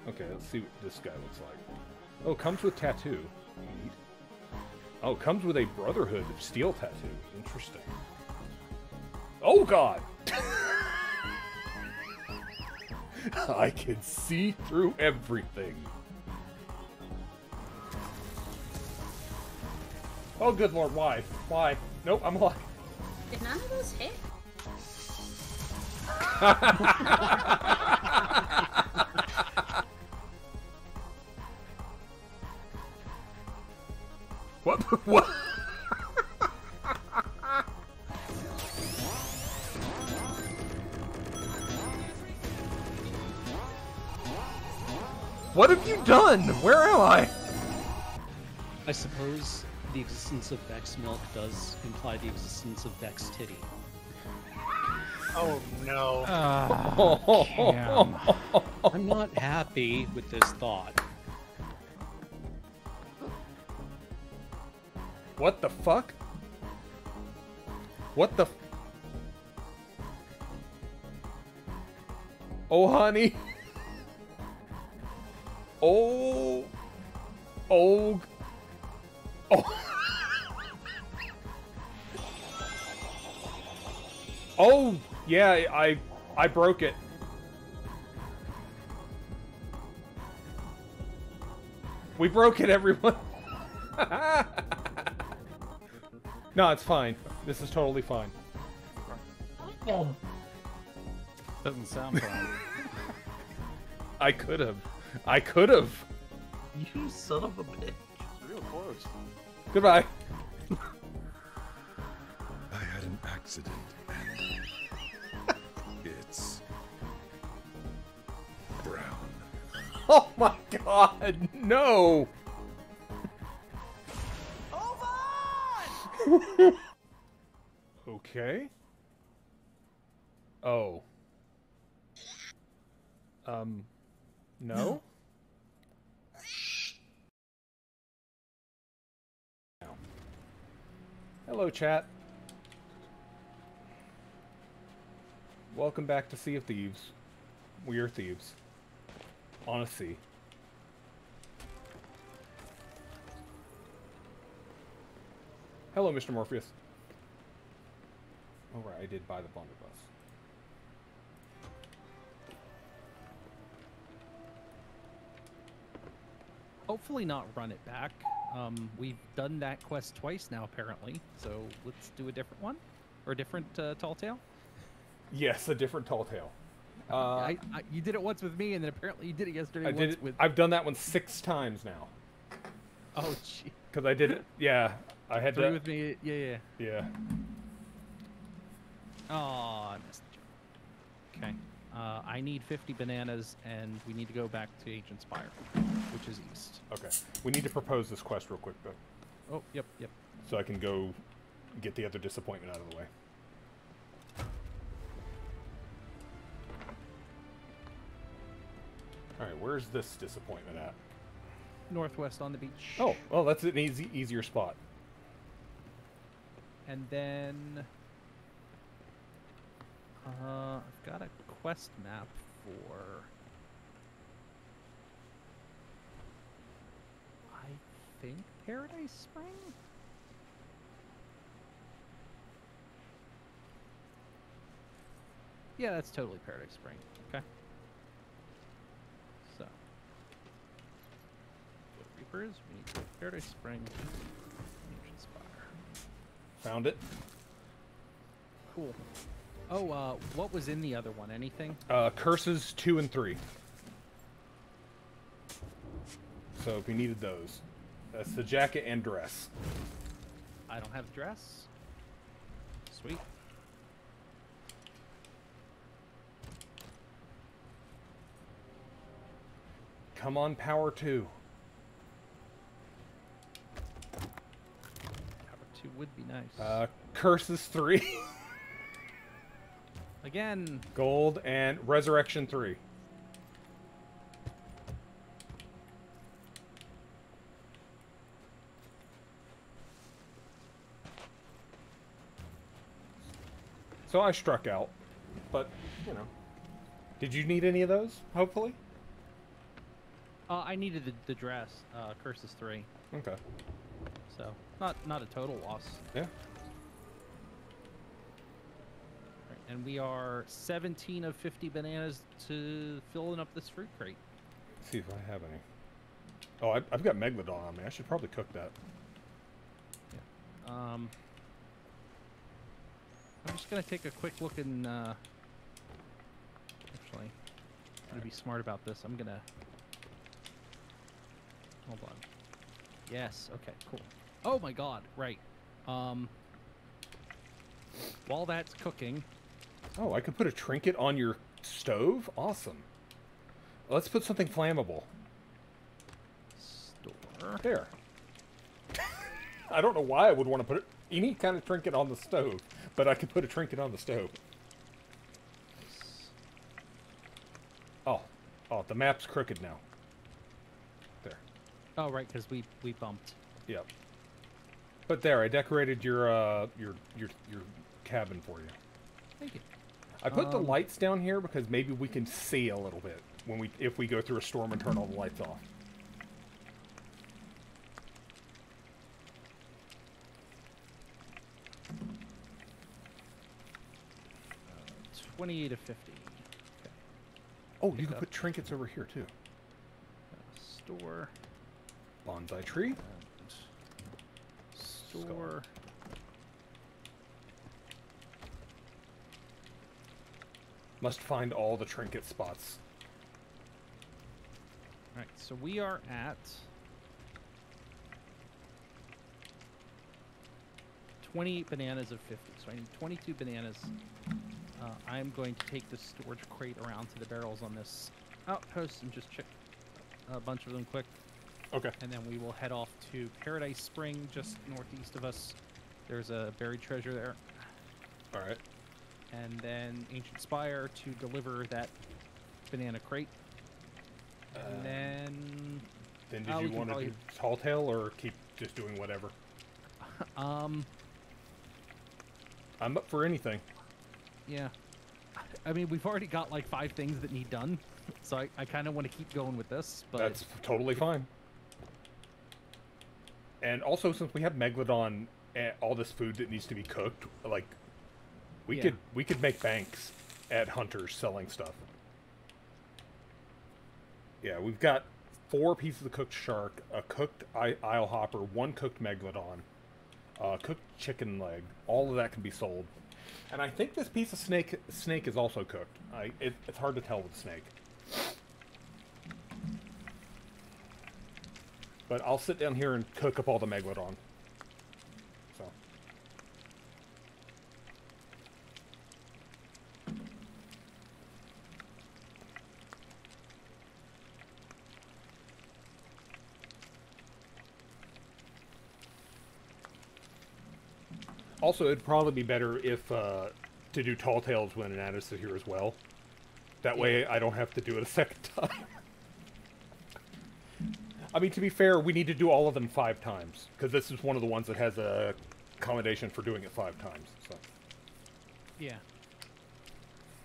Okay, let's see what this guy looks like. Oh, comes with tattoo. Neat. Oh, comes with a Brotherhood of Steel tattoo. Interesting. Oh, God! I can see through everything. Oh, good lord, why? Why? Nope, I'm alive. Did none of those hit? What? What? What have you done? Where am I? I suppose the existence of Vex milk does imply the existence of Vex titty. Oh no. I'm not happy with this thought. What the fuck? What the? Oh, honey. Oh. Oh. Oh. Oh, yeah, I broke it. We broke it, everyone. No, it's fine. This is totally fine. Doesn't sound fun. I could have. I could have. You son of a bitch. It's real close. Goodbye. I had an accident, and it's brown. Oh my god, no! Okay. Oh. No? Hello, chat. Welcome back to Sea of Thieves. We are thieves. On a sea. Hello, Mr. Morpheus. Oh, right, I did buy the blunderbuss. Hopefully not run it back. We've done that quest twice now, apparently. So let's do a different one? Or a different Tall Tale? Yes, a different Tall Tale. You did it once with me, and then apparently you did it yesterday I did once it, with... I've done that one 6 times now. Oh, gee. Because I did it, yeah. I had 3 to... with me, yeah. Yeah. Oh, I missed the joke. Okay. I need 50 bananas, and we need to go back to Ancient Spire, which is east. Okay. We need to propose this quest real quick, though. Oh, yep. So I can go get the other disappointment out of the way. Alright, where's this disappointment at? Northwest on the beach. Oh, well, that's an easier spot. And then... I've got a quest map for... I think Paradise Spring? Yeah, that's totally Paradise Spring. Okay. So. Go to Reapers, we need to go to Paradise Spring. Ancient Spire. Found it. Cool. Oh, what was in the other one? Anything? Curses 2 and 3. So if you needed those. That's the jacket and dress. I don't have a dress. Sweet. Come on, Power 2. Power 2 would be nice. Curses 3. Again. Gold and Resurrection 3. So I struck out, but, you know. Did you need any of those, hopefully? I needed the dress. Curses 3. Okay. So not a total loss. Yeah. Right, and we are 17 of 50 bananas to filling up this fruit crate. Let's see if I have any. Oh, I've got Megalodon on me. I should probably cook that. Yeah. I'm just gonna take a quick look and actually, I'm gonna be smart about this. I'm gonna hold on. Yes. Okay. Cool. Oh my God. Right. While that's cooking. Oh, I could put a trinket on your stove? Awesome. Let's put something flammable. Store. There. I don't know why I would want to put any kind of trinket on the stove, but I could put a trinket on the stove. Oh. Oh, the map's crooked now. There. Oh, right, because we bumped. Yep. But there, I decorated your cabin for you. Thank you. I put the lights down here because maybe we can see a little bit when if we go through a storm and turn all the lights off. Uh, 28 of 50. Okay. Oh, you Pick can up. put trinkets over here too. Store. Bonsai tree. Store. Must find all the trinket spots. All right, so we are at 28 bananas of 50. So I need 22 bananas. I'm going to take the storage crate around to the barrels on this outpost and just check a bunch of them quick. Okay. And then we will head off to Paradise Spring, just northeast of us. There's a buried treasure there. All right. And then Ancient Spire to deliver that banana crate. And then... Then we did you can want to probably- do tall tale or keep just doing whatever? I'm up for anything. Yeah. I mean, we've already got like 5 things that need done. So I kind of want to keep going with this, but... That's totally fine. And also, since we have Megalodon and all this food that needs to be cooked, like, we Yeah. could make banks at Hunters selling stuff. Yeah, we've got 4 pieces of cooked shark, a cooked Isle Hopper, 1 cooked Megalodon, cooked chicken leg. All of that can be sold. And I think this piece of snake is also cooked. It's hard to tell with snake. But I'll sit down here and cook up all the Megalodon. So. Also, it'd probably be better if to do Tall Tales when Anatus is here as well. That way I don't have to do it a second time. I mean, to be fair, we need to do all of them 5 times, because this is one of the ones that has a accommodation for doing it 5 times. So. Yeah.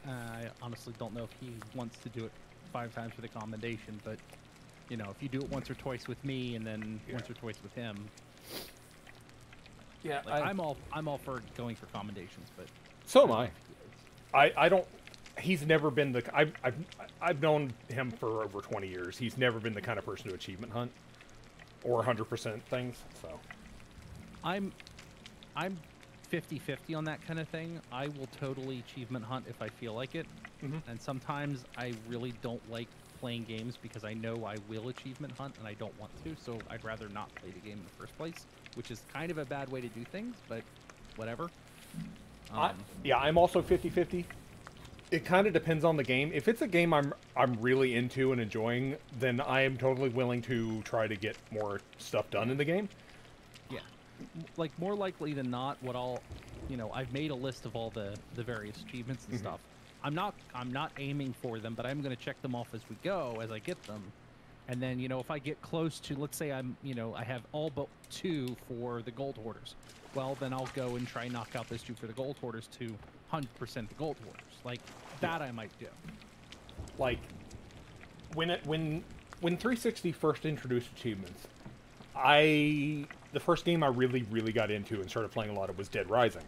I honestly don't know if he wants to do it 5 times for the commendation, but, you know, if you do it once or twice with me and then once or twice with him... Yeah, like, I'm all for going for commendations, but... So am I. I don't... He's never been the... I've known him for over 20 years. He's never been the kind of person to achievement hunt. Or 100% things, so... I'm 50-50 on that kind of thing. I will totally achievement hunt if I feel like it. And sometimes I really don't like playing games because I know I will achievement hunt and I don't want to, so I'd rather not play the game in the first place, which is kind of a bad way to do things, but whatever. Yeah, I'm also 50-50. It kind of depends on the game. If it's a game I'm really into and enjoying, then I am totally willing to try to get more stuff done in the game. Yeah. Like, more likely than not, what I'll... You know, I've made a list of all the various achievements and stuff. I'm not aiming for them, but I'm going to check them off as we go, as I get them. And then, you know, if I get close to, let's say I have all but 2 for the gold hoarders. Well, then I'll go and try and knock out those 2 for the gold hoarders to 100% the gold hoarders. Like, that I might do. Like, when when 360 first introduced achievements, the first game I really got into and started playing a lot of was Dead Rising.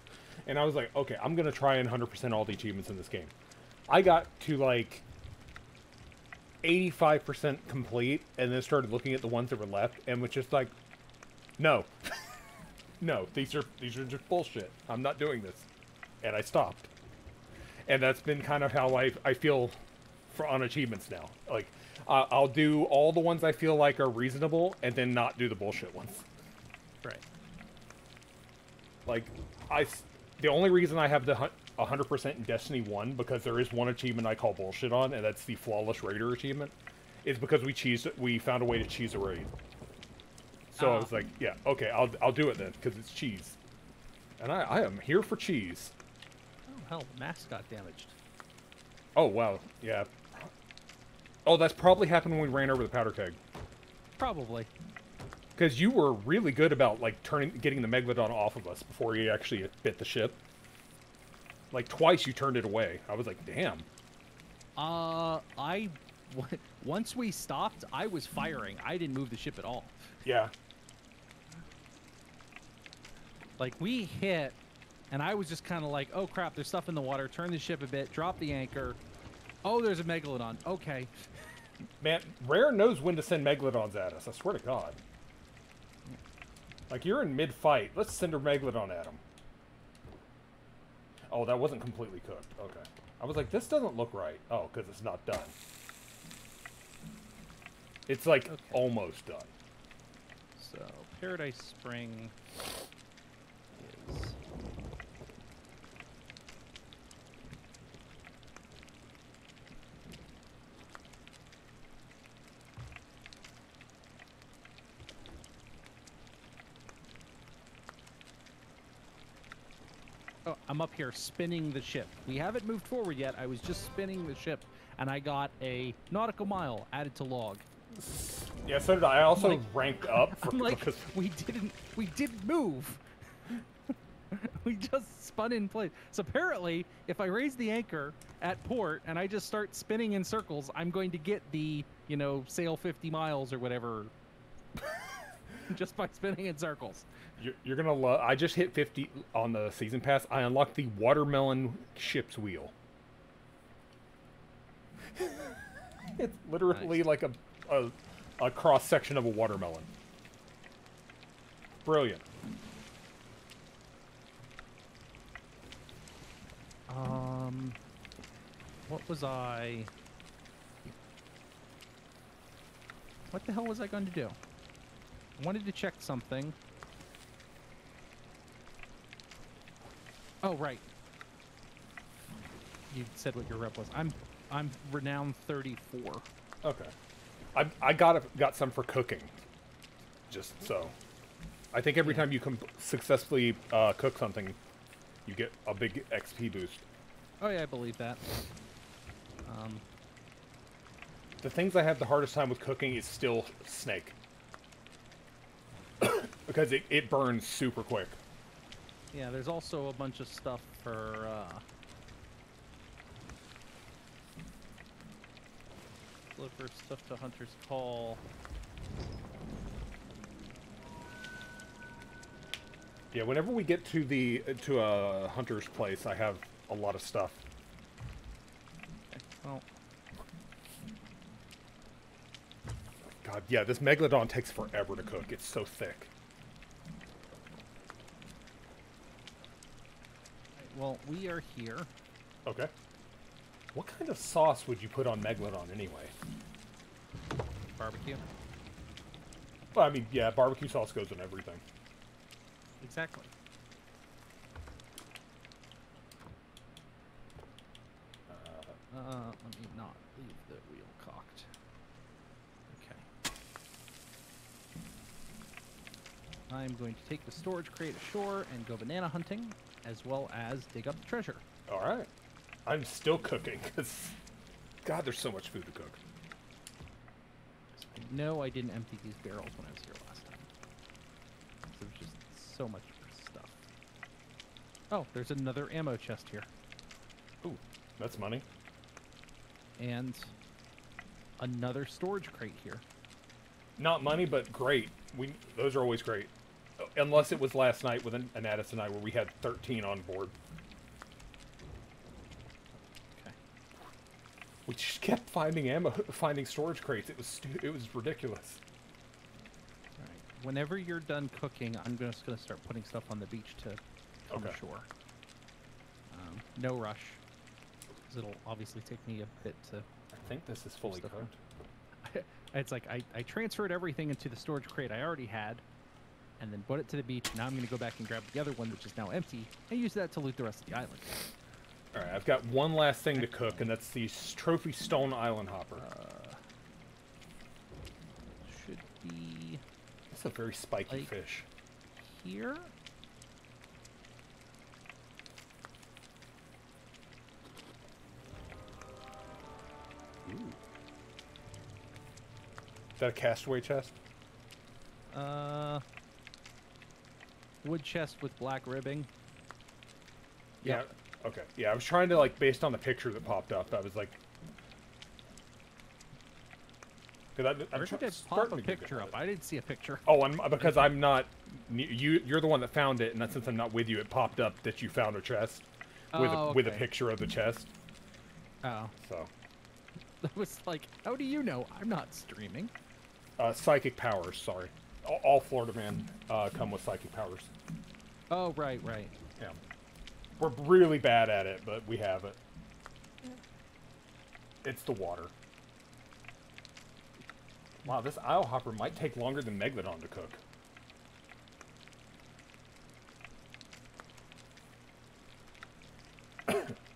And I was like, okay, I'm going to try and 100% all the achievements in this game. I got to like 85% complete and then started looking at the ones that were left and was just like, no. No, these are just bullshit. I'm not doing this. And I stopped. And that's been kind of how I feel on achievements now. Like, I'll do all the ones I feel like are reasonable and then not do the bullshit ones. Right. Like, the only reason I have the 100% in Destiny 1, because there is one achievement I call bullshit on, and that's the Flawless Raider achievement, is because we found a way to cheese a raid. So I was like, yeah, okay, I'll do it then, because it's cheese. And I am here for cheese. Oh, hell, the mask got damaged. Oh, wow, yeah. Oh, that's probably happened when we ran over the powder keg. Probably. Because you were really good about, like, getting the Megalodon off of us before he actually bit the ship. Like, twice you turned it away. I was like, damn. Once we stopped, I was firing. I didn't move the ship at all. Yeah. Like, we hit, and I was just kind of like, oh, crap, there's stuff in the water. Turn the ship a bit. Drop the anchor. Oh, there's a Megalodon. Okay. Man, Rare knows when to send Megalodons at us. I swear to God. Like, you're in mid-fight. Let's send a Megalodon at him. Oh, that wasn't completely cooked. Okay. I was like, this doesn't look right. Oh, because it's not done. It's, like, almost done. So, Paradise Spring is... Oh, I'm up here spinning the ship. We haven't moved forward yet. I was just spinning the ship, and I got a nautical mile added to log. Yeah, so did I. I also ranked up for, I'm like, because we didn't move. We just spun in place. So apparently, if I raise the anchor at port and I just start spinning in circles, I'm going to get the, you know, sail 50 miles or whatever just by spinning in circles. you're gonna love. I just hit 50 on the season pass. I unlocked the watermelon ship's wheel. It's literally Nice. like a cross section of a watermelon. Brilliant. What was I? What the hell was I going to do? I wanted to check something. Oh, right. You said what your rep was. I'm renowned 34. Okay. I got some for cooking. Just so. I think every time you successfully cook something, you get a big XP boost. Oh yeah, I believe that. The things I have the hardest time with cooking is still snake. Because it burns super quick. Yeah, there's also a bunch of stuff for deliver stuff to Hunter's Call. Yeah, whenever we get to a hunter's place, I have a lot of stuff. Okay, well, God, yeah, this Megalodon takes forever to cook. It's so thick. well, we are here. Okay. What kind of sauce would you put on Megalodon anyway? Barbecue. Well, I mean, yeah, barbecue sauce goes in everything. Exactly. Let me not leave the wheel cocked. Okay. I'm going to take the storage crate ashore and go banana hunting, as well as dig up the treasure. All right. I'm still cooking, because, God, there's so much food to cook. No, I didn't empty these barrels when I was here last time. There's just so much stuff. Oh, there's another ammo chest here. Ooh, that's money. And another storage crate here. Not money, but great. Those are always great. Unless it was last night with an Addison and I where we had 13 on board. Okay. We just kept finding ammo, finding storage crates. It was ridiculous. All right. Whenever you're done cooking, I'm just gonna start putting stuff on the beach to come Okay. ashore. No rush, because it'll obviously take me a bit to. I think this is fully Stuff cooked. It's like I transferred everything into the storage crate I already had, and then put it to the beach. Now I'm going to go back and grab the other one, which is now empty, and use that to loot the rest of the island. All right, I've got one last thing to cook, and that's the trophy stone island hopper. Should be It's a very spiky like- fish. here. Is that a castaway chest? Wood chest with black ribbing. Yeah. Okay. Yeah, I was trying to, like, based on the picture that popped up, I was like... Because I'm Where did it pop starting a to get picture good up? at it. I didn't see a picture. Oh, because I'm not... You're the one that found it, and that since I'm not with you, it popped up that you found a chest with, with a okay. picture of the chest. Oh, So, I was like, how do you know? I'm not streaming. psychic powers, sorry. All Florida men come with psychic powers. Oh, right. Yeah. We're really bad at it, but we have it. It's the water. Wow, this Isle Hopper might take longer than Megalodon to cook.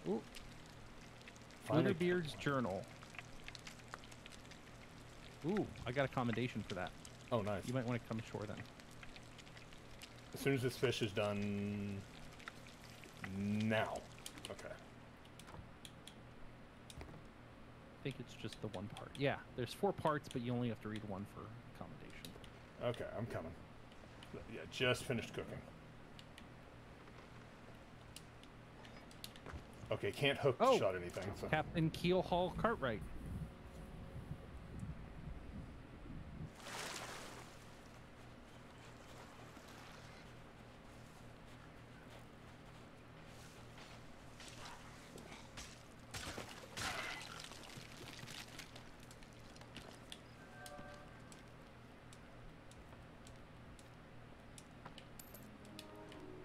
Ooh, Finally- Beard's journal. Ooh, I got a commendation for that. Oh, nice. You might want to come ashore then. As soon as this fish is done... Now. Okay. I think it's just the one part. Yeah, there's 4 parts, but you only have to read one for commendation. Okay, I'm coming. Yeah, just finished cooking. Okay, can't hook Oh! shot anything, so... Captain Keelhaul Cartwright.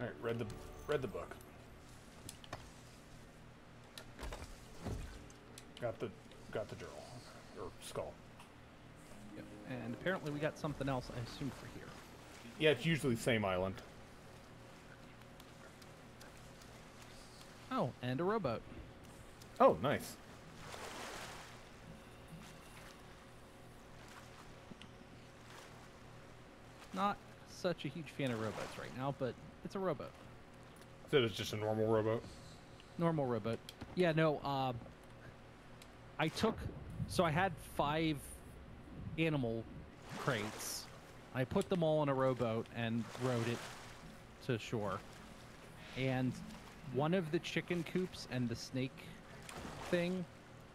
All right, read the book. Got the journal or skull. Yep. And apparently we got something else, I assume, for here. Yeah, it's usually the same island. Oh, and a rowboat. Oh, nice. Not such a huge fan of rowboats right now, but it's a rowboat. So it's just a normal rowboat. Normal rowboat. Yeah, no, I took... So I had 5 animal crates. I put them all in a rowboat and rowed it to shore. And one of the chicken coops and the snake thing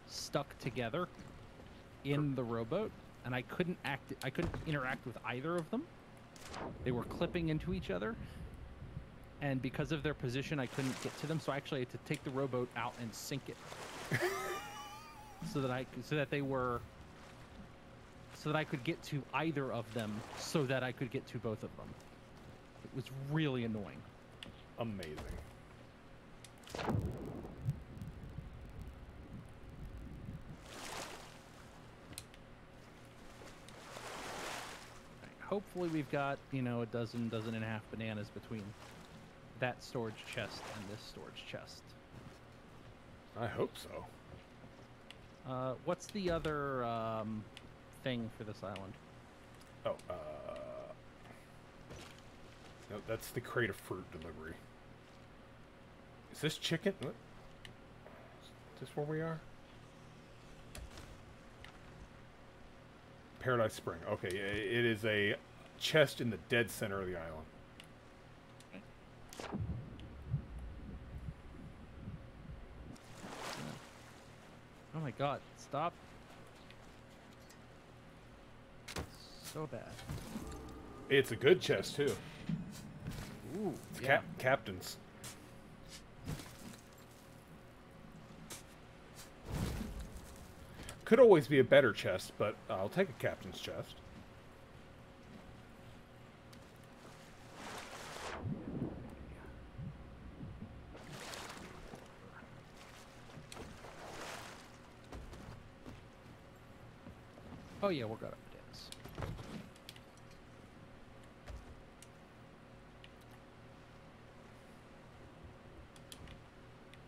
stuck together in the rowboat, and I couldn't interact with either of them. They were clipping into each other, and because of their position, I couldn't get to them. So I actually had to take the rowboat out and sink it, so that I could get to either of them, so that I could get to both of them. It was really annoying. Amazing. Hopefully we've got, you know, a dozen and a half bananas between that storage chest and this storage chest. I hope so. What's the other thing for this island? Oh, no, that's the crate of fruit delivery. Is this chicken? What? Is this where we are? Paradise Spring. Okay, it is a chest in the dead center of the island. Oh my god, stop So bad. It's a good chest too. Ooh, It's yeah. captain's. Could always be a better chest, but I'll take a captain's chest. Oh yeah, we're good up potatoes.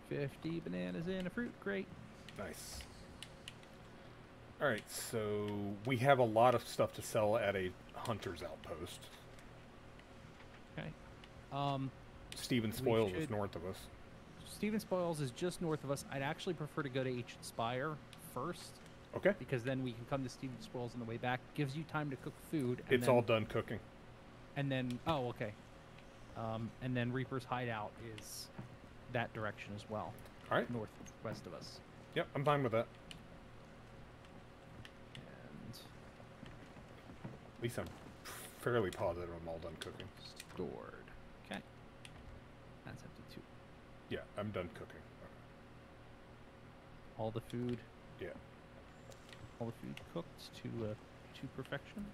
50 bananas in a fruit crate. Nice. Alright, so we have a lot of stuff to sell at a hunter's outpost. Okay. Stephen Spoils is should- north of us. Stephen Spoils is just north of us. I'd actually prefer to go to Ancient Spire first, Okay. because then we can come to Stephen Spoils on the way back. Gives you time to cook food. And It's then, all done cooking. And then, oh, okay. And then Reaper's Hideout is that direction as well, Alright. northwest of us. Yep, I'm fine with that. And At least I'm fairly positive I'm all done cooking. stored. Okay. That's empty too. Yeah, I'm done cooking. All the food, Yeah. all the food cooked to perfection.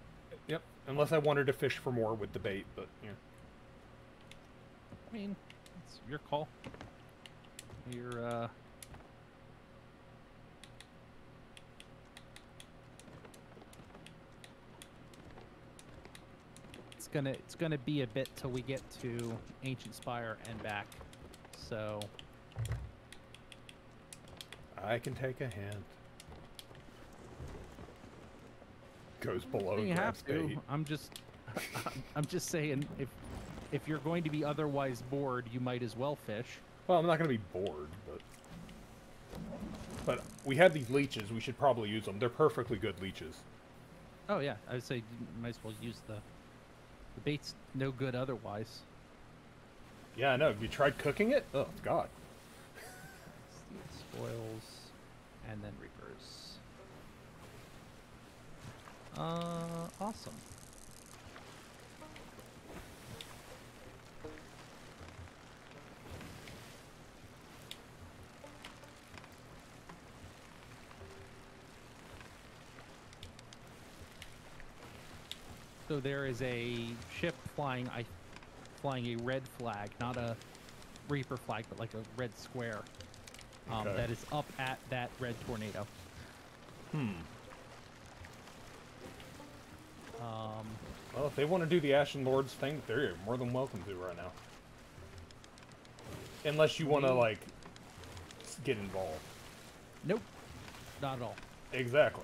Yep. Unless I wanted to fish for more with the bait, but yeah. I mean, it's your call. You're it's gonna be a bit till we get to Ancient Spire and back. So I can take a hint. Goes below, you grabs have to. bait. I'm just I'm just saying if you're going to be otherwise bored, you might as well fish. Well, I'm not going to be bored, but we have these leeches. We should probably use them. They're perfectly good leeches. Oh yeah, I would say you might as well use the bait's no good otherwise. Yeah, I know. Have you tried cooking it? Oh, God. Steel spoils, and then reapers. Awesome. So there is a ship flying a red flag, not a Reaper flag, but like a red square. Okay. That is up at that red tornado. Well, if they want to do the Ashen Lords thing, they're more than welcome to right now. Unless you want to, like, get involved. Nope, not at all. Exactly.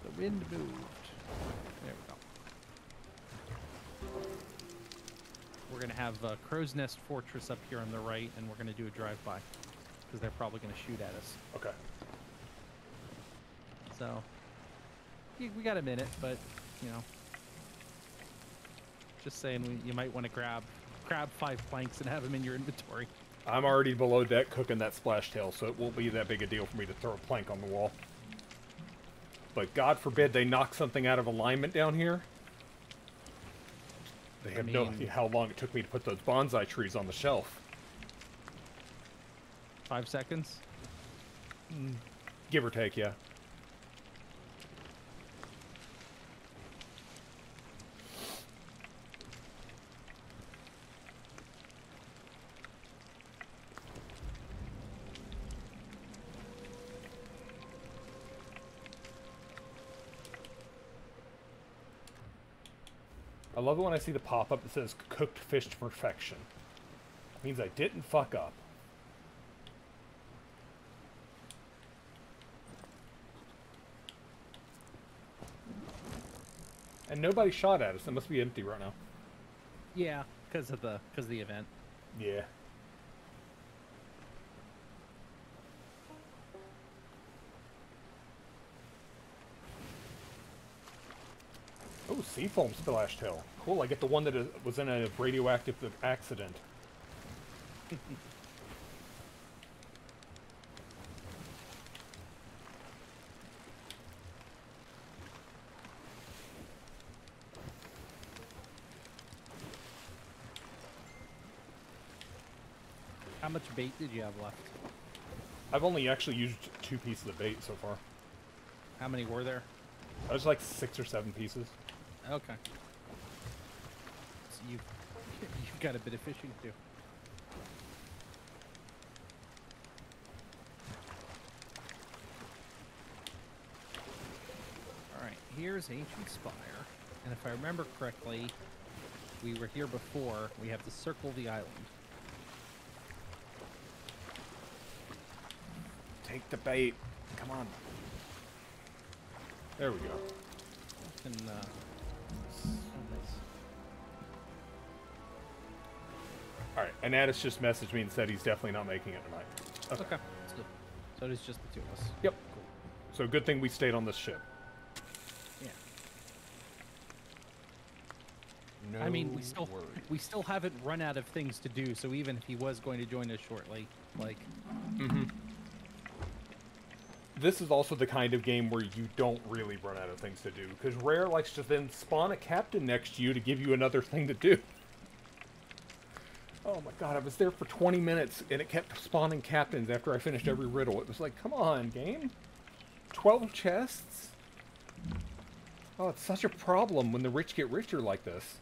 The wind moved. There we go. We're gonna have Crow's Nest Fortress up here on the right, and we're gonna do a drive-by because they're probably gonna shoot at us. Okay. So we got a minute, but you know, just saying, you might want to grab 5 planks and have them in your inventory. I'm already below deck cooking that splash tail, so it won't be that big a deal for me to throw a plank on the wall. But God forbid they knock something out of alignment down here. They have no mean- idea how long it took me to put those bonsai trees on the shelf. 5 seconds. Give or take, yeah. I love it when I see the pop-up that says cooked fish to perfection. It means I didn't fuck up. And nobody shot at us. It must be empty right now. Yeah, because of the event. Yeah. Oh, seafoam splash tail. Cool, I get the one that was in a radioactive accident. How much bait did you have left? I've only actually used 2 pieces of bait so far. How many were there? I was like 6 or 7 pieces. Okay. So you've got a bit of fishing to do. Alright, here's Ancient Spire. And if I remember correctly, we were here before. We have to circle the island. Take the bait. Come on. There we go. And, oh, nice. Alright, and Addis just messaged me and said he's definitely not making it tonight. Okay. So it is just the two of us. Yep. So good thing we stayed on this ship. Yeah. No I mean, worries. we still haven't run out of things to do, so even if he was going to join us shortly, like... Mm-hmm. This is also the kind of game where you don't really run out of things to do, because Rare likes to then spawn a captain next to you to give you another thing to do. Oh my god, I was there for 20 minutes, and it kept spawning captains after I finished every riddle. It was like, come on, game? 12 chests? Oh, it's such a problem when the rich get richer like this.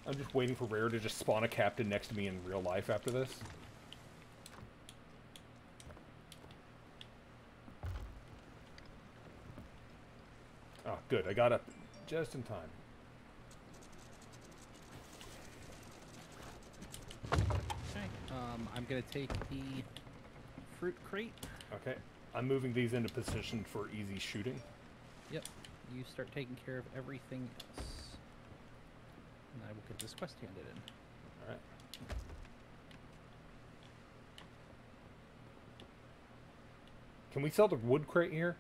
I'm just waiting for Rare to just spawn a captain next to me in real life after this. Oh, good. I got up just in time. Okay. I'm going to take the fruit crate. Okay. I'm moving these into position for easy shooting. Yep. You start taking care of everything else. And I will get this quest handed in. Alright. Can we sell the wood crate here?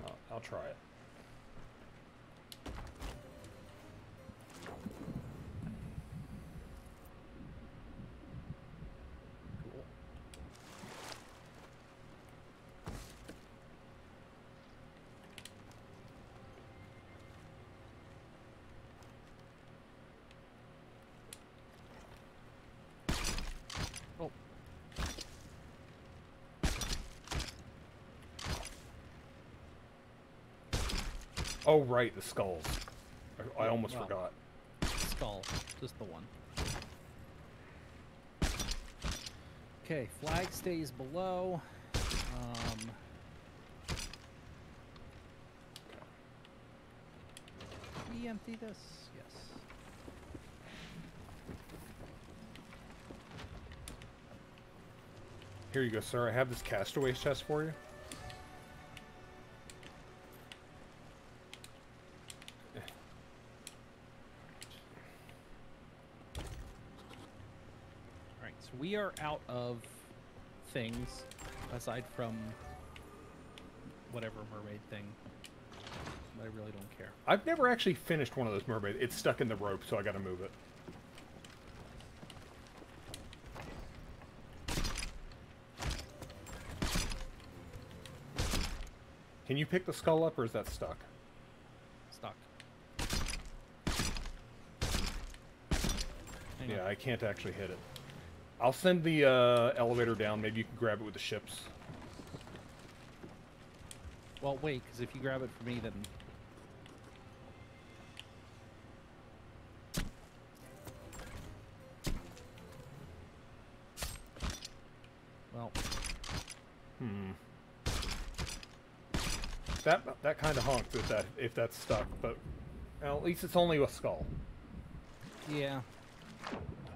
Oh, I'll try it. Cool. Oh. Oh, right, the skulls. I almost Wow. forgot. Skull. Just the one. Okay, flag stays below. Did we empty this? Yes. Here you go, sir. I have this castaway chest for you. Alright, so we are out of things aside from whatever mermaid thing. I really don't care. I've never actually finished one of those mermaids. It's stuck in the rope, so I gotta move it. Can you pick the skull up, or is that stuck? Stuck. Yeah, I can't actually hit it. I'll send the elevator down. Maybe you can grab it with the ships. Well, wait, because if you grab it for me, then... Well... That kind of honks if that's stuck, but well, at least it's only a skull. Yeah.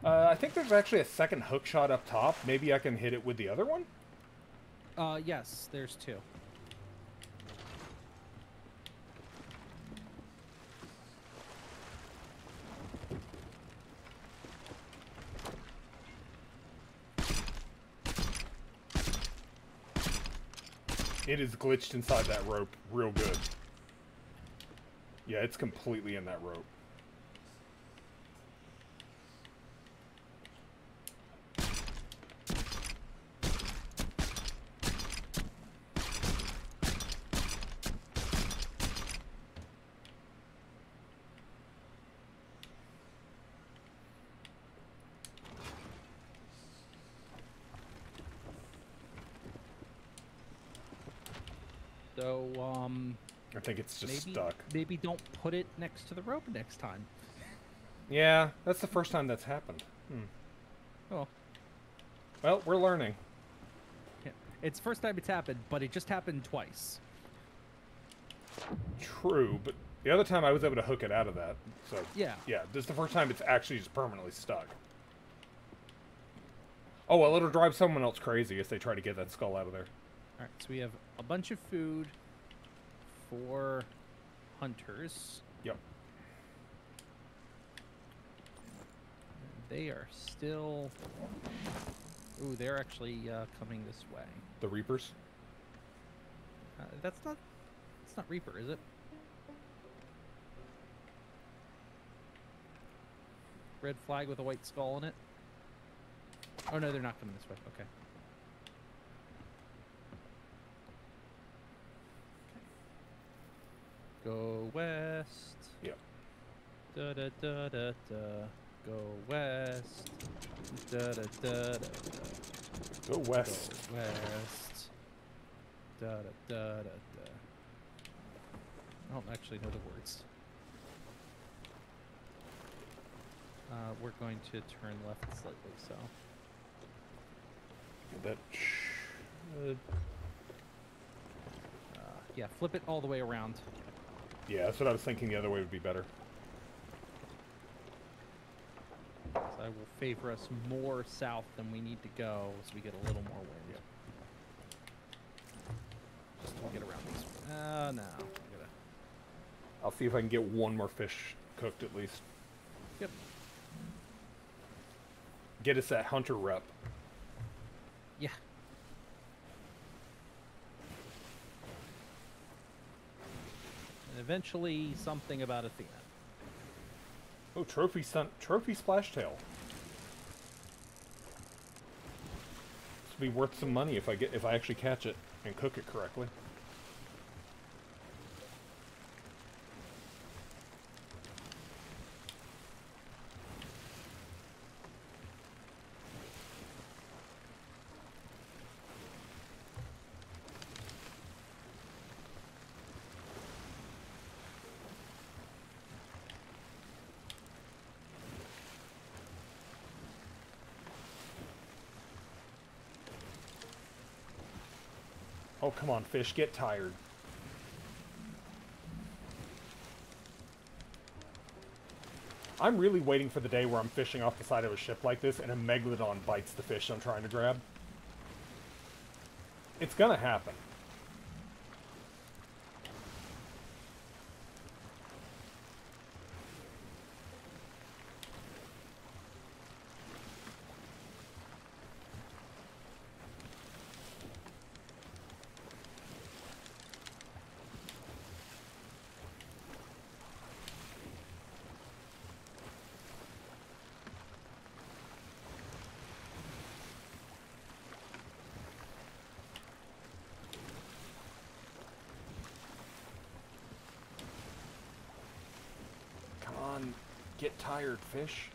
I think there's actually a second hook shot up top. Maybe I can hit it with the other one? Yes, there's two. It is glitched inside that rope real good. Yeah, it's completely in that rope. So, I think it's just maybe stuck. maybe don't put it next to the rope next time. Yeah, that's the first time that's happened. Oh, Well, we're learning. yeah. It's the first time it's happened, but it just happened twice. True, but the other time I was able to hook it out of that. So Yeah. yeah, this is the first time it's actually just permanently stuck. Oh well, it'll drive someone else crazy if they try to get that skull out of there. All right, so we have a bunch of food for hunters. Yep. They are still. Ooh, they're actually coming this way. The Reapers. That's not. It's not Reaper, is it? Red flag with a white skull on it. Oh no, they're not coming this way. Okay. Go west. Yep. Da da da da da. Go west. Da da da da da. Go west. Go west. Da da da da da. I don't actually know the words. We're going to turn left slightly, so. That should... Yeah, flip it all the way around. Yeah, that's what I was thinking. The other way would be better. So I will favor us more south than we need to go, so we get a little more wind. Just to get around these. No. I gotta... I'll see if I can get one more fish cooked at least. Yep. Get us that hunter rep. Yeah. And eventually, something about Athena. Oh, trophy splashtail. This will be worth some money if I actually catch it and cook it correctly. Oh, come on, fish, get tired. I'm really waiting for the day where I'm fishing off the side of a ship like this and a megalodon bites the fish I'm trying to grab. It's gonna happen. Get tired, fish.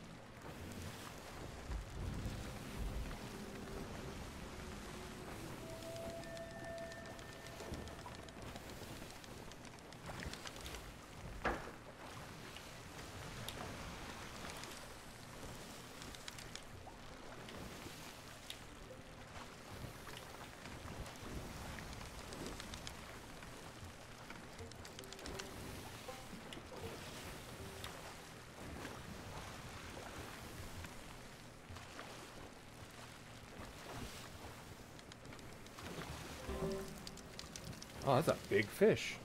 Oh, that's a big fish.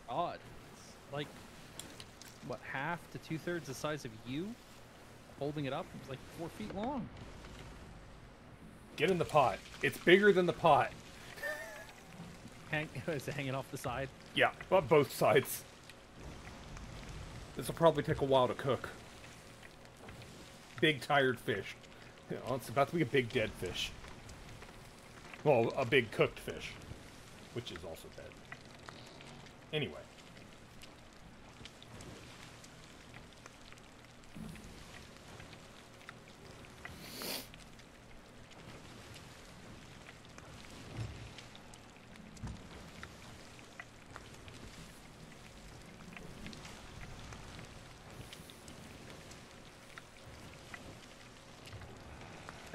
Odd. It's like, what, half to 2/3 the size of you? Holding it up, it's like 4 feet long. Get in the pot. It's bigger than the pot. Is it hanging off the side? Yeah, but both sides. This will probably take a while to cook. Big tired fish. You know, it's about to be a big dead fish. Well, a big cooked fish. Which is also dead. Anyway.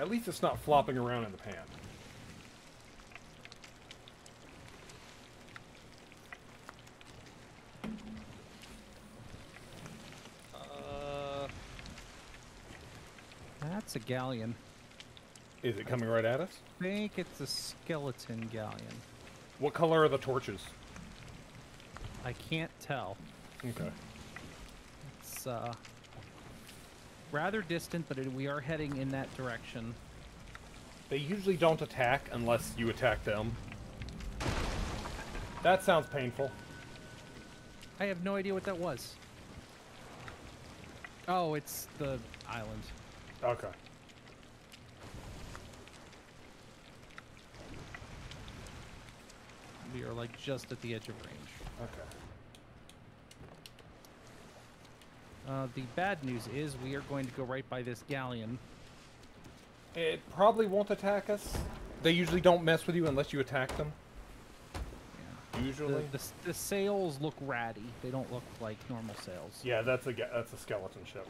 At least it's not flopping around in the pan. That's a galleon. Is it coming right at us? I think it's a skeleton galleon. What color are the torches? I can't tell. Okay. It's rather distant, but we are heading in that direction. They usually don't attack unless you attack them. That sounds painful. I have no idea what that was. Oh, it's the island. Okay. We are like just at the edge of range. Okay. The bad news is we are going to go right by this galleon. It probably won't attack us. They usually don't mess with you unless you attack them. Yeah. Usually. The sails look ratty. They don't look like normal sails. Yeah, that's a skeleton ship.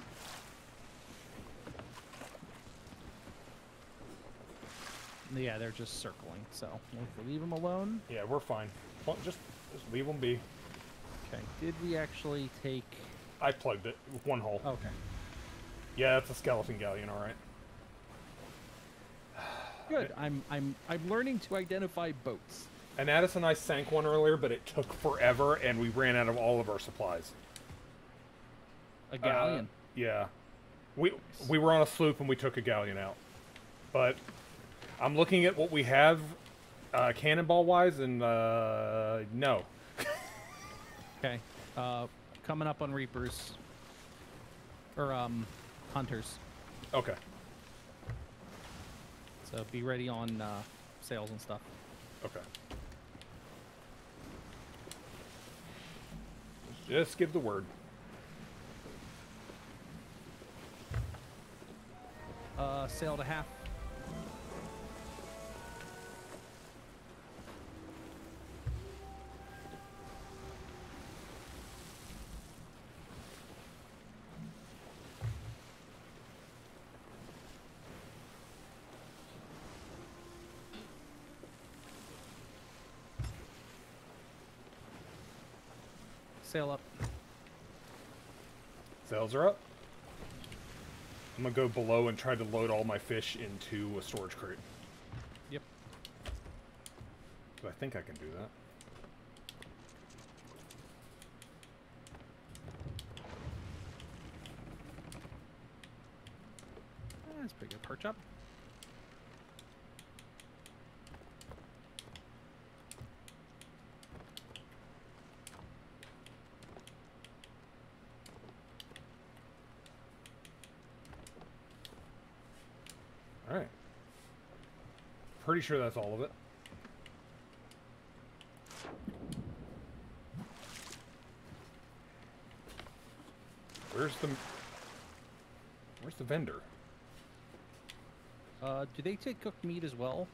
Yeah, they're just circling. So we'll leave them alone. Yeah, we're fine. Well, just leave them be. Okay. Did we actually take? I plugged it with one hole. Okay. Yeah, it's a skeleton galleon, all right. Good. I'm learning to identify boats. And Addis and I sank one earlier, but it took forever, and we ran out of all of our supplies. A galleon. Yeah. We were on a sloop, and we took a galleon out. But I'm looking at what we have, cannonball-wise, and no. Okay. Coming up on Reapers. Or, Hunters. Okay. So be ready on, sails and stuff. Okay. Just give the word. Sail to half. Sail up. Sails are up. I'm gonna go below and try to load all my fish into a storage crate. Yep. So I think I can do that. That's pretty good. Perch up. Alright. Pretty sure that's all of it. Where's the vendor? Do they take cooked meat as well?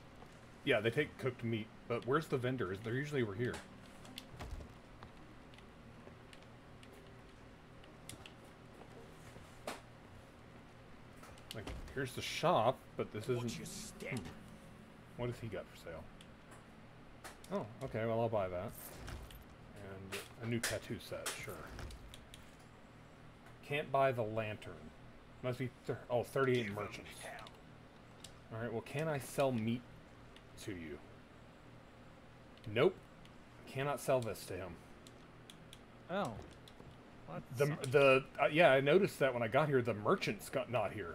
Yeah, they take cooked meat, but where's the vendor? They're usually over here. Like, here's the shop, but this isn't... What has he got for sale? Oh, okay, well, I'll buy that. And a new tattoo set, sure. Can't buy the lantern. Must be... 38 merchants. Alright, well, can I sell meat to you? Nope. Cannot sell this to him. Oh. What? Yeah, I noticed that when I got here, the merchants not here.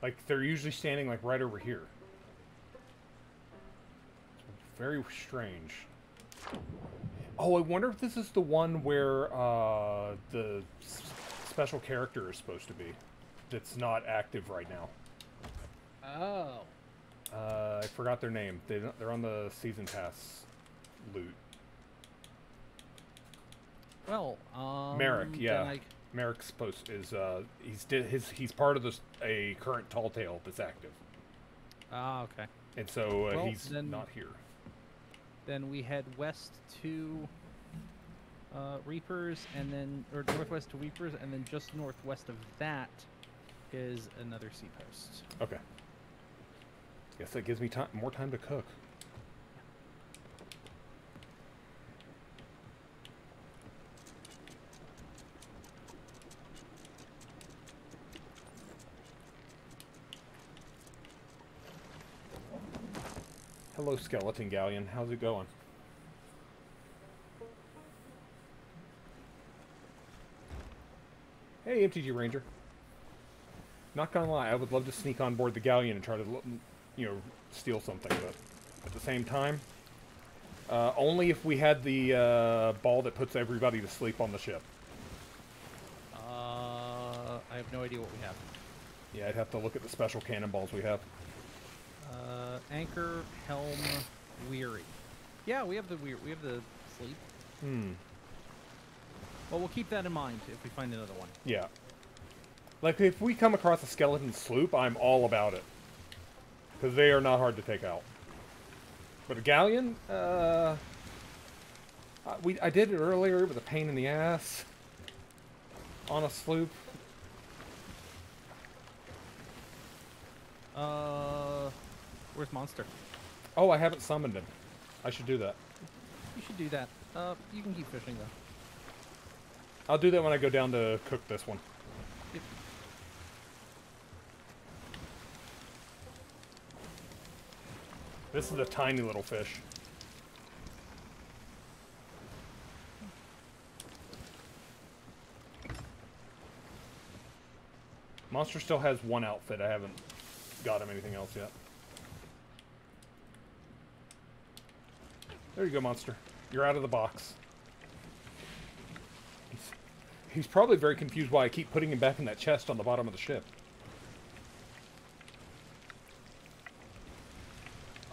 Like, they're usually standing, like, right over here. It's very strange. Oh, I wonder if this is the one where, the special character is supposed to be. That's not active right now. Oh. I forgot their name. They're on the season pass loot. Well, Merrick, yeah. then Merrick's he's part of a current Tall Tale that's active. Ah, okay. And so Well, he's then- not here. Then we head west to Reapers, and then, or northwest to Reapers, and then just northwest of that is another sea post. Okay. Guess that gives me more time to cook. Hello, Skeleton Galleon. How's it going? Hey, MTG Ranger. Not gonna lie, I would love to sneak on board the Galleon and try to, you know, steal something, but at the same time, only if we had the ball that puts everybody to sleep on the ship. I have no idea what we have. Yeah, I'd have to look at the special cannonballs we have. Anchor, helm, weary. Yeah, we have the sleep. Hmm. Well, we'll keep that in mind if we find another one. Yeah. Like, if we come across a skeleton sloop, I'm all about it. Because they are not hard to take out. But a galleon, I did it earlier, it was a pain in the ass. On a sloop. Where's Monster? Oh, I haven't summoned him. I should do that. You should do that. You can keep fishing, though. I'll do that when I go down to cook this one. Yep. This is a tiny little fish. Monster still has one outfit. I haven't got him anything else yet. There you go, Monster. You're out of the box. He's probably very confused why I keep putting him back in that chest on the bottom of the ship.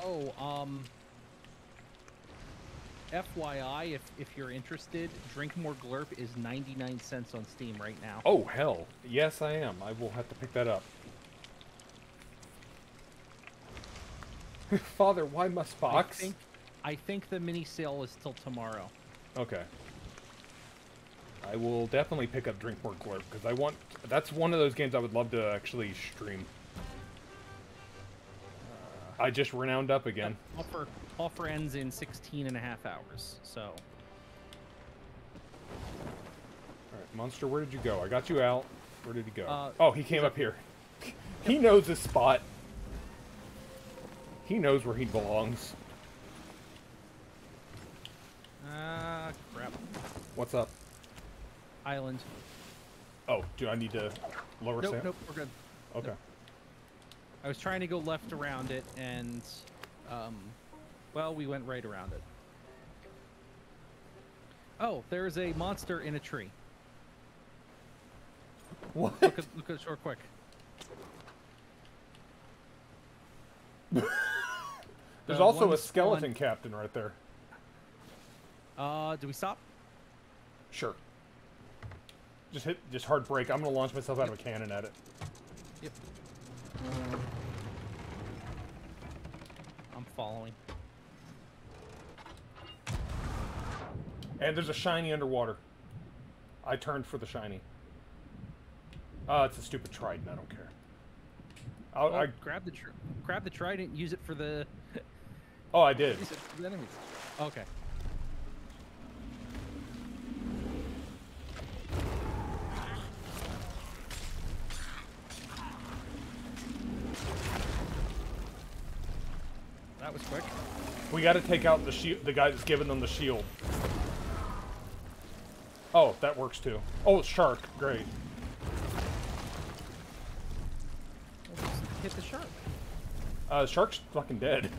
Oh, FYI, if you're interested, Drink More Glurp is 99 cents on Steam right now. Oh, hell. Yes, I am. I will have to pick that up. Father, why must box? I think the mini sale is till tomorrow. Okay. I will definitely pick up Drink More Glurp, because I want... That's one of those games I would love to actually stream. I just renowned up again. Offer ends in 16 and a half hours, so... Alright, Monster, where did you go? I got you out. Where did he go? Oh, he came up here. He knows his spot. He knows where he belongs. Crap. What's up? Island. Oh, do I need to lower sail? Nope, we're good. Okay. Nope. I was trying to go left around it, and, well, we went right around it. Oh, there's a monster in a tree. What? Look at the shore quick. There's also one a skeleton captain right there. Do we stop? Sure. Just hard break. I'm gonna launch myself out of a cannon at it. Yep. I'm following. And there's a shiny underwater. I turned for the shiny. It's a stupid trident. I don't care. I grab the trident. Use it for the. Oh, I did. Use it for the enemies. Okay. That was quick. We got to take out the guy that's giving them the shield. Oh, that works too. Oh, it's shark. Great. Well, just hit the shark. The shark's fucking dead.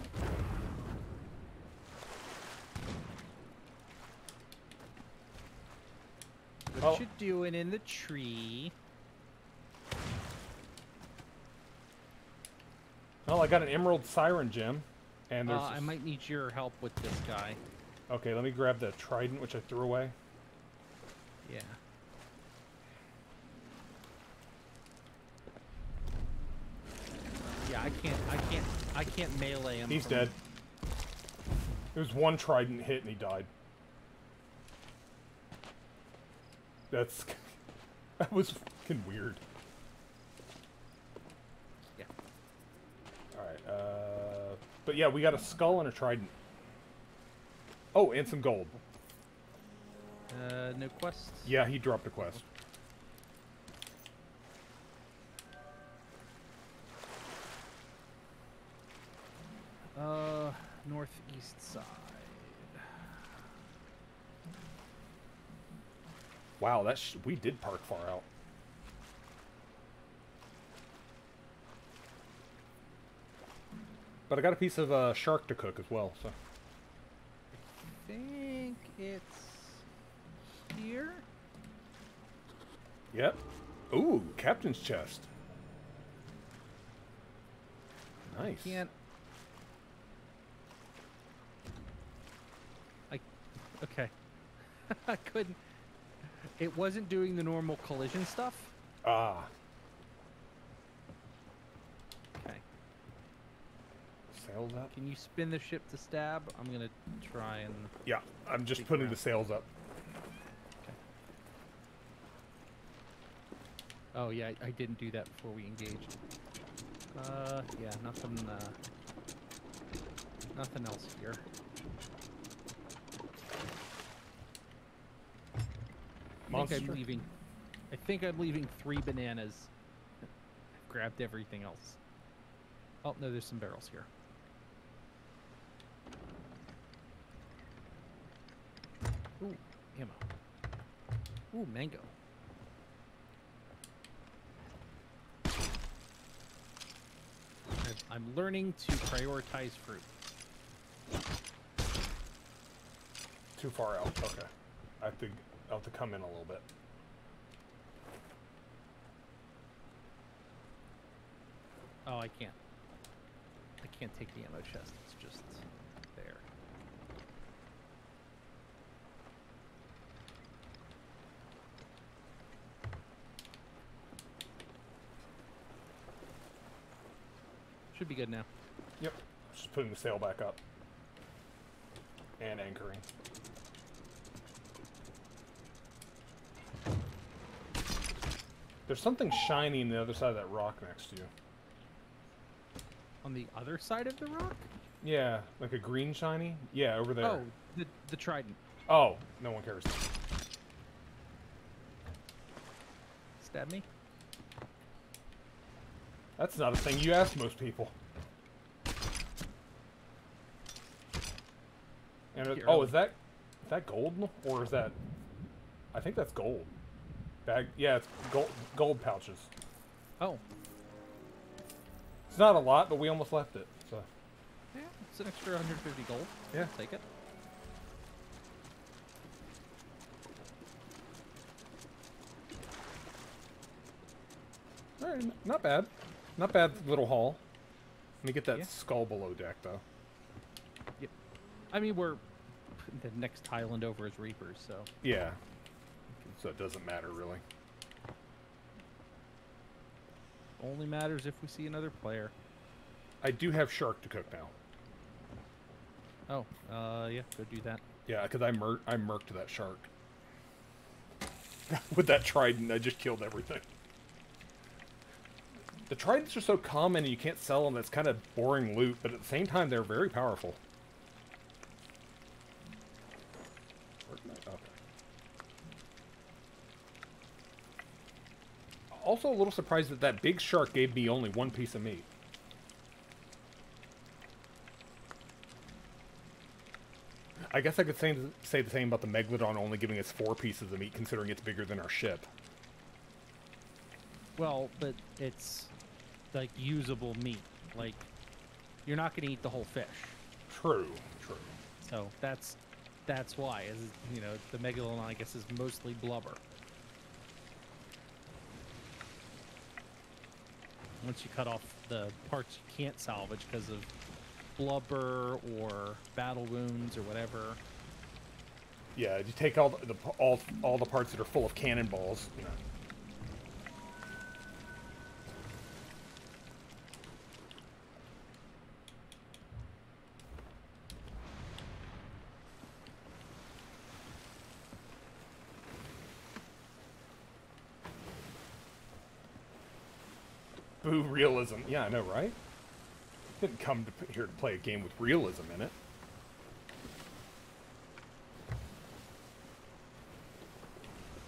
What you doing in the tree? Well, I got an emerald siren gem, and there's. I might need your help with this guy. Okay, let me grab the trident, which I threw away. Yeah. Yeah, I can't melee him. He's dead. There's one trident hit and he died. That was fucking weird. But yeah, we got a skull and a trident. Oh, and some gold. No quests. Yeah, he dropped a quest. Northeast side. Wow, we did park far out. But I got a piece of shark to cook as well, so. I think it's here. Yep. Ooh, captain's chest. Nice. Can't. Okay. I couldn't. It wasn't doing the normal collision stuff. Ah. Okay. Sails up. Can you spin the ship to stab? I'm gonna try and. Yeah, I'm just Dig putting around. the sails up. Okay. Oh yeah, I didn't do that before we engaged. Yeah, nothing. Nothing else here. Monster. I think I'm leaving 3 bananas. I've grabbed everything else. Oh no, there's some barrels here. Ooh, ammo. Ooh, mango. I'm learning to prioritize fruit. Too far out. Okay. I'll have to come in a little bit. Oh, I can't. I can't take the ammo chest. It's just there. Should be good now. Yep. Just putting the sail back up. And anchoring. There's something shiny on the other side of that rock next to you. On the other side of the rock? Yeah, like a green shiny? Yeah, over there. Oh, the trident. Oh, no one cares. Stab me? That's not a thing you ask most people. And Here, oh, is that gold or is that? I think that's gold. Bag, yeah, it's gold pouches. Oh, It's not a lot, but we almost left it. So yeah, it's an extra 150 gold. Yeah. I'll take it. all right, not bad, not bad little haul. Let me get that Yeah. skull below deck though. Yep. I mean, we're the next island over is Reapers, so Yeah, so it doesn't matter really. only matters if we see another player. I do have shark to cook now. Oh, yeah, go do that. Yeah, because I murked that shark with that trident. I just killed everything. The tridents are so common and you can't sell them. That's kind of boring loot, but at the same time, they're very powerful. Okay. Also, a little surprised that that big shark gave me only 1 piece of meat. I guess I could say the same about the Megalodon only giving us 4 pieces of meat, considering it's bigger than our ship. Well, but it's like usable meat. Like you're not gonna eat the whole fish. True, true. So that's why. Is you know the megalodon I guess is mostly blubber. Once you cut off the parts you can't salvage because of blubber or battle wounds or whatever. Yeah, you take all the parts that are full of cannonballs. You know. Boo realism. Yeah, I know, right? Didn't come here to play a game with realism in it.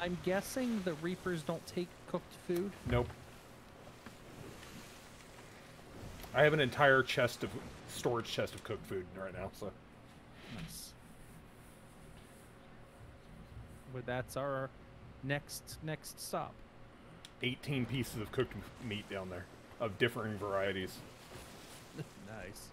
I'm guessing the Reapers don't take cooked food. Nope. I have an entire storage chest of cooked food right now, so. Nice. But that's our next stop. 18 pieces of cooked meat down there, of differing varieties. Nice.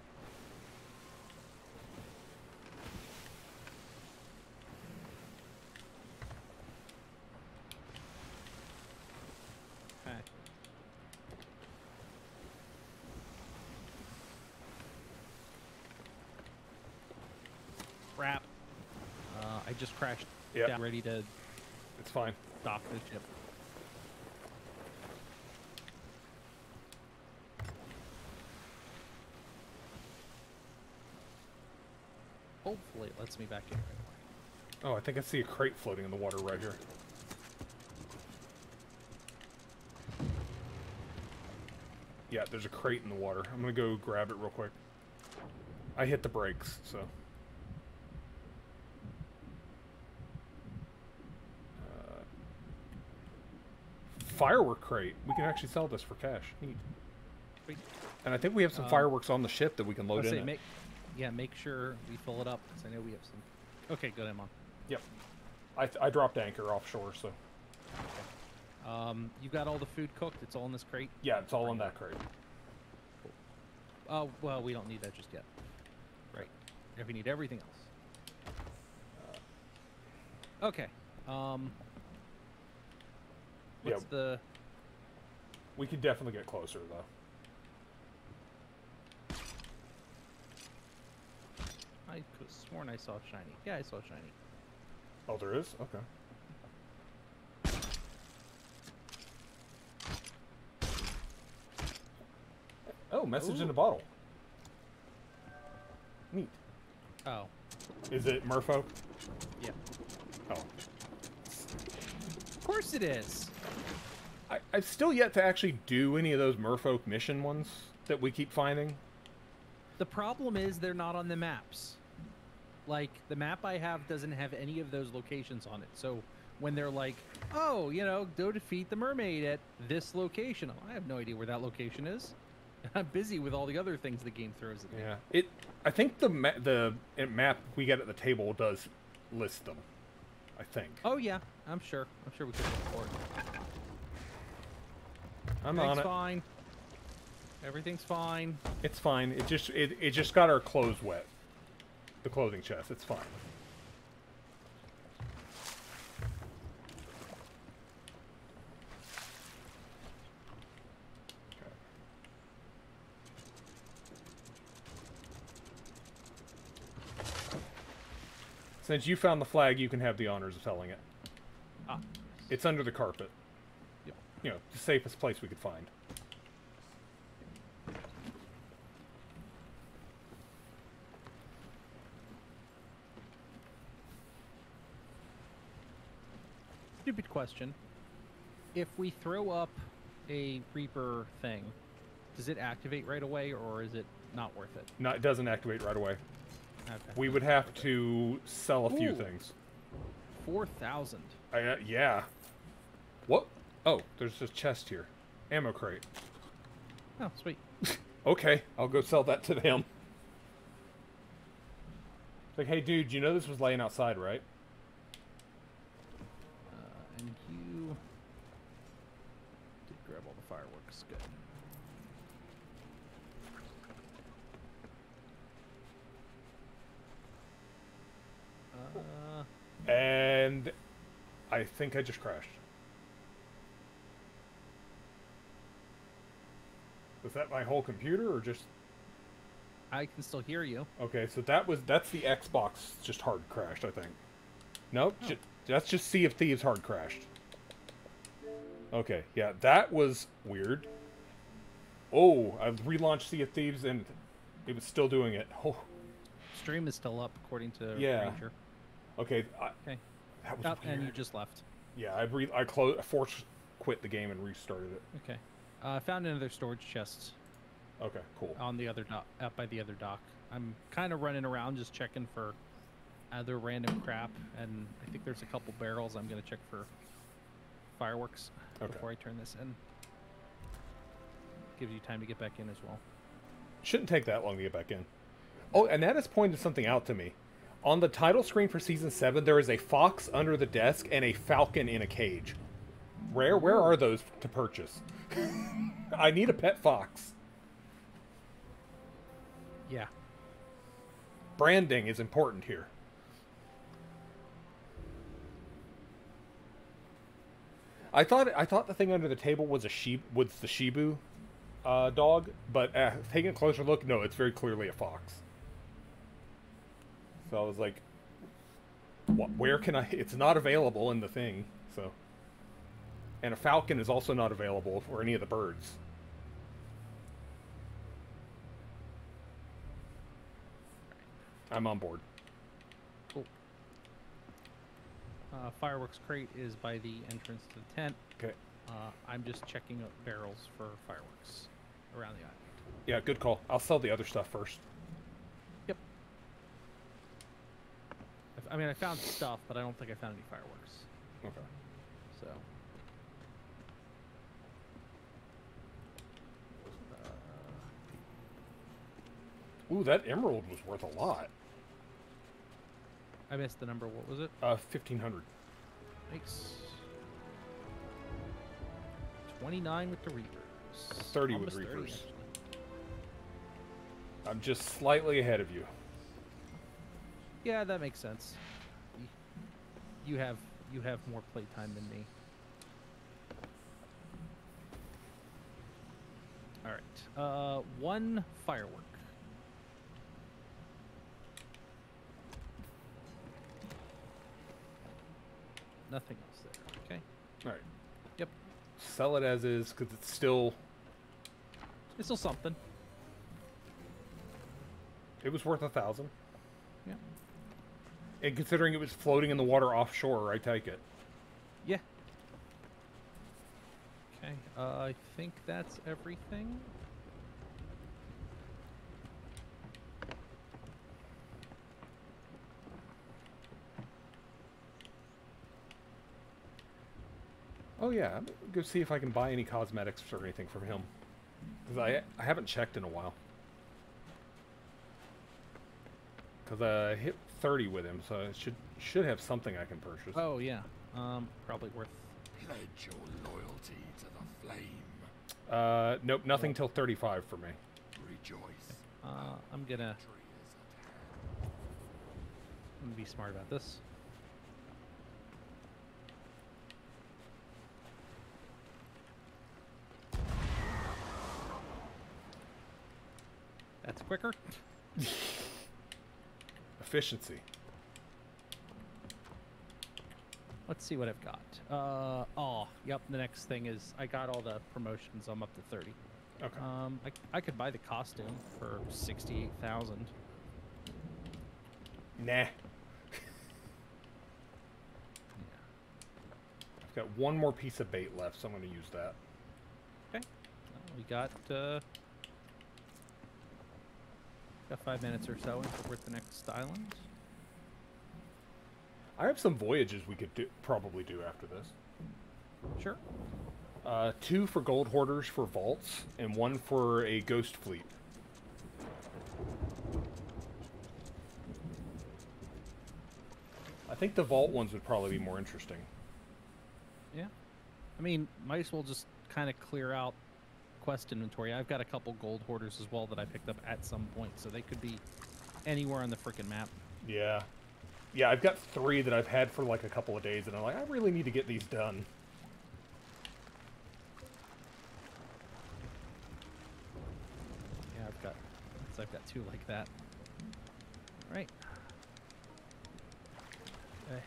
Okay. Crap. I just crashed. Yep. Down, ready to It's fine. dock the ship. Hopefully it lets me back in right away. Oh, I think I see a crate floating in the water right here. Yeah, there's a crate in the water. I'm gonna go grab it real quick. I hit the brakes, so. Firework crate. We can actually sell this for cash. Neat. Sweet. And I think we have some fireworks on the ship that we can load Let's in. say, make sure we fill it up, because I know we have some. Okay, good, I'm on. Yep. I dropped anchor offshore, so. You got all the food cooked? It's all in this crate? Yeah, it's all in that crate. Oh, well, we don't need that just yet. Right. If we need everything else. Okay. What's the... We could definitely get closer, though. I could have sworn I saw shiny. Yeah, I saw shiny. Oh, there is? Okay. Oh, message in Ooh. a bottle. Neat. Oh. Is it Merfolk? Yeah. Oh. Of course it is! I've still yet to actually do any of those Merfolk mission ones that we keep finding. The problem is they're not on the maps. Like, the map I have doesn't have any of those locations on it. So when they're like, oh, you know, go defeat the mermaid at this location. I have no idea where that location is. I'm busy with all the other things the game throws at me. Yeah. I think the map we get at the table does list them. I think. Oh, yeah. I'm sure we could look for it. I'm on Everything's it. fine. Everything's fine. It's fine. It just got our clothes wet. The clothing chest. It's fine. Since you found the flag, you can have the honors of selling it. Ah. It's under the carpet. Yep. You know, the safest place we could find. Stupid question. If we throw up a Reaper thing, does it activate right away, or is it not worth it? No, it doesn't activate right away. Okay. We would have to sell a few Ooh. things. 4,000. Yeah. What? Oh, there's a chest here. Ammo crate. Oh, sweet. Okay, I'll go sell that to them. It's like, hey, dude, you know this was laying outside, right? And you did grab all the fireworks. Good. And I think I just crashed. Was that my whole computer or just... I can still hear you. Okay, so that's the Xbox just hard crashed, I think. Nope, Oh. that's just Sea of Thieves hard crashed. Okay, yeah, that was weird. Oh, I've relaunched Sea of Thieves and it was still doing it. Oh, Stream is still up, according to Yeah. Ranger. okay. Okay. That was Oh, weird. and you just left. Yeah, I quit the game and restarted it. Okay. I found another storage chest. Okay, cool. on the other dock, up by the other dock. I'm kind of running around just checking for other random crap, and I think there's a couple barrels I'm gonna check for fireworks before I turn this in. Gives you time to get back in as well. Shouldn't take that long to get back in. Oh, and that has pointed something out to me. On the title screen for Season 7, there is a fox under the desk and a falcon in a cage. Rare? Where are those to purchase? I need a pet fox. Yeah. Branding is important here. I thought the thing under the table was the Shibu dog, but taking a closer look, no, it's very clearly a fox. So I was like, where can I... It's not available in the thing, so... And a falcon is also not available for any of the birds. I'm on board. Cool. Fireworks crate is by the entrance to the tent. Okay. I'm just checking out barrels for fireworks around the island. Yeah, good call. I'll sell the other stuff first. Yep. I mean, I found stuff, but I don't think I found any fireworks. Okay. So. Ooh, that emerald was worth a lot. I missed the number. What was it? 1,500. Thanks. 29 with the Reapers. 30 with Almost 30, Reapers. actually. I'm just slightly ahead of you. Yeah, that makes sense. You have more playtime than me. All right. One firework. Nothing else there. Okay. All right. Yep. Sell it as is, because it's still... It's still something. It was worth 1,000. Yeah. And considering it was floating in the water offshore, I take it. Yeah. Okay. I think that's everything. Oh yeah, I'm gonna go see if I can buy any cosmetics or anything from him. Because I haven't checked in a while. Because I hit 30 with him, so it should have something I can purchase. Oh yeah. Probably worth. Pledge your loyalty to the flame. Nope, nothing till 35 for me. Rejoice. I'm gonna be smart about this. That's quicker. Efficiency. Let's see what I've got. Oh, yep. The next thing is I got all the promotions. I'm up to 30. Okay. I could buy the costume for 68,000. Nah. I've got one more piece of bait left, so I'm going to use that. Okay. We got 5 minutes or so until we're at the next island. I have some voyages we could probably do after this. Sure. 2 for gold hoarders for vaults, and 1 for a ghost fleet. I think the vault ones would probably be more interesting. Yeah. I mean, might as well just kind of clear out quest inventory. I've got a couple gold hoarders as well that I picked up at some point, so they could be anywhere on the frickin' map. Yeah. Yeah, I've got 3 that I've had for like a couple of days, and I'm like, I really need to get these done. Yeah, I've got 2 like that. All right.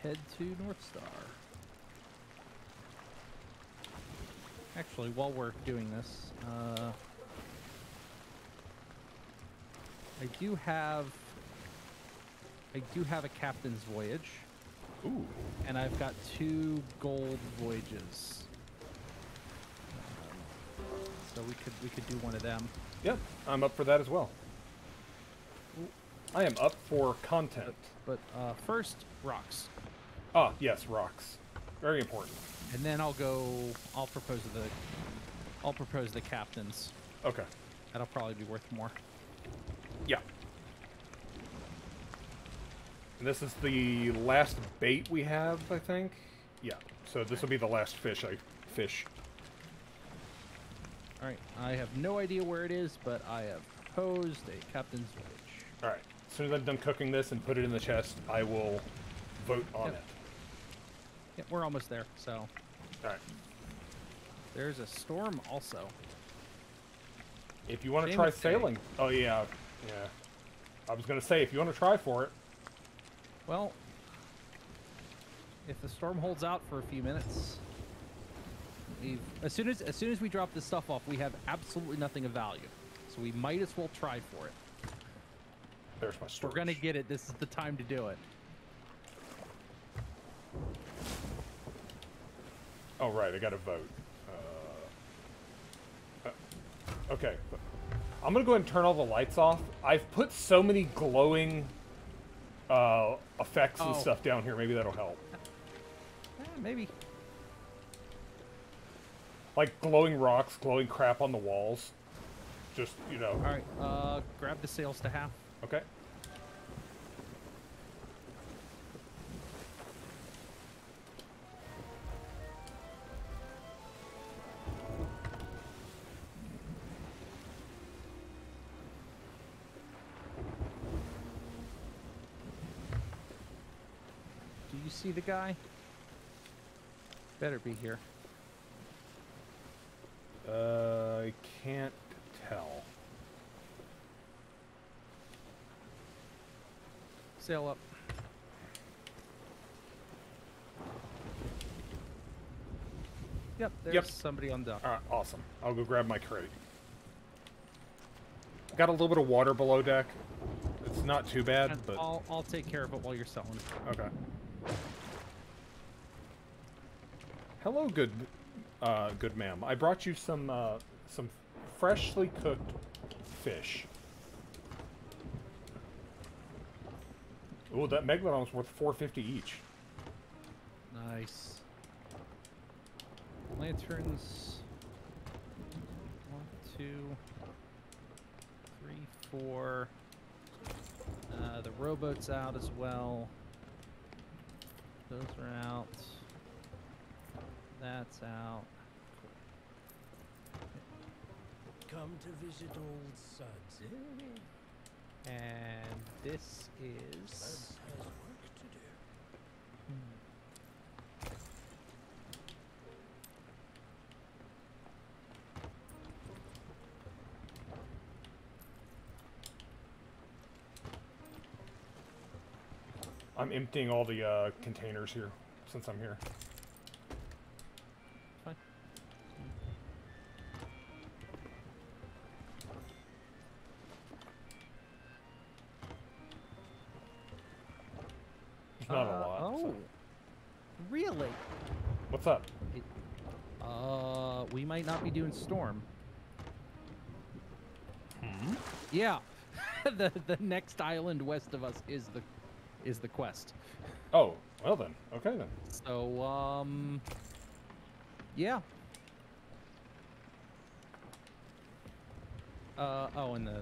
Head to North Star. Actually, while we're doing this, I do have a captain's voyage. Ooh. And I've got 2 gold voyages. so we could do one of them. Yep, I'm up for that as well. I am up for content. But first, rocks, Ah, yes, rocks. Very important. and then I'll propose the captains. Okay. That'll probably be worth more. Yeah. And this is the last bait we have, I think. Yeah. So this will be the last fish I fish. All right, I have no idea where it is, but I have proposed a captain's village. All right. As soon as I'm done cooking this and put it in the chest, I will vote on Yep. it. Yeah, we're almost there. So All right. there's a storm also. If you want to Same try with today. sailing. Oh, yeah. Yeah. I was going to say, if you want to try for it. Well, if the storm holds out for a few minutes, as soon as we drop this stuff off, we have absolutely nothing of value. So we might as well try for it. There's my If storage. we're gonna get it, this is the time to do it. Oh, right. I got to vote. Okay. I'm going to go ahead and turn all the lights off. I've put so many glowing effects and Oh. stuff down here. Maybe that'll help. Maybe. Like glowing rocks, glowing crap on the walls. Just, you know. All right. Grab the sails to half. Okay. Do you see the guy? Better be here. I can't tell. Sail up. Yep, there's Yep. somebody on dock. All right, awesome. I'll go grab my crate. Got a little bit of water below deck. It's not too bad, And but I'll take care of it while you're selling. okay. Hello, good ma'am. I brought you some freshly cooked fish. Oh, that megalodon's worth $4.50 each. Nice. Lanterns. 1, 2, 3, 4. The rowboat's out as well. Those are out. That's out. Come to visit old Suds, eh? And this is. Suds has work to do. I'm emptying all the containers here since I'm here. Fine. There's not a lot. Oh. So. Really? What's up? We might not be doing Storm. Hmm? Yeah. the next island west of us is the quest. Oh, well then. Okay then. So yeah. And I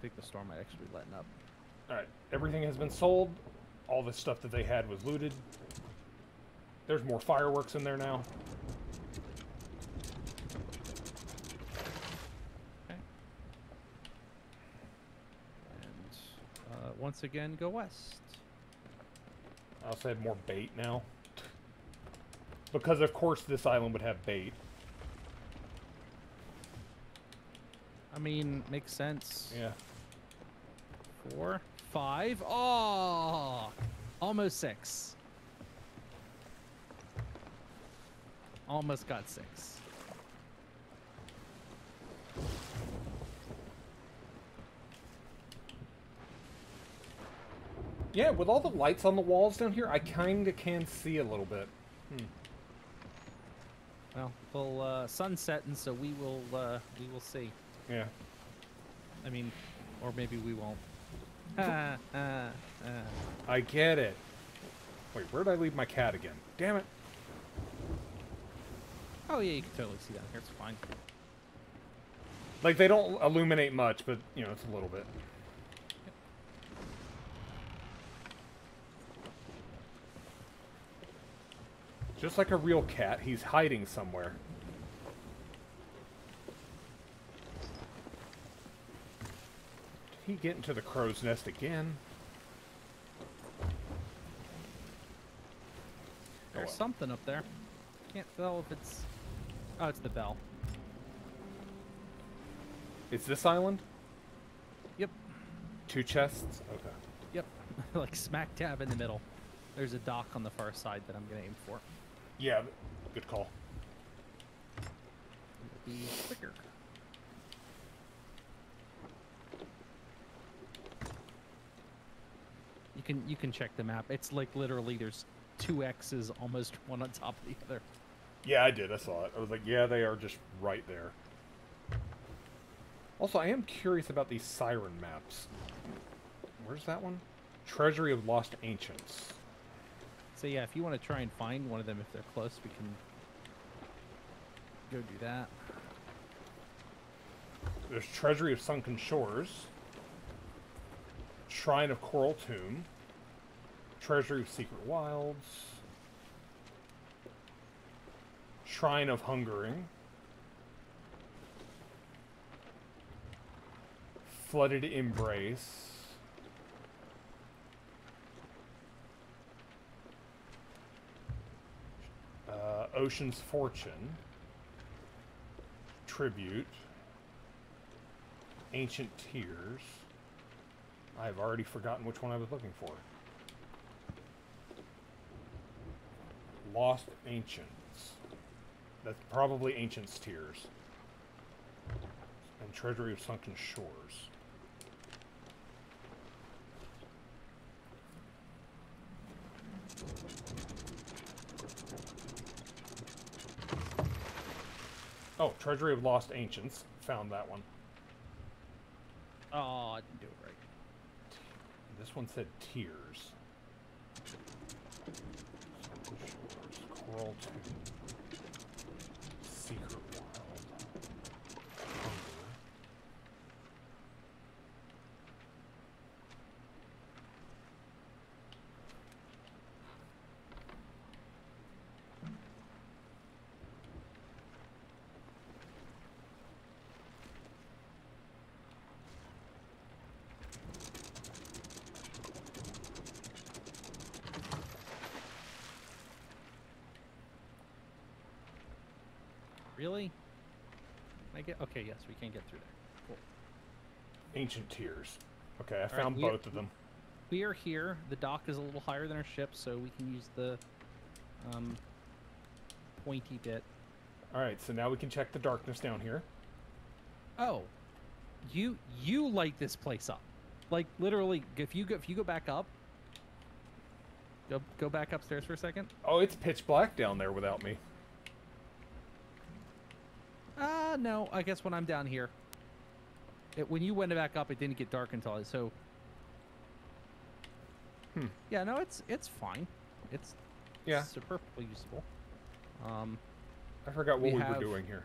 think the storm might actually be letting up. Alright, everything has been sold. All the stuff that they had was looted. There's more fireworks in there now. Okay. And once again, go west. I also had more bait now. Because of course this island would have bait. I mean, makes sense. Yeah. 4, 5. Oh, almost 6. Almost got 6. Yeah, with all the lights on the walls down here, I kinda can see a little bit. Well, we'll sun's setting, so we will see. Yeah. I mean, or maybe we won't. I get it. Wait, where did I leave my cat again? Damn it. Oh yeah, you can totally see down here. It's fine. Like, they don't illuminate much, but, you know, it's a little bit. Just like a real cat, he's hiding somewhere. Did he get into the crow's nest again? There's well. something up there. Can't tell if it's... Oh, it's the bell. Is this island? Yep. 2 chests? Okay. Yep. Like smack dab in the middle. There's a dock on the far side that I'm going to aim for. Yeah, good call. It'll be quicker. You can check the map. It's like literally there's 2 X's almost one on top of the other. Yeah, I did. I saw it. I was like, yeah, they are just right there. Also, I am curious about these siren maps. Where's that one? Treasury of Lost Ancients. So yeah, if you want to try and find one of them if they're close, we can go do that. There's Treasury of Sunken Shores. Shrine of Coral Tomb. Treasury of Secret Wilds. Shrine of Hungering. Flooded Embrace. Ocean's Fortune. Tribute. Ancient Tears. I've already forgotten which one I was looking for. Lost Ancients. That's probably Ancient's Tears. And Treasury of Sunken Shores. Oh, Treasury of Lost Ancients. Found that one. Oh, I didn't do it right. This one said Tears. Sunken Shores. Coral Tomb. Secret Wild. Hunger. Really? Can I get? Okay, yes, we can get through there. Cool. Ancient Tears. Okay, I right, found both of them. We are here. The dock is a little higher than our ship, so we can use the pointy bit. Alright, so now we can check the darkness down here. Oh, you light this place up, like literally. If you go back up, go back upstairs for a second. Oh, it's pitch black down there without me. No, I guess when I'm down here. When you went back up, it didn't get dark until I, so. Yeah, no, it's fine. It's superbly useful. I forgot what we were have, doing here.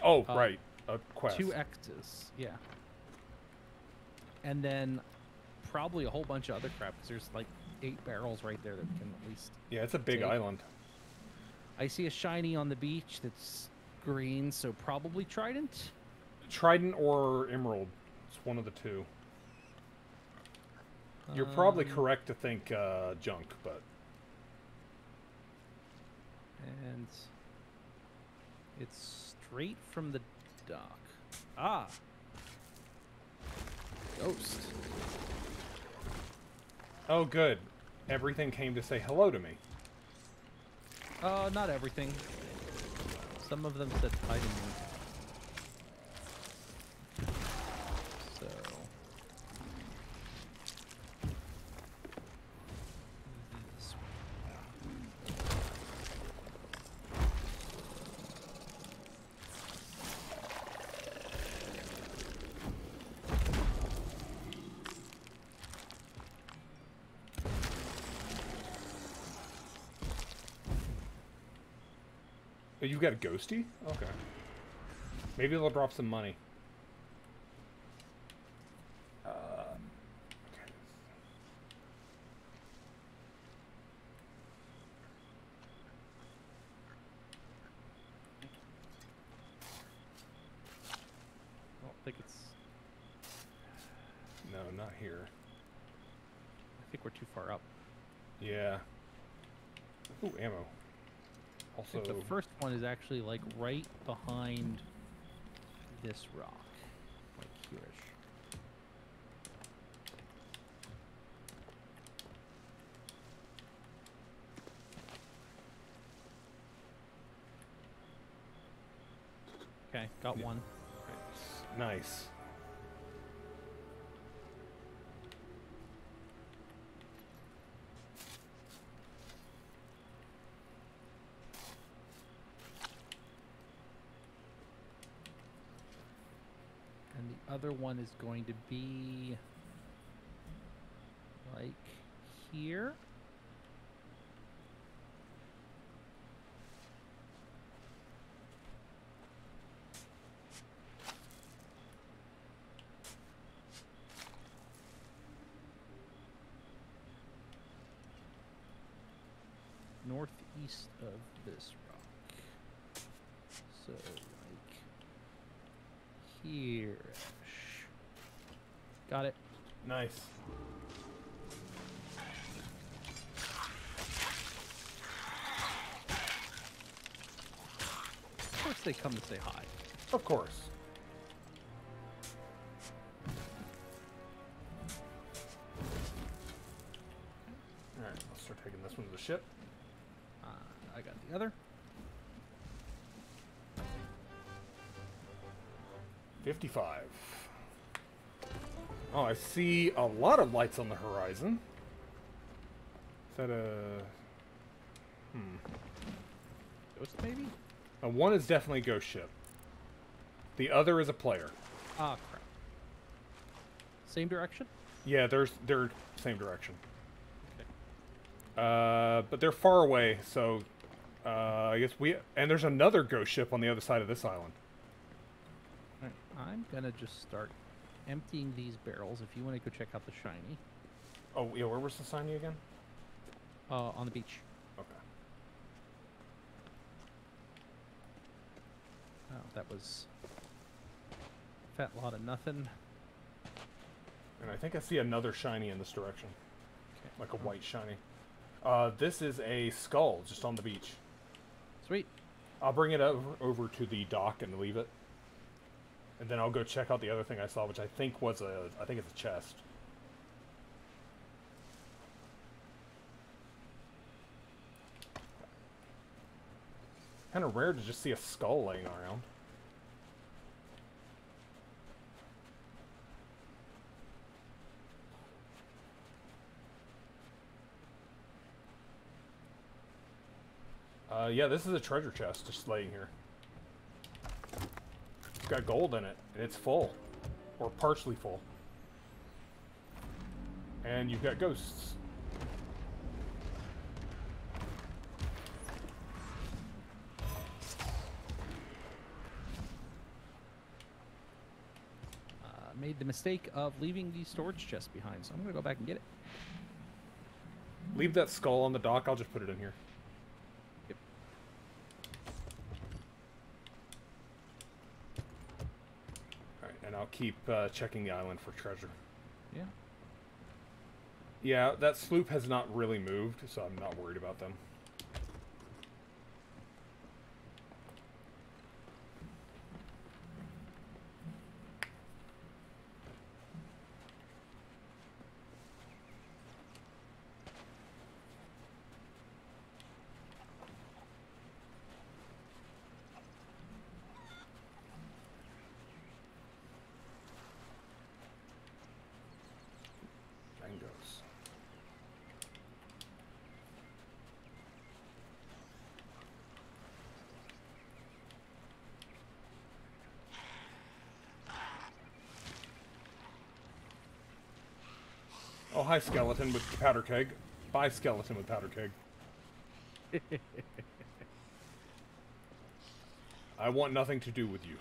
Oh, right. A quest. 2 X's, yeah. And then probably a whole bunch of other crap, because there's like 8 barrels right there that we can at least Yeah, it's a big take. island. I see a shiny on the beach that's green, so probably Trident. Trident or Emerald. It's one of the two. You're probably correct to think junk, but... And it's straight from the dock. Ah! Ghost. Oh, good. Everything came to say hello to me. Not everything. Some of them said hi to me. So... this way. Oh, you've got a ghosty? Okay. Maybe they'll drop some money. Okay. I don't think it's. No, not here. I think we're too far up. Yeah. Ooh, ammo. I Also, think the first one is actually like right behind this rock, like here-ish. Okay, got Yeah. one. nice. And the other one is going to be like here. Northeast of this rock. So like here-ish. Got it. Nice. Of course they come to say hi. Of course. Alright, let's start taking this one to the ship. I got the other. 55. Oh, I see a lot of lights on the horizon. Is that a... Ghost maybe? One is definitely a ghost ship. The other is a player. Ah, crap. Same direction? Yeah, they're same direction. Okay. But they're far away, so I guess and there's another ghost ship on the other side of this island. Alright, I'm gonna just start emptying these barrels if you want to go check out the shiny. Oh, yeah, where was the shiny again? On the beach. Okay. Oh, that was fat lot of nothing. And I think I see another shiny in this direction. Okay. Like a white shiny. This is a skull just on the beach. Sweet. I'll bring it over to the dock and leave it. And then I'll go check out the other thing I saw, which I think it's a chest. Kind of rare to just see a skull laying around. Yeah, this is a treasure chest just laying here. It's got gold in it, and it's full. Or partially full. And you've got ghosts. Made the mistake of leaving the storage chest behind, so I'm gonna go back and get it. Leave that skull on the dock, I'll just put it in here. Yep. Alright, and I'll keep checking the island for treasure. Yeah. Yeah, that sloop has not really moved, so I'm not worried about them. Mangoes. Oh, hi, skeleton with powder keg. Bye, skeleton with powder keg. I want nothing to do with you.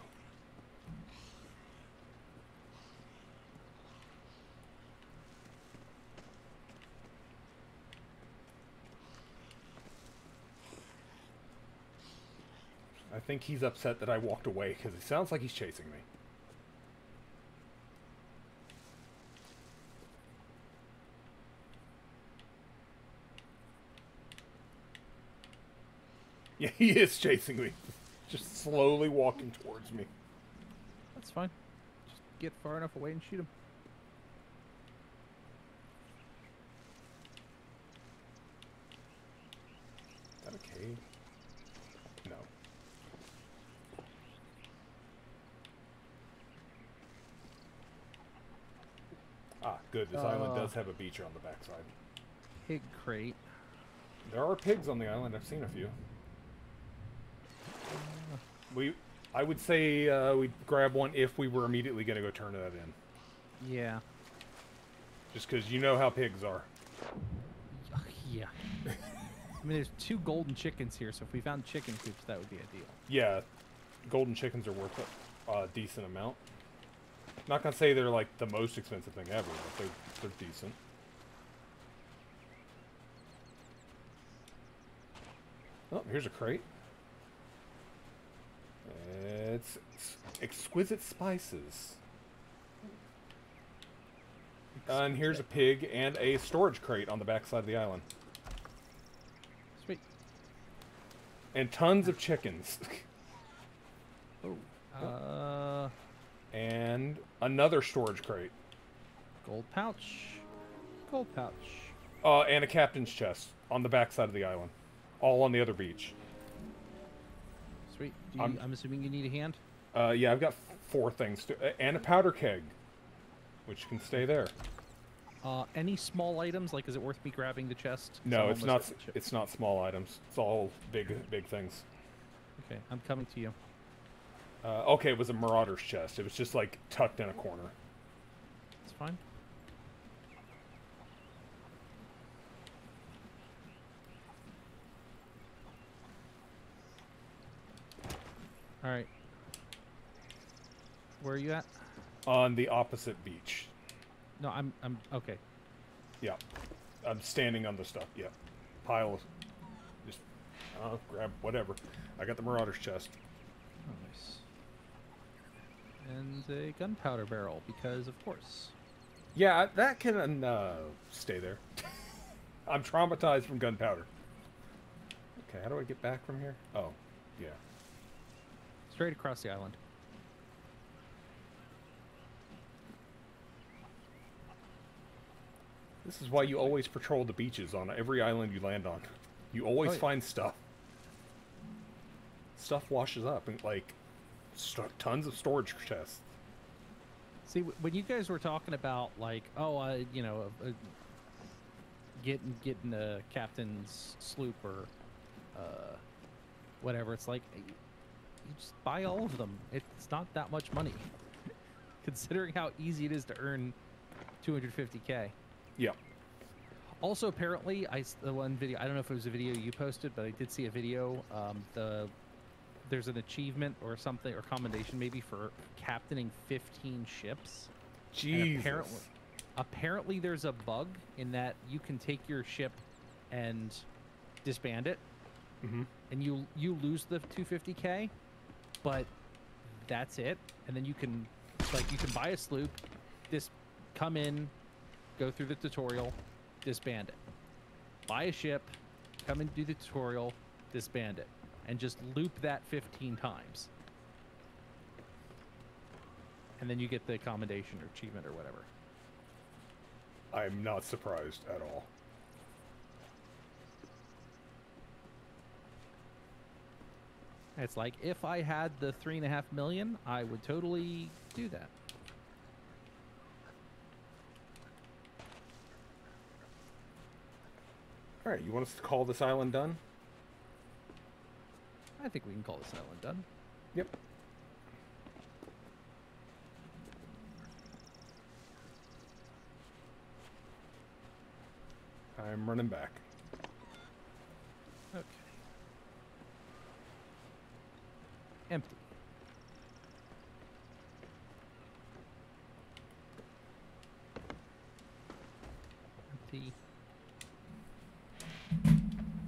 I think he's upset that I walked away because it sounds like he's chasing me. Yeah, he is chasing me. Just slowly walking towards me. That's fine. Just get far enough away and shoot him. Is that a cave? No. Ah, good. This island does have a beach on the backside. Pig crate. There are pigs on the island. I've seen a few. I would say we'd grab one if we were immediately going to go turn that in. Yeah. Just because you know how pigs are. Yeah. I mean, there's 2 golden chickens here, so if we found chicken coops, that would be ideal. Yeah, golden chickens are worth a decent amount. Not going to say they're like the most expensive thing ever, but they're decent. Oh, here's a crate. It's exquisite spices. And here's a pig and a storage crate on the backside of the island. Sweet. And tons of chickens. Oh. And another storage crate. Gold pouch. Gold pouch. And a captain's chest on the backside of the island. All on the other beach. Sweet. I'm assuming you need a hand? Yeah, I've got 4 things and a powder keg, which can stay there. Any small items? Like, is it worth me grabbing the chest? No, it's not. It's not small items. It's all big things. Okay, I'm coming to you. Okay, it was a marauder's chest. It was just like tucked in a corner. It's fine. All right. Where are you at? On the opposite beach. No, I'm okay. Yeah. I'm standing on the stuff. Yeah. Pile of... Just... grab whatever. I got the marauder's chest. Oh, nice. And a gunpowder barrel, because of course. Yeah, that can stay there. I'm traumatized from gunpowder. Okay, how do I get back from here? Oh, yeah. Straight across the island. This is why you always patrol the beaches on every island you land on. You always find stuff. Stuff washes up, and like tons of storage chests. See, when you guys were talking about like, oh, you know, getting a captain's sloop or whatever, it's like you just buy all of them. It's not that much money, considering how easy it is to earn 250K. Yeah. Also, apparently, the one video, I don't know if it was a video you posted, but I did see a video. There's an achievement or something, or commendation maybe, for captaining 15 ships. Jesus. And apparently there's a bug in that you can take your ship and disband it, and you lose the 250K, but that's it. And then you can buy a sloop, come in, go through the tutorial, disband it. Buy a ship, come and do the tutorial, disband it. And just loop that 15 times. And then you get the commendation or achievement or whatever. I'm not surprised at all. It's like, if I had the 3.5 million, I would totally do that. Alright, you want us to call this island done? I think we can call this island done. Yep. I'm running back. Okay. Empty. Empty.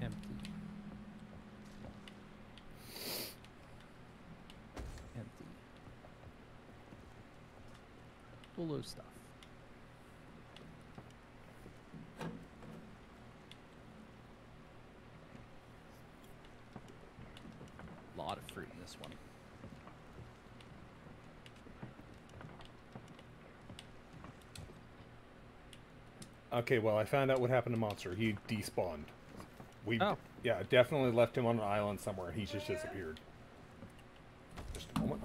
Empty. Empty. Full of stuff. Lot of fruit in this one. Okay, well, I found out what happened to Monster. He despawned. We, Oh. yeah, definitely left him on an island somewhere. He just disappeared. Just a moment.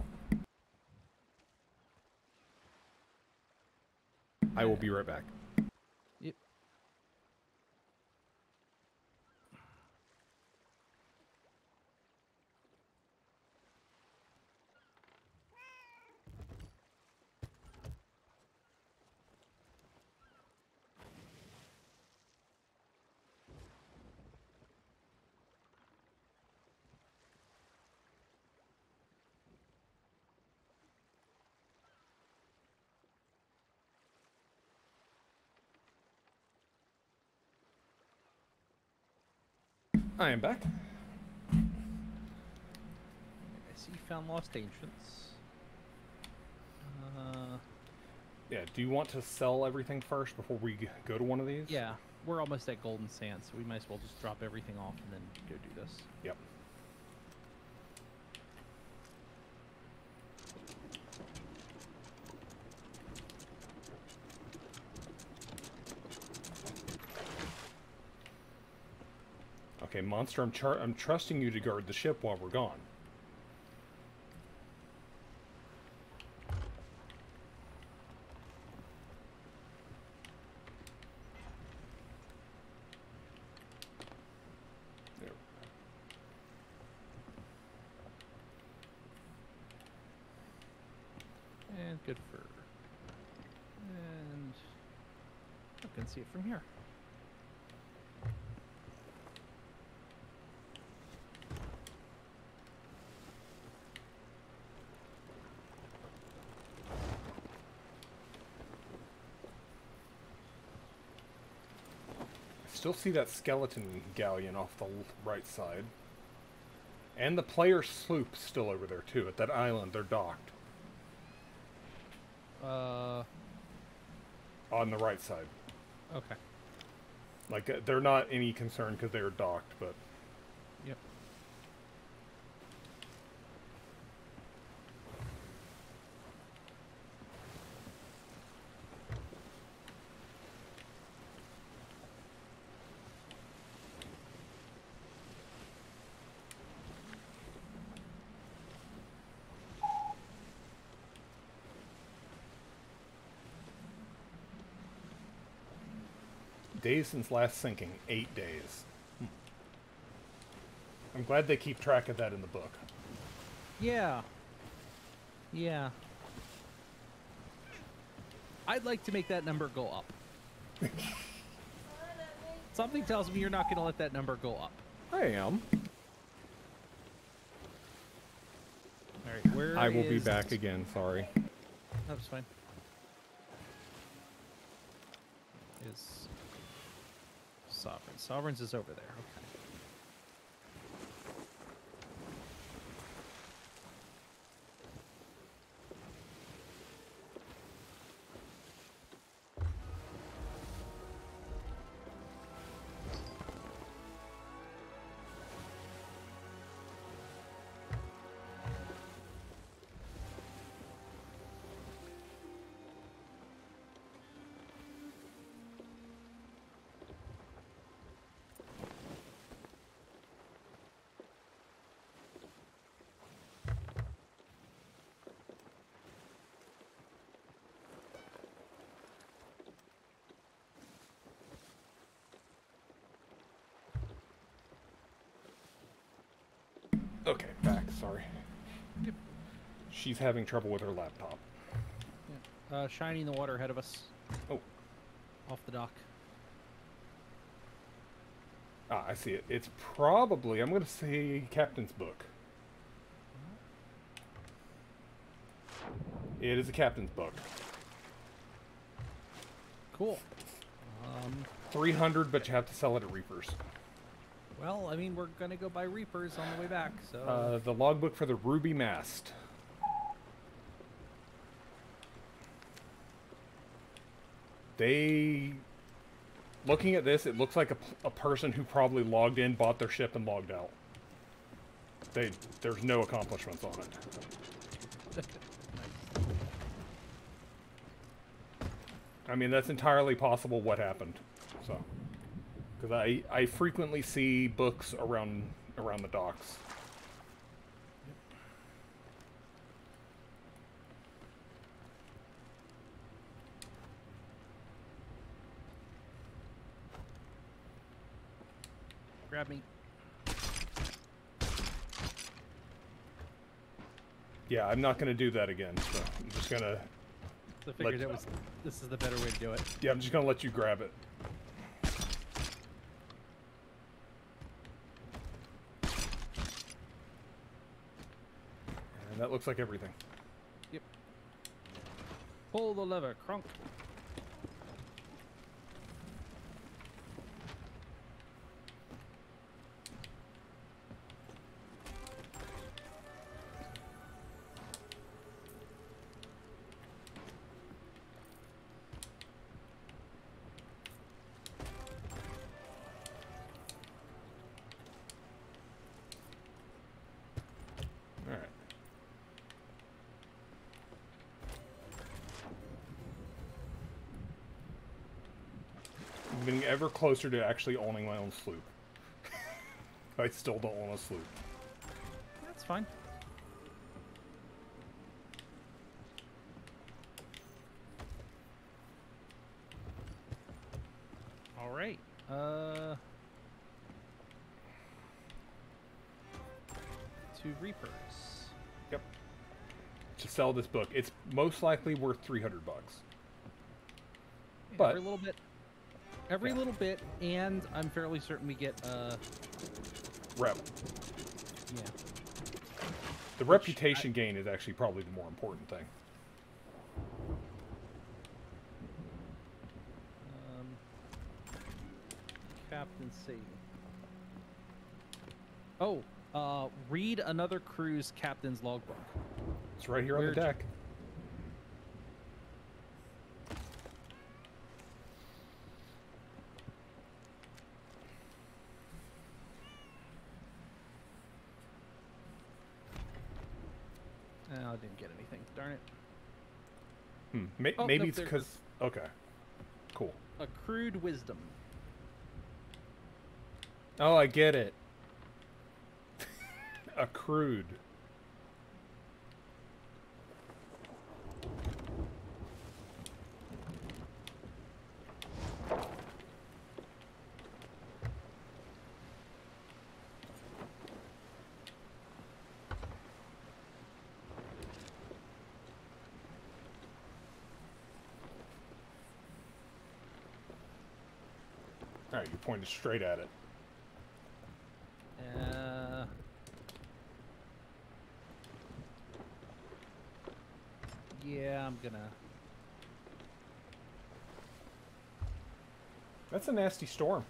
I will be right back. Yep. I am back. I see you found lost ancients. Yeah, do you want to sell everything first before we go to one of these? Yeah, we're almost at Golden Sands, so we might as well just drop everything off and then go do this. Yep. Okay, Monster, I'm trusting you to guard the ship while we're gone. There. And good fur. And I can see it from here. Still see that skeleton galleon off the right side. And the player sloop's still over there too, at that island. They're docked. On the right side. Okay. Like, they're not any concern because they're docked, but... Yep. Days since last sinking. 8 days. I'm glad they keep track of that in the book. Yeah. Yeah. I'd like to make that number go up. Something tells me you're not going to let that number go up. I am. All right, where I will be is- back again, sorry. That's fine. Is Sovereign. Sovereigns is over there. Okay. Okay, back, sorry. Yep. She's having trouble with her laptop. Shiny in the water ahead of us. Oh. Off the dock. Ah, I see it. It's probably, I'm going to say, Captain's book. It is a captain's book. Cool. 300, but you have to sell it at Reapers. Well, I mean, we're gonna go buy Reapers on the way back, so... The logbook for the Ruby Mast. Looking at this, it looks like a person who probably logged in, bought their ship, and logged out. There's no accomplishments on it. I mean, that's entirely possible what happened. So, because I frequently see books around the docks. Grab me. Yeah, I'm not going to do that again. So I'm just going to... I figured this is the better way to do it. Yeah, I'm just going to let you grab it. And that looks like everything. Yep. Pull the lever, Crunk. Alright. I'm getting ever closer to actually owning my own sloop. I still don't own a sloop. That's fine. All right. To Reapers. Yep. To sell this book, it's most likely worth $300. But Every little bit. Every Yeah. little bit, and I'm fairly certain we get rep. yeah. The reputation gain is actually probably the more important thing. Captaincy. Oh, read another crew's captain's logbook. It's right here on the Where'd deck. Oh, I didn't get anything. Darn it. Maybe nope, it's because... Okay. Cool. Accrued wisdom. Oh, I get it. Accrued. Alright, you're pointed straight at it. Yeah, I'm gonna... That's a nasty storm.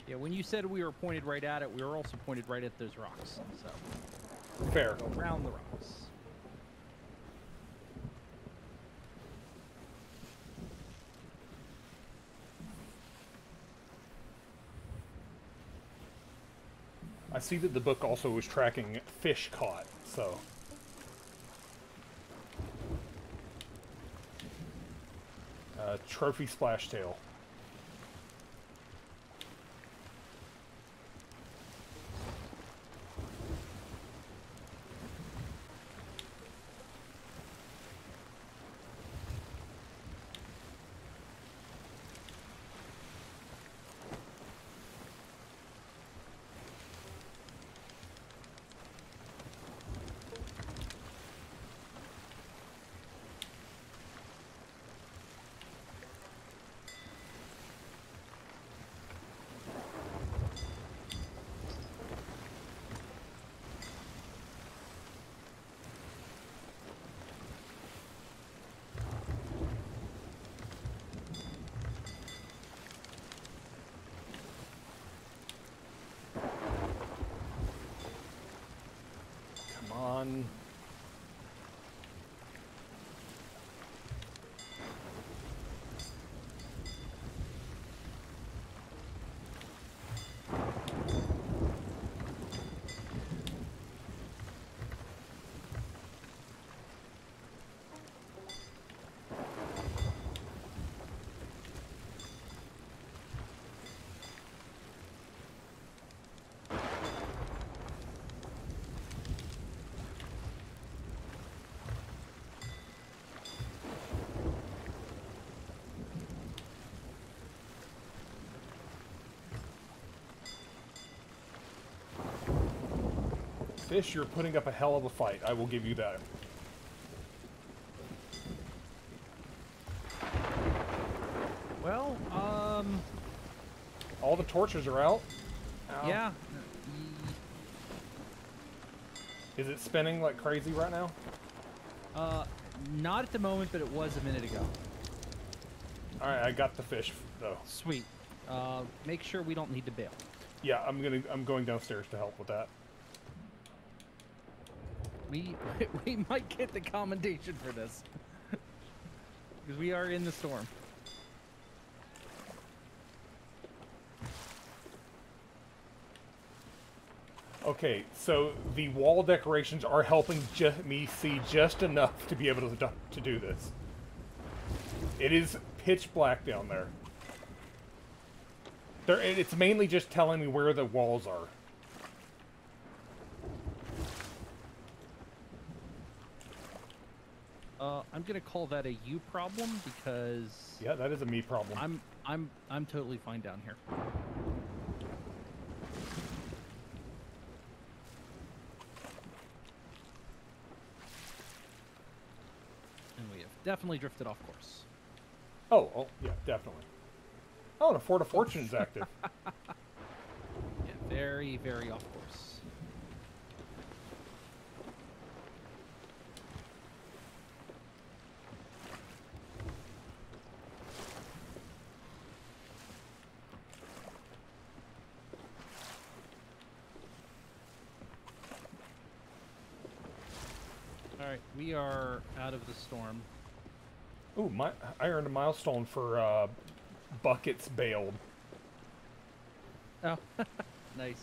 Yeah, when you said we were pointed right at it, we were also pointed right at those rocks. So, Fair. go around the rocks. I see that the book also was tracking fish caught, so... Trophy splashtail. Fish, you're putting up a hell of a fight. I will give you that. Well, All the torches are out. Ow. yeah. Is it spinning like crazy right now? Not at the moment, but it was a minute ago. All right, I got the fish though. Sweet. Make sure we don't need to bail. Yeah, I'm going downstairs to help with that. We we might get the commendation for this because we are in the storm. Okay, so the wall decorations are helping me see just enough to be able to do this. It is pitch black down there. It's mainly just telling me where the walls are. I'm gonna call that a you problem because Yeah, that is a me problem. I'm totally fine down here. And we have definitely drifted off course. Oh, yeah, definitely. Oh, and a Fort of Fortune is active. Yeah, very, very off course. Alright, we are out of the storm. Ooh, I earned a milestone for buckets bailed. Oh, nice.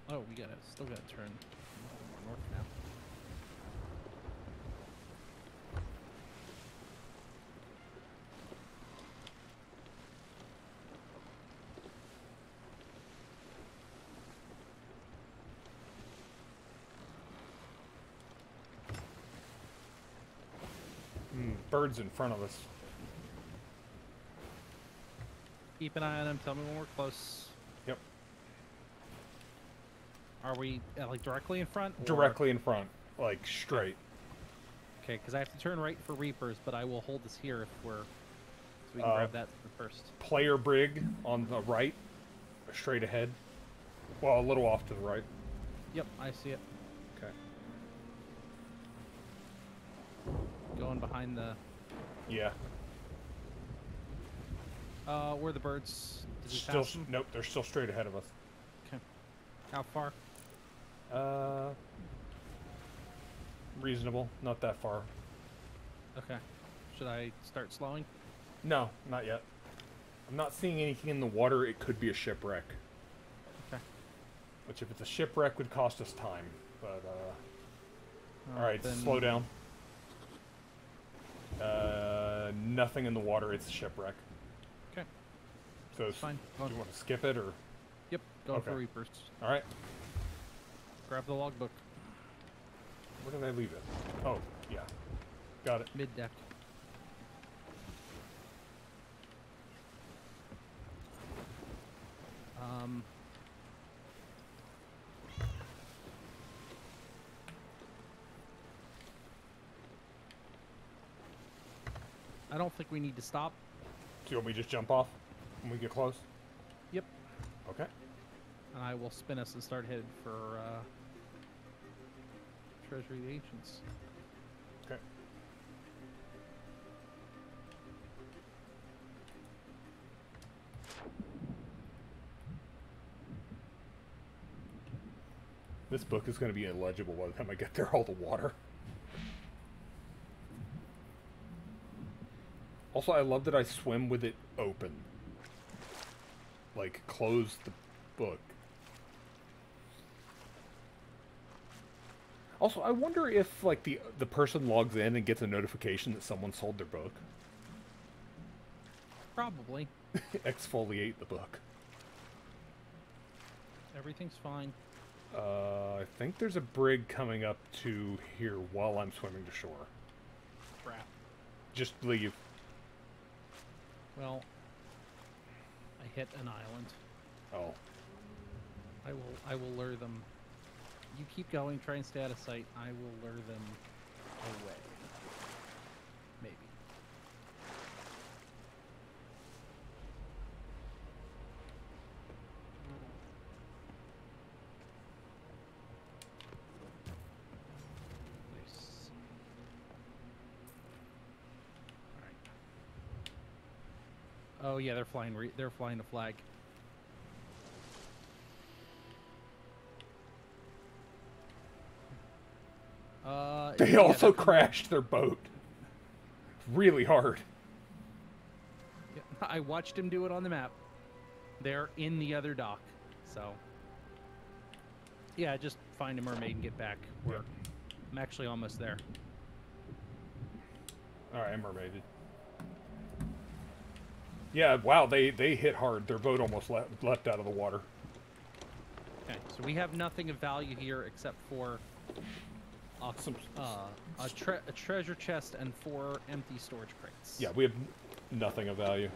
Oh, still gotta turn a little more north now. Birds in front of us. Keep an eye on them. Tell me when we're close. Yep. Are we like directly in front? Or... Directly in front, like straight. Okay, because I have to turn right for Reapers, but I will hold this here if we're so we can grab that first. Player brig on the right, straight ahead. Well, a little off to the right. Yep, I see it. Okay. Going behind the. Yeah. Where are the birds? Did we Still, pass them? nope. They're still straight ahead of us. Okay. How far? Reasonable. Not that far. Okay. Should I start slowing? No, not yet. I'm not seeing anything in the water. It could be a shipwreck. Okay. Which, if it's a shipwreck, would cost us time. But all right, then... slow down. Nothing in the water. It's a shipwreck. Okay. So Fine. do you want to skip it or? Yep. Going Okay. for Reapers. All right. Grab the logbook. Where did I leave it? Oh, yeah. Got it. Mid deck. I don't think we need to stop. Do you want me to just jump off when we get close? Yep. Okay. And I will spin us and start headed for Treasury of the Ancients. Okay. This book is going to be illegible by the time I get there, all the water. Also, I love that I swim with it open. Like, close the book. Also, I wonder if, like, the person logs in and gets a notification that someone sold their book. Probably. Exfoliate the book. Everything's fine. I think there's a brig coming up to here while I'm swimming to shore. Crap. Just leave. Well, I hit an island. Oh. I will lure them. You keep going, try and stay out of sight. I will lure them away. Maybe. Nice. All right. Oh yeah, they're flying. They're flying a flag. They yeah, also they're crashed their boat. Really hard. Yeah, I watched him do it on the map. They're in the other dock, so yeah, just find a mermaid and get back. I'm actually almost there. Alright, I'm mermaided. Yeah, wow, they hit hard. Their boat almost left out of the water. Okay, so we have nothing of value here except for a treasure chest and 4 empty storage crates. Yeah, we have nothing of value.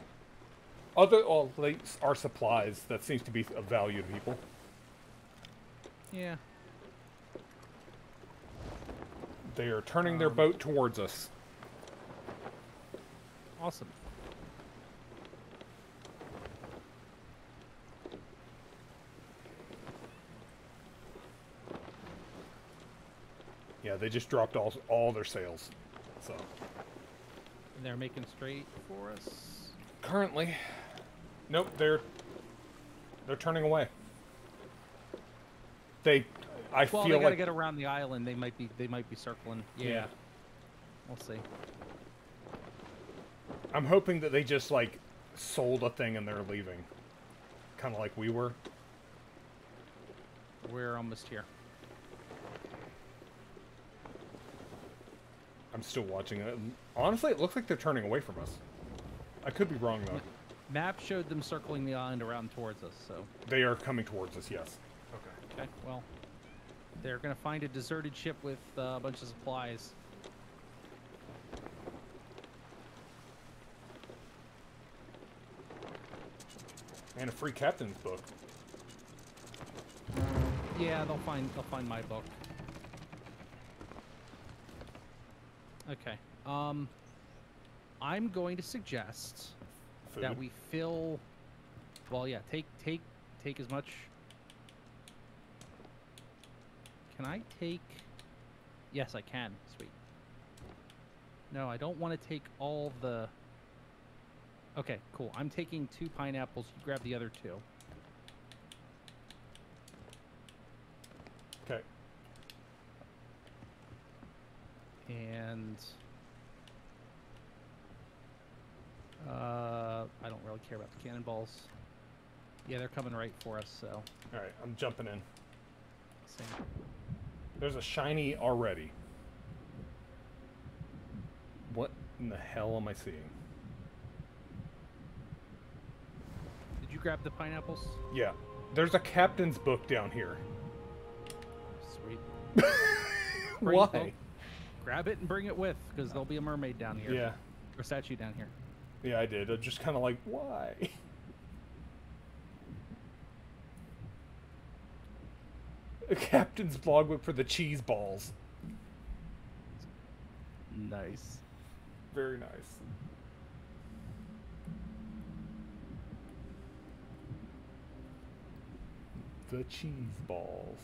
Our supplies, that seems to be of value to people. Yeah. They are turning their boat towards us. Awesome. Yeah, they just dropped all their sails. So And they're making straight for us. currently, nope, they're turning away. I Well, feel they gotta like get around the island. They might be circling. Yeah. We'll see. I'm hoping that they just like sold a thing and they're leaving, kind of like we were. We're almost here. I'm still watching it. Honestly, it looks like they're turning away from us. I could be wrong though. Map showed them circling the island around towards us, so. They are coming towards us. Yes. Okay. Okay, well. They're gonna find a deserted ship with a bunch of supplies. And a free captain's book. Yeah, they'll find my book. Okay. I'm going to suggest Food. that we fill. Well, yeah. Take as much. Can I take? Yes, I can. Sweet. No, I don't want to take all the. Okay, cool. I'm taking 2 pineapples. You grab the other 2. Okay. And I don't really care about the cannonballs. Yeah, they're coming right for us, so All right. I'm jumping in. same. There's a shiny already. What in the hell am I seeing? Did you grab the pineapples? Yeah. There's a captain's book down here. Sweet. Bring it, Why? though. Grab it and bring it with, because there'll be a mermaid down here. Yeah. Or statue down here. Yeah, I did. I'm just kind of like, why? A captain's logbook for the cheese balls. Nice. Very nice. The cheese balls.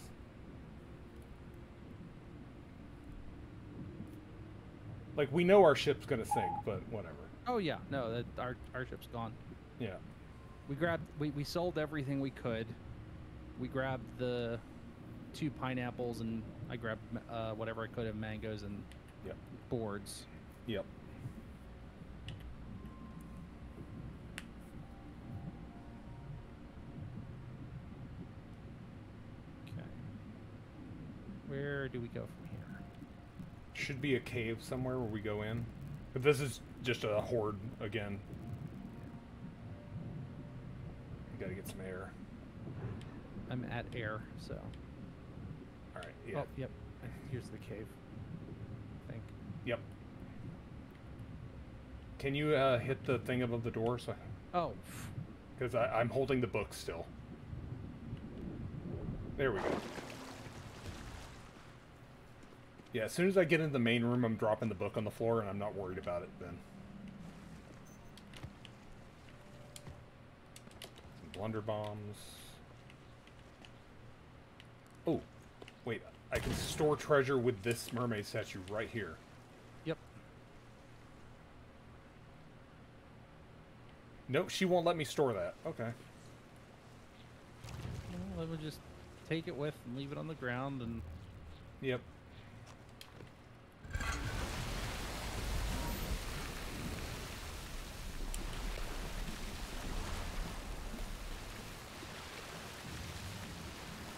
Like, we know our ship's gonna sink, but whatever. Oh yeah, no, our ship's gone. Yeah. We sold everything we could. We grabbed the 2 pineapples, and I grabbed whatever I could of mangoes and Yep. boards. Yep. Okay. Where do we go from here? Should be a cave somewhere where we go in. But this is just a horde again. We gotta get some air. I'm at air, so. Alright, yeah. Oh, yep. Here's the cave. I think. Yep. Can you hit the thing above the door? So Oh, Because I'm holding the book still. There we go. Yeah, as soon as I get into the main room, I'm dropping the book on the floor, and I'm not worried about it then. Some blunder bombs. Oh, wait. I can store treasure with this mermaid statue right here. Yep. Nope, she won't let me store that. Okay. Well, then we'll just take it with and leave it on the ground and... Yep.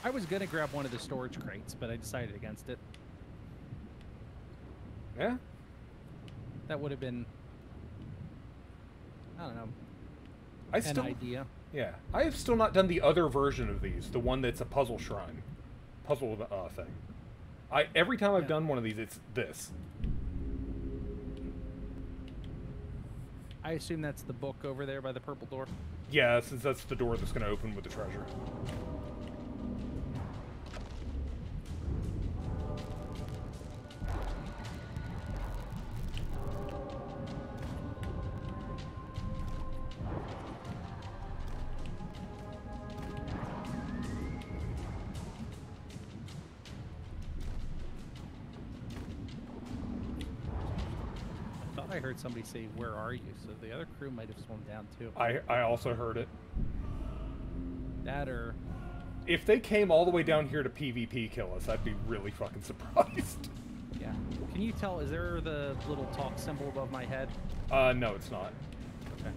I was gonna grab one of the storage crates, but I decided against it. Yeah? That would have been... I don't know. An Idea. Yeah. I have still not done the other version of these, the one that's a puzzle shrine. Puzzle thing. Every time I've done one of these, it's this. I assume that's the book over there by the purple door. Yeah, since that's the door that's going to open with the treasure. I heard somebody say, "Where are you?" So the other crew might have swum down too. I also heard it. That or... If they came all the way down here to PvP kill us, I'd be really fucking surprised. Yeah. Can you tell, is there the little talk symbol above my head? No, it's not. Okay.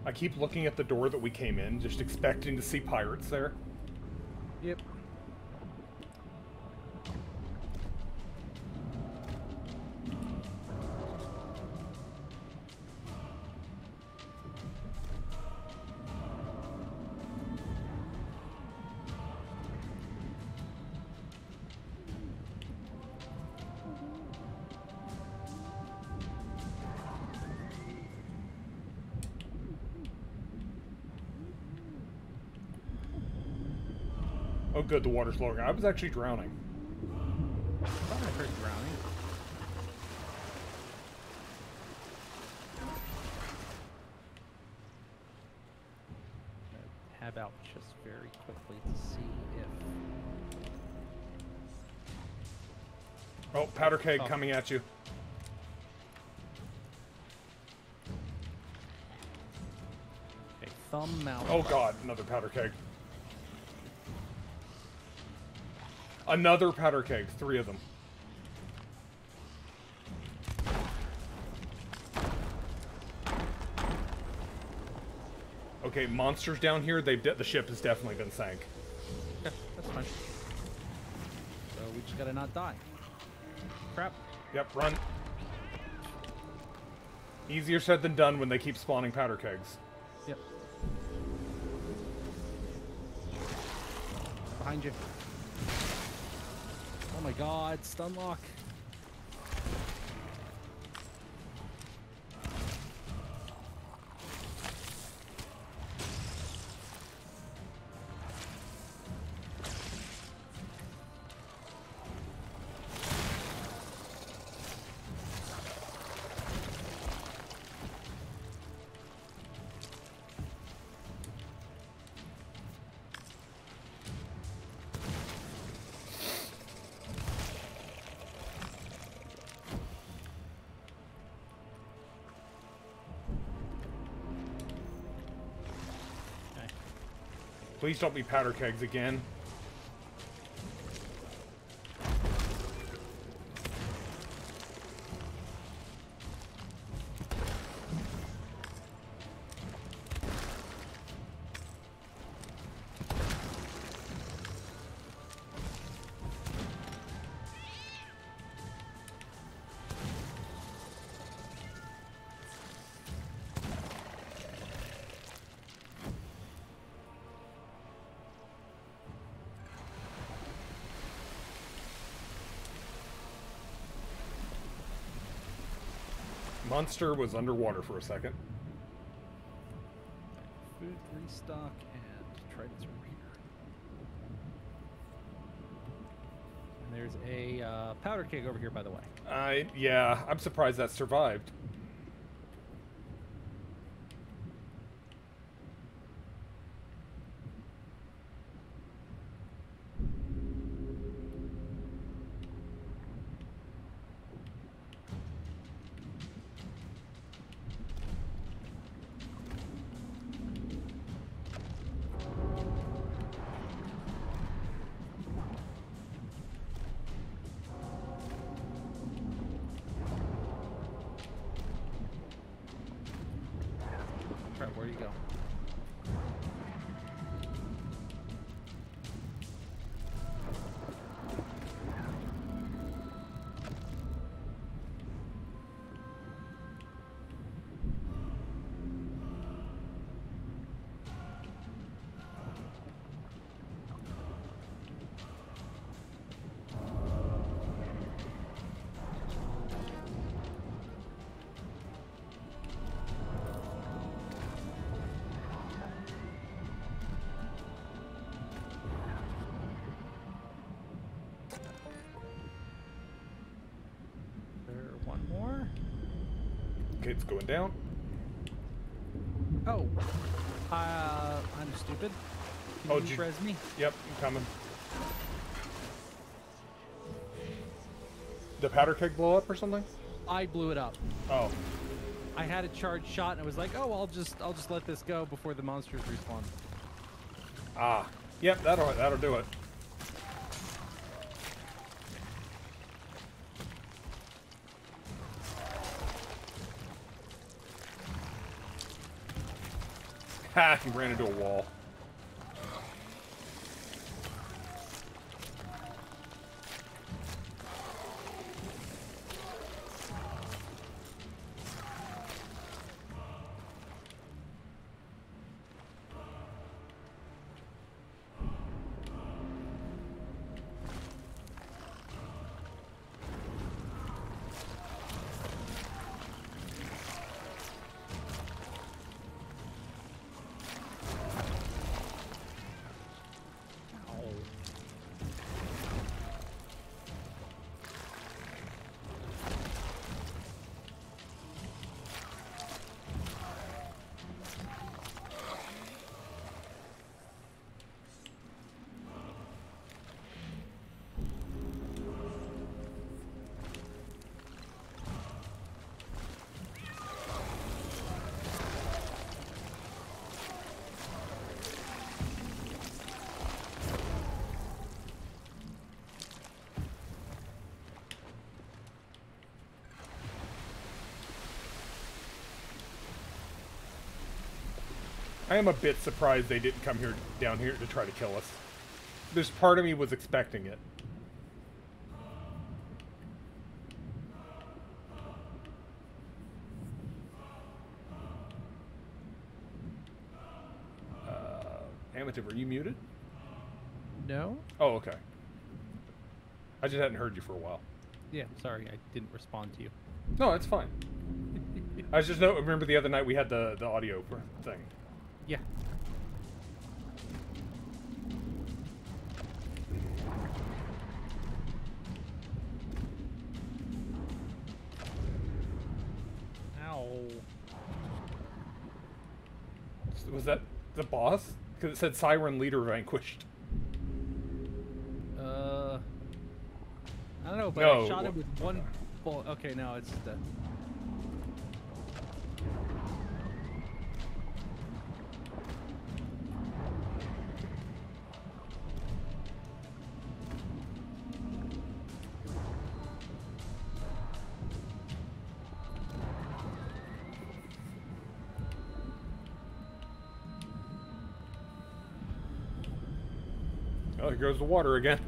I keep looking at the door that we came in, just expecting to see pirates there. Yep. Oh good, the water's lowering. I was actually drowning. I thought I heard drowning. Tab out just very quickly to see if... Oh, powder keg coming at you. Okay, thumb, mouth. Oh god, another powder keg. Another powder keg, 3 of them. Okay, monsters down here. The ship has definitely been sank. Okay, that's fine. So we just gotta not die. Crap. Yep, run. Easier said than done when they keep spawning powder kegs. Yep. Behind you. Oh my god, stun lock. Please don't be powder kegs again. Monster was underwater for a second. Food restock and tridents over here. And there's a powder keg over here, by the way. Yeah, I'm surprised that survived. Alright, where do you go? One more. Okay, it's going down. Oh, I'm stupid. Can Oh, you did- res me? Yep, I'm coming. The powder keg blow up or something? I blew it up. Oh, I had a charged shot, and I was like, "Oh, I'll just let this go before the monsters respawn." ah, yep, that'll do it. Ha! He ran into a wall. I am a bit surprised they didn't come down here to try to kill us. There's part of me was expecting it. Amative, are you muted? No. Oh, okay. I just hadn't heard you for a while. Yeah, sorry, I didn't respond to you. No, it's fine. I was just remember the other night we had the audio thing. Yeah. Ow. Was that the boss? Because it said Siren Leader vanquished. I don't know, but No. I shot him with one bullet. Okay, no, it's the... Oh, here goes the water again.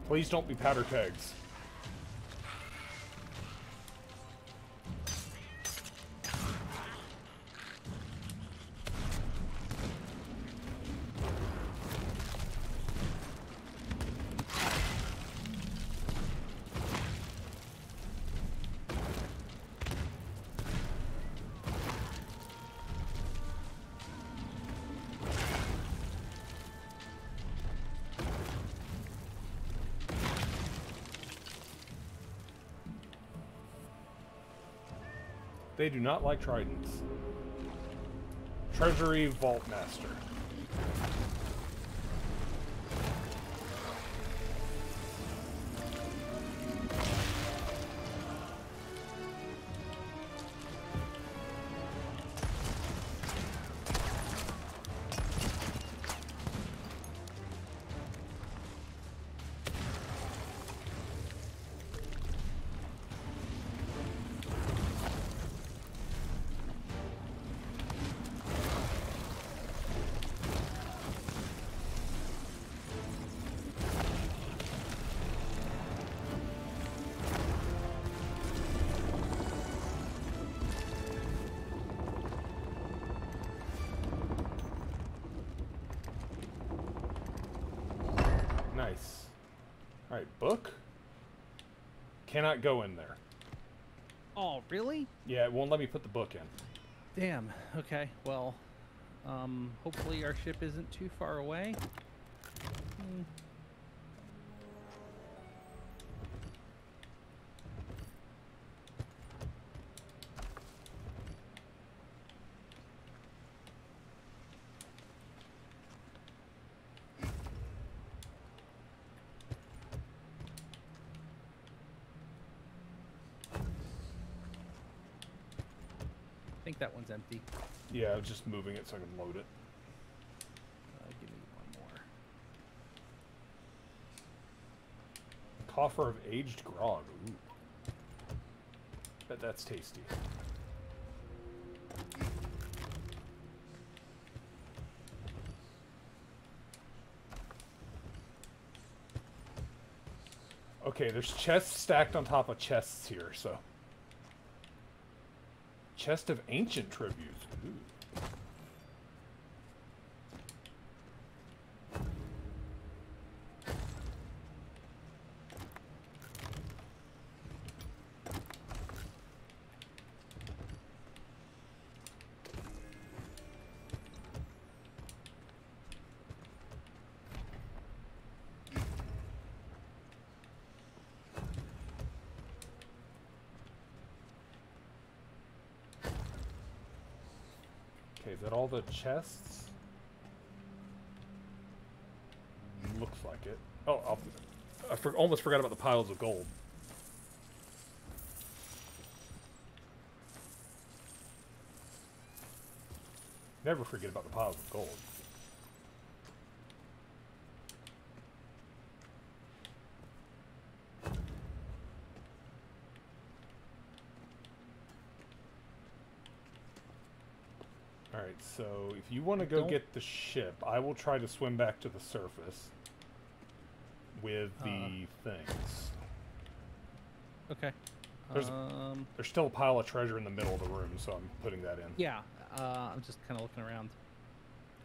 Please don't be powder kegs. They do not like tridents. Treasury Vault Master. Nice. Alright, book? Cannot go in there. Oh, really? Yeah, it won't let me put the book in. Damn. Okay. Well, hopefully our ship isn't too far away. I think that one's empty. Yeah, I was just moving it so I can load it. Give me one more. Coffer of aged grog. Ooh. Bet that's tasty. Okay, there's chests stacked on top of chests here, so. Chest of ancient tributes. Ooh. Okay, is that all the chests? Looks like it. Oh, I almost forgot about the piles of gold. Never forget about the piles of gold. Alright, so if you want to go get the ship, I will try to swim back to the surface with the things. Okay. There's still a pile of treasure in the middle of the room, so I'm putting that in. Yeah. I'm just kind of looking around.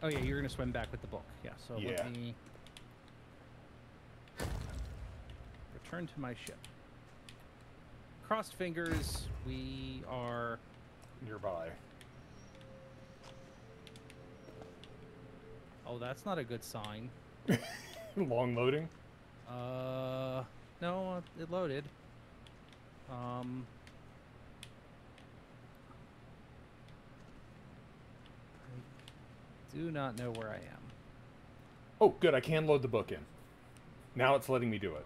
Oh yeah, you're gonna swim back with the book. Yeah. So Yeah. let me return to my ship. Crossed fingers. We are Nearby. Oh, that's not a good sign. Long loading? No, it loaded. I do not know where I am. Oh, good, I can load the book in. Now it's letting me do it.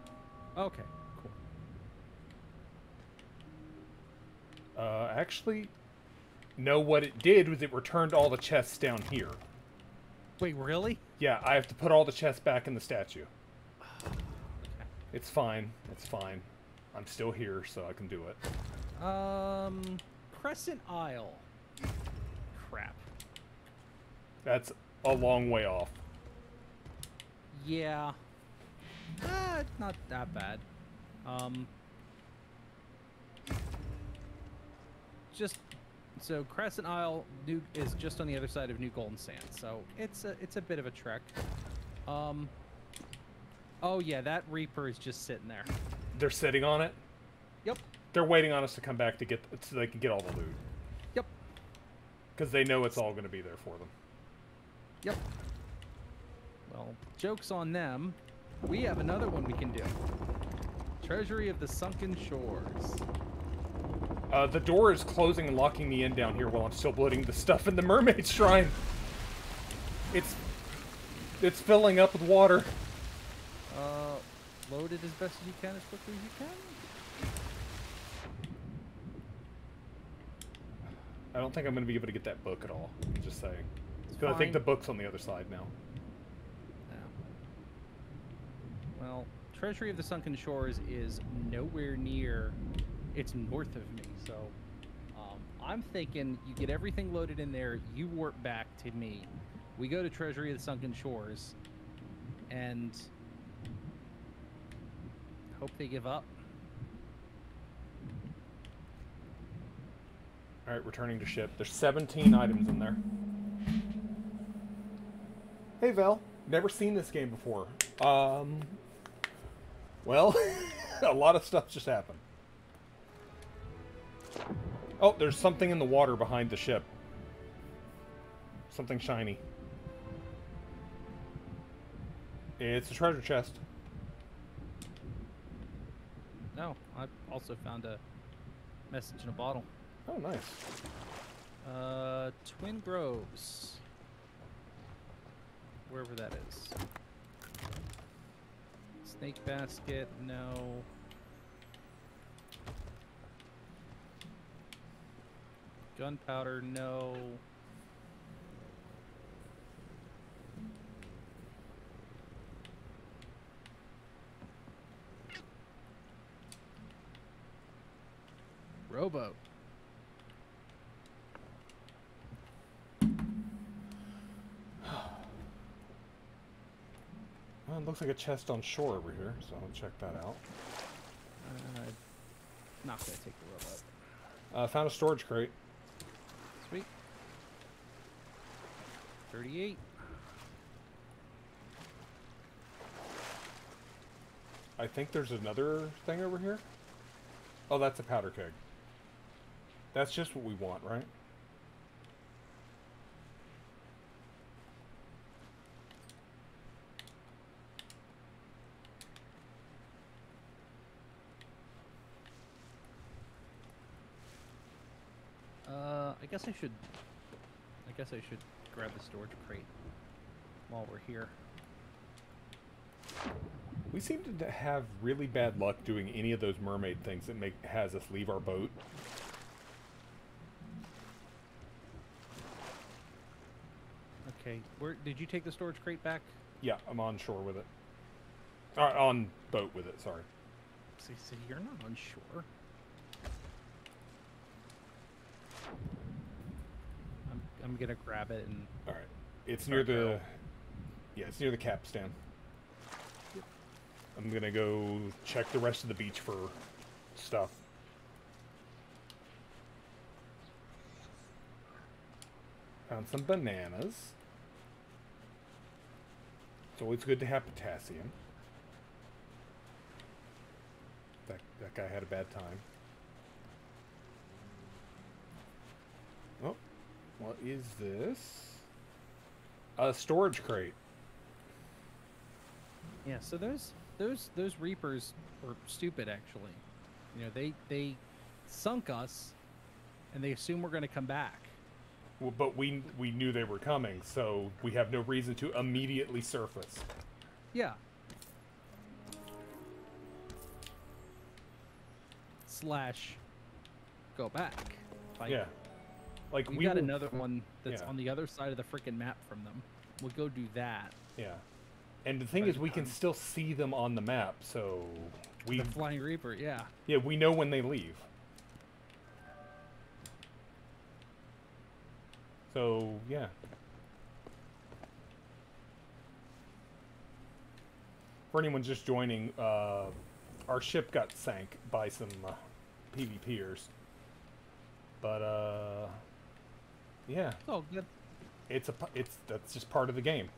Okay, cool. Actually, no, what it did was it returned all the chests down here. Wait, really? Yeah, I have to put all the chests back in the statue. Okay. It's fine. It's fine. I'm still here, so I can do it. Crescent Isle. Crap. That's a long way off. Yeah. Not that bad. Just so Crescent Isle is just on the other side of New Golden Sands, so it's a bit of a trek. Oh yeah, that Reaper is just sitting there. They're sitting on it? Yep. They're waiting on us to come back to get so they can get all the loot. Yep. Because they know it's all going to be there for them. Yep. Well, joke's on them. We have another one we can do. Treasury of the Sunken Shores. The door is closing and locking me in down here while I'm still loading the stuff in the mermaid shrine. It's filling up with water. Load it as best as you can, as quickly as you can. I don't think I'm going to be able to get that book at all. I'm just saying. It's Because I think fine. the book's on the other side now. Yeah. Well, Treasury of the Sunken Shores is nowhere near. It's north of me, so I'm thinking you get everything loaded in there. You warp back to me. We go to Treasury of the Sunken Shores, and hope they give up. Alright, returning to ship. There's 17 items in there. Hey, Val. Never seen this game before. Well, a lot of stuff just happened. Oh, there's something in the water behind the ship. Something shiny. It's a treasure chest. No, I also found a message in a bottle. Oh, nice. Twin Groves. Wherever that is. Snake basket, no. Gunpowder, no. Rowboat. Well, it looks like a chest on shore over here, so I'll check that out. Not gonna take the rowboat. Found a storage crate. Sweet. 38. I think there's another thing over here. Oh, that's a powder keg. That's just what we want, right? I guess I should grab the storage crate while we're here. We seem to have really bad luck doing any of those mermaid things that has us leave our boat. Okay, where did you take the storage crate back? Yeah, I'm on shore with it. On boat with it, sorry. So you're not on shore. I'm gonna grab it and. All right, it's near the. Yeah, it's near the capstan. I'm gonna go check the rest of the beach for stuff. Found some bananas. It's always good to have potassium. That guy had a bad time. Oh, what is this? A storage crate. Yeah, so those reapers were stupid actually. You know, they sunk us, and they assume we're gonna come back. Well, but we knew they were coming, so we have no reason to immediately surface. Yeah. Slash go back. Like, Yeah. Like we we got were- another one that's yeah. on the other side of the freaking map from them. We'll go do that. Yeah. And the thing By is, the we can time- still see them on the map, so we The Flying Reaper, yeah. yeah, we know when they leave. So, yeah. For anyone just joining, our ship got sank by some PvPers. But, yeah, Oh, good. that's just part of the game.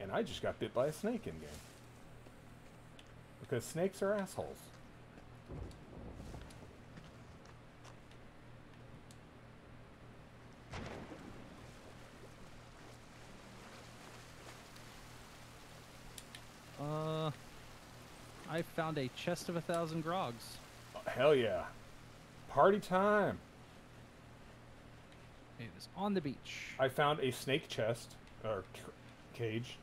And I just got bit by a snake in game. Because snakes are assholes. I found a chest of 1,000 grogs. Hell yeah. Party time. It is on the beach. I found a snake chest, or cage.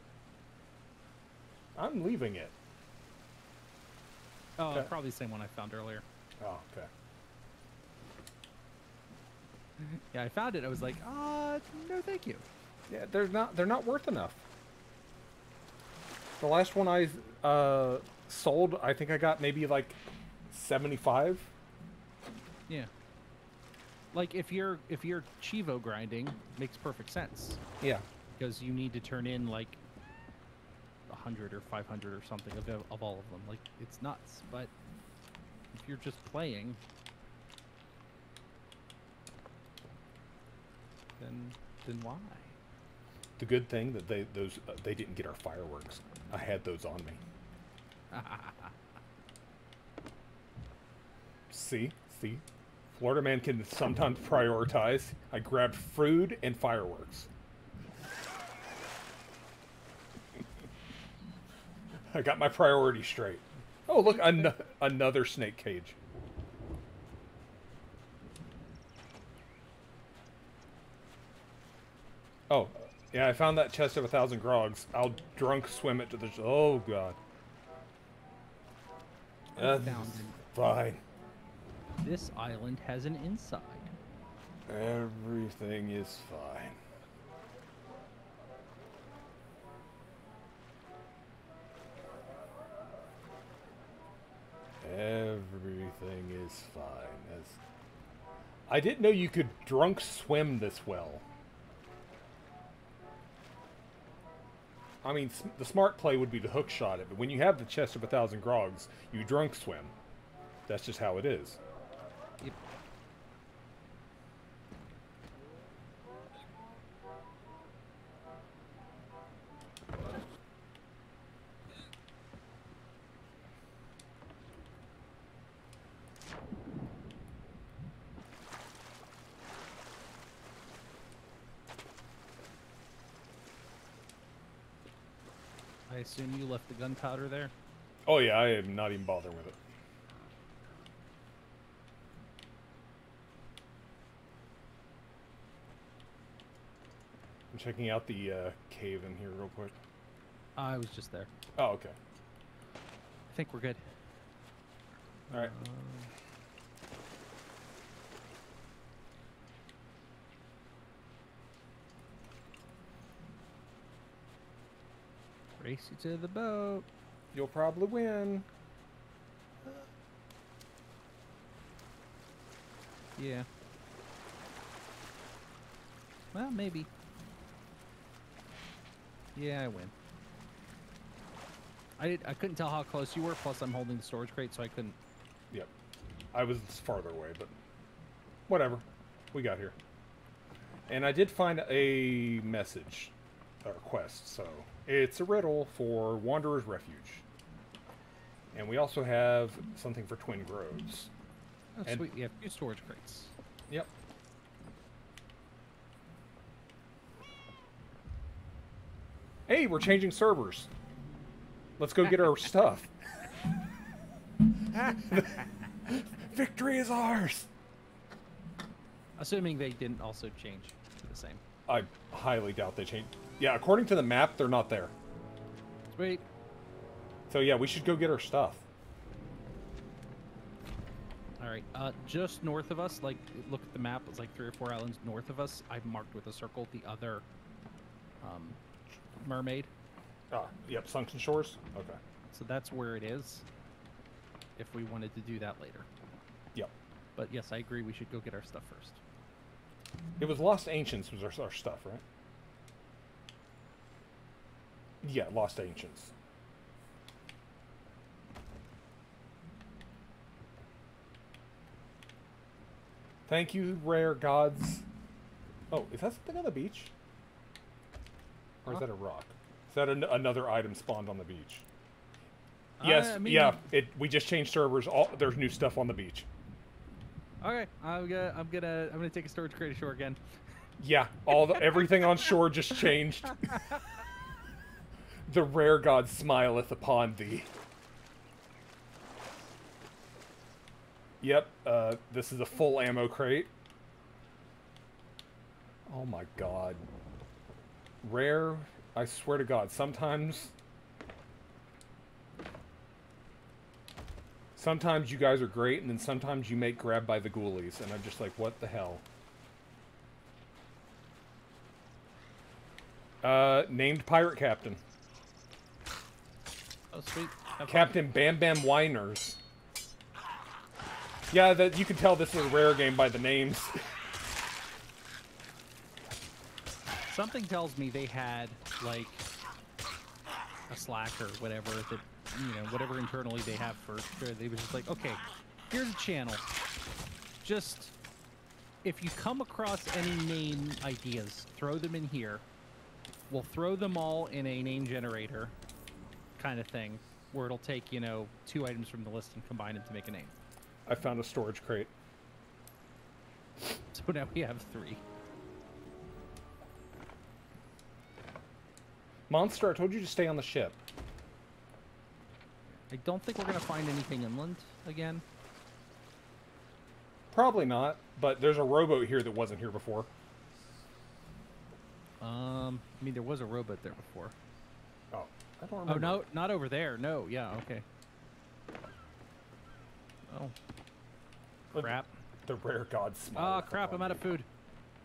I'm leaving it. Oh, Okay. probably the same one I found earlier. Oh, okay. Yeah, I found it. I was like, no, thank you. Yeah, they're not worth enough. The last one I sold, I think I got maybe like 75. Yeah. Like if you're Chivo grinding, makes perfect sense Yeah. because you need to turn in like 100 or 500 or something of all of them. Like it's nuts. But if you're just playing, then why? The good thing that they didn't get our fireworks. I had those on me. See? Florida man can sometimes prioritize. I grabbed food and fireworks. I got my priorities straight. Oh, look, another snake cage. Oh, yeah, I found that chest of 1,000 grogs. I'll drunk swim it to the... Oh, God. found Fine. This island has an inside. Everything is fine. Everything is fine. I didn't know you could drunk swim this well. I mean, the smart play would be to hook shot it, but when you have the chest of 1,000 grogs, you drunk swim. That's just how it is. Yep. I assume you left the gunpowder there? Oh yeah, I am not even bothering with it. I'm checking out the cave in here real quick. I was just there. Oh, okay. I think we're good. All right. Race you to the boat. You'll probably win. Yeah. Well, maybe. Yeah, I win. I couldn't tell how close you were, plus I'm holding the storage crate, so I couldn't... Yep. I was farther away, but whatever. We got here. And I did find a message, or quest, so it's a riddle for Wanderer's Refuge. And we also have something for Twin Groves. Oh, And- sweet. You have 2 storage crates. Yep. Hey, we're changing servers. Let's go get our stuff. Victory is ours! Assuming they didn't also change to the same. I highly doubt they changed. Yeah, according to the map, they're not there. Sweet. So yeah, we should go get our stuff. Alright, just north of us, like, look at the map, it's like 3 or 4 islands north of us. I've marked with a circle the other, mermaid. Ah, yep, Sunken Shores? Okay. So that's where it is, if we wanted to do that later. Yep. But yes, I agree, we should go get our stuff first. It was Lost Ancients was our stuff, right? Yeah, Lost Ancients. Thank you, rare gods. Oh, is that something on the beach? Or is that a rock? Is that another item spawned on the beach? Yes, I mean- yeah. We just changed servers. There's new stuff on the beach. Okay, I'm gonna take a storage crate ashore again. Yeah, everything on shore just changed. The rare god smileth upon thee. Yep, this is a full ammo crate. Oh my god. Rare, I swear to god, sometimes you guys are great, and then sometimes you make grab by the ghoulies, and I'm just like, what the hell? Named pirate captain. Oh, sweet. Have fun. Captain Bam Bam Winers. Yeah, that you can tell this is a rare game by the names. Something tells me they had, like, a Slack or whatever that, you know, whatever internally they have for sure. They were just like, okay, here's a channel. Just, if you come across any name ideas, throw them in here. We'll throw them all in a name generator kind of thing, where it'll take, you know, 2 items from the list and combine them to make a name. I found a storage crate. So now we have 3. Monster, I told you to stay on the ship. I don't think we're going to find anything inland again. Probably not, but there's a rowboat here that wasn't here before. I mean, there was a rowboat there before. Oh, I don't Oh, remember. no, not over there. No, yeah, okay. Oh. Look, Crap. The rare god smile. Oh, crap, I'm out of food.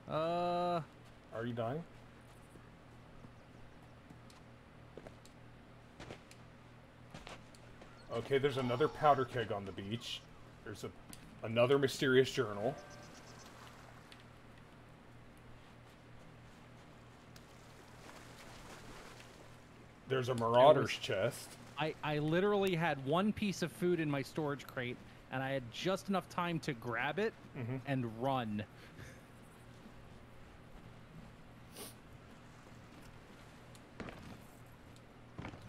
Are you dying? Okay, there's another powder keg on the beach. There's another mysterious journal. There's a marauder's chest. I literally had 1 piece of food in my storage crate, and I had just enough time to grab it and run.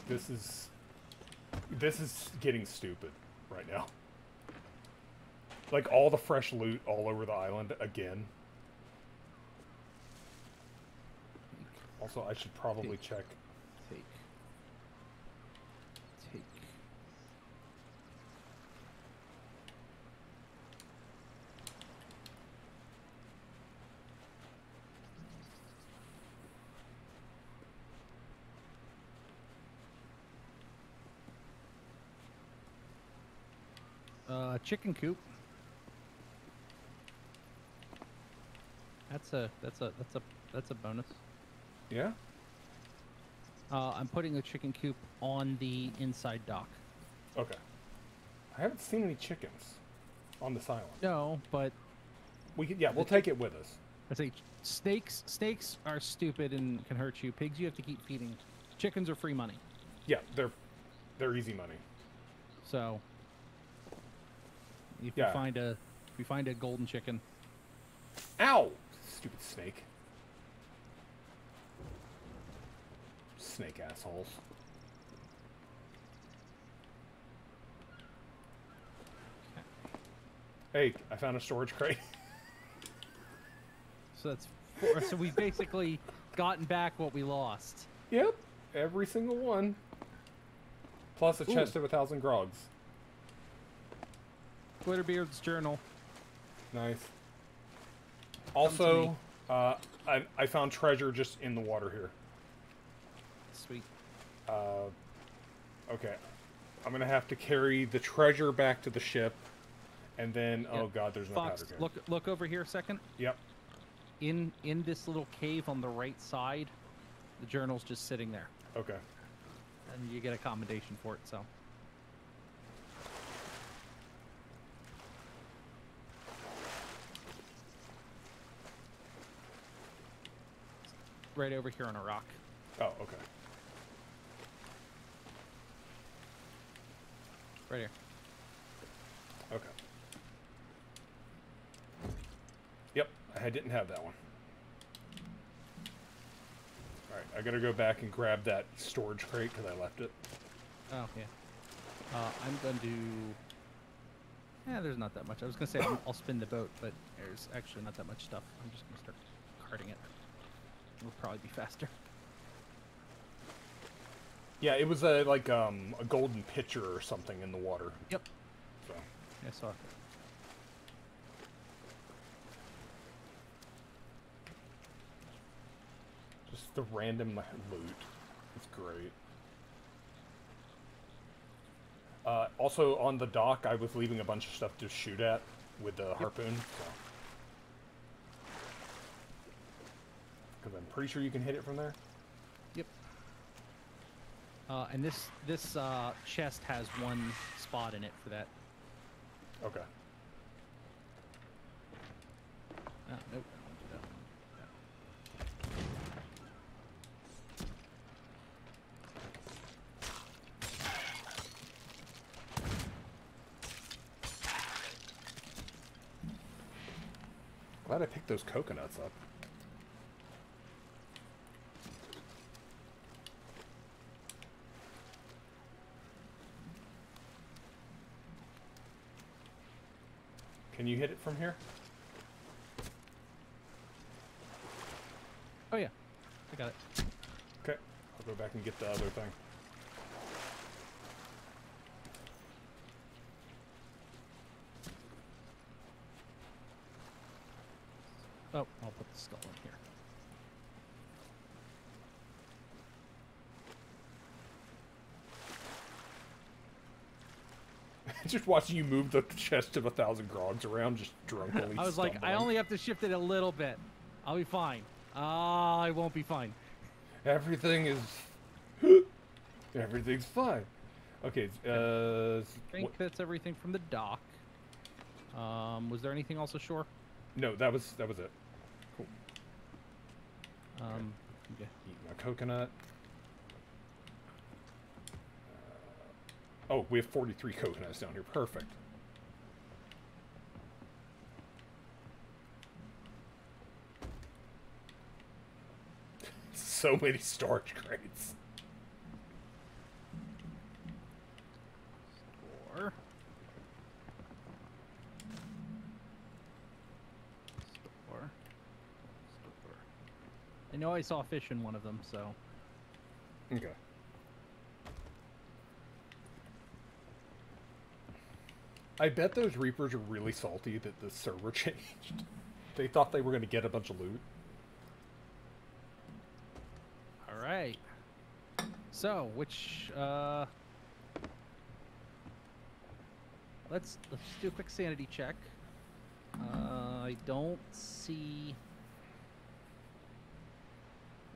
This is getting stupid right now. Like all the fresh loot all over the island again. Also, I should probably check. Take. Chicken coop. That's a bonus. Yeah? I'm putting a chicken coop on the inside dock. Okay. I haven't seen any chickens on this island. No, but We'll take it with us. I say snakes are stupid and can hurt you. Pigs you have to keep feeding. Chickens are free money. Yeah, they're easy money. So if Yeah. we find a golden chicken. Ow! Stupid snake. Snake assholes. Hey, I found a storage crate. So that's 4. So we've basically gotten back what we lost. Yep, every single one. Plus a chest of 1,000 grogs. Glitterbeard's journal. Nice. to Also, I found treasure just in the water here. Sweet. Okay. I'm gonna have to carry the treasure back to the ship, and then oh Yep. god, there's no Fox, powder keg. look over here a second. Yep. In this little cave on the right side, the journal's just sitting there, Okay. and you get a commendation for it. So. Right over here on a rock. Oh, okay. Right here. Okay. Yep, I didn't have that one. Alright, I gotta go back and grab that storage crate because I left it. Oh, yeah. I'm going to... Yeah, there's not that much. I was going to say I'll spin the boat, but there's actually not that much stuff. I'm just going to start carting it. It'll probably be faster. Yeah, it was a golden pitcher or something in the water. Yep. So I saw it. Just the random loot. It's great. Also, on the dock, I was leaving a bunch of stuff to shoot at with the harpoon. Because I'm pretty sure you can hit it from there. Yep. And this chest has one spot in it for that. Okay. Nope. I don't do that one. Glad I picked those coconuts up. Can you hit it from here? Oh yeah, I got it. Okay, I'll go back and get the other thing. Oh, I'll put the skull in here. Just watching you move the chest of 1,000 grogs around, just drunkenly I was like, I stumbling. only have to shift it a little bit. I'll be fine. I won't be fine. Everything is... Everything's fine. Okay, I think that's everything from the dock. Was there anything else ashore? No, that was it. Cool. Yeah. Eat my coconut. Oh, we have 43 coconuts down here. Perfect. So many storage crates. Store. Store. I know I saw fish in one of them, so... Okay. I bet those Reapers are really salty that the server changed. They thought they were going to get a bunch of loot. Alright. So, which, let's do a quick sanity check. I don't see...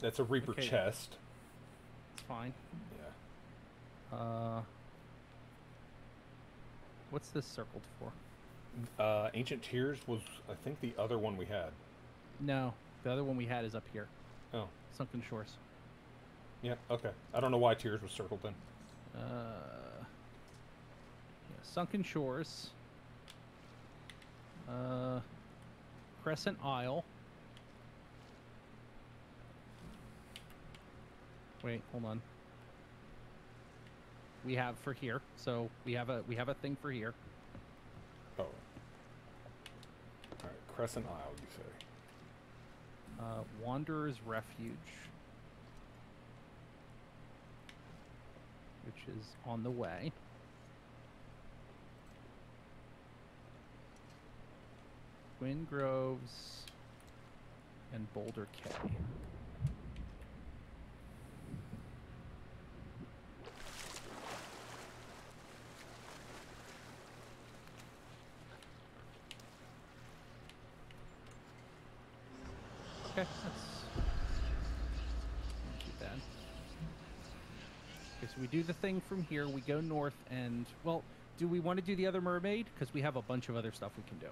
That's a Reaper Okay. chest. It's fine. Yeah. What's this circled for? Ancient Tears was, I think, the other one we had. No, the other one we had is up here. Oh. Sunken Shores. Yeah, okay. I don't know why Tears was circled then. Yeah, Sunken Shores. Crescent Isle. Wait, hold on. We have for here, so we have a thing for here. Oh. Alright, Crescent Isle, you say. Wanderer's Refuge, which is on the way. Twin Groves and Boulder Cay. Okay, that's not too bad. Okay, so we do the thing from here, we go north, and, well, do we want to do the other mermaid? Because we have a bunch of other stuff we can do.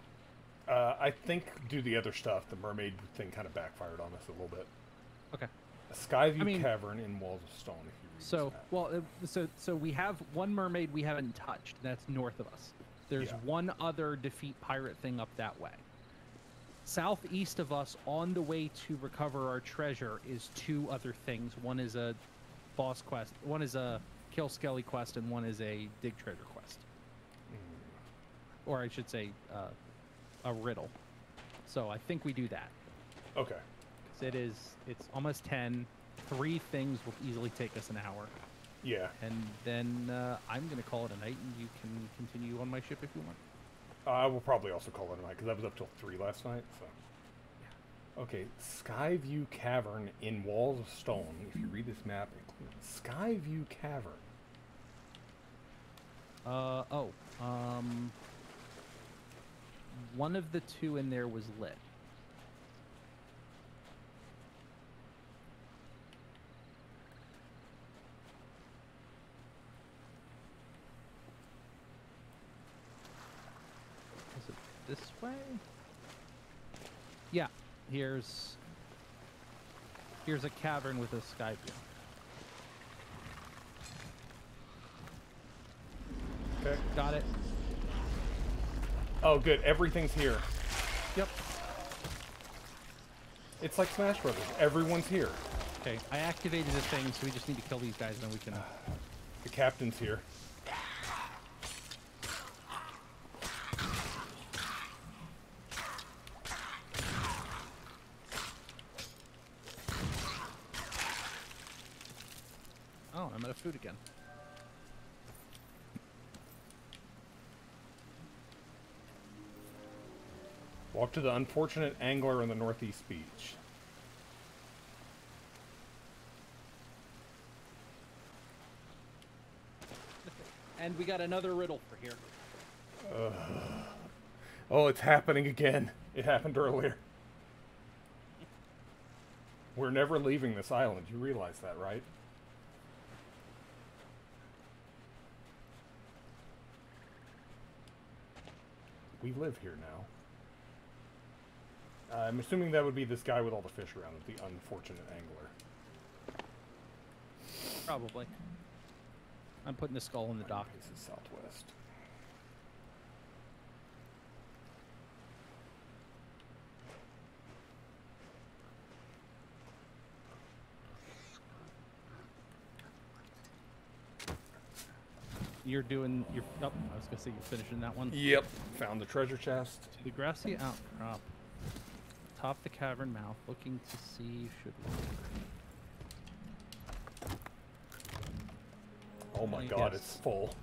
I think do the other stuff. The mermaid thing kind of backfired on us a little bit. Okay. A Skyview I mean- Cavern in Walls of Stone, if you read So, this map. well, so we have one mermaid we haven't touched. That's north of us. There's Yeah. one other defeat pirate thing up that way. Southeast of us, on the way to recover our treasure, is two other things. One is a boss quest. One is a kill Skelly quest, and one is a dig treasure quest. Or I should say, a riddle. So I think we do that. Okay. 'Cause it's almost 10. 3 things will easily take us an hour. Yeah. And then I'm going to call it a night, and you can continue on my ship if you want. I will probably also call it a night, because I was up till 3 last night, so... Okay, Skyview Cavern in Walls of Stone. If you read this map, Skyview Cavern. One of the two in there was lit. Is it this way? Yeah, here's a cavern with a sky view. Okay. Got it. Oh, good. Everything's here. Yep. It's like Smash Brothers. Everyone's here. Okay, I activated the thing, so we just need to kill these guys, and then we can... The captain's here. Oh, I'm out of food again. Walk to the unfortunate angler on the northeast beach. And we got another riddle for here. Oh, it's happening again. It happened earlier. We're never leaving this island. You realize that, right? We live here now. I'm assuming that would be this guy with all the fish around it, the unfortunate angler. Probably. I'm putting the skull in the dock. This is southwest. You're doing... You're, oh, I was going to say you're finishing that one. Yep. Found the treasure chest. To the grassy outcrop. Top the cavern mouth, looking to see should Oh my god, it's full.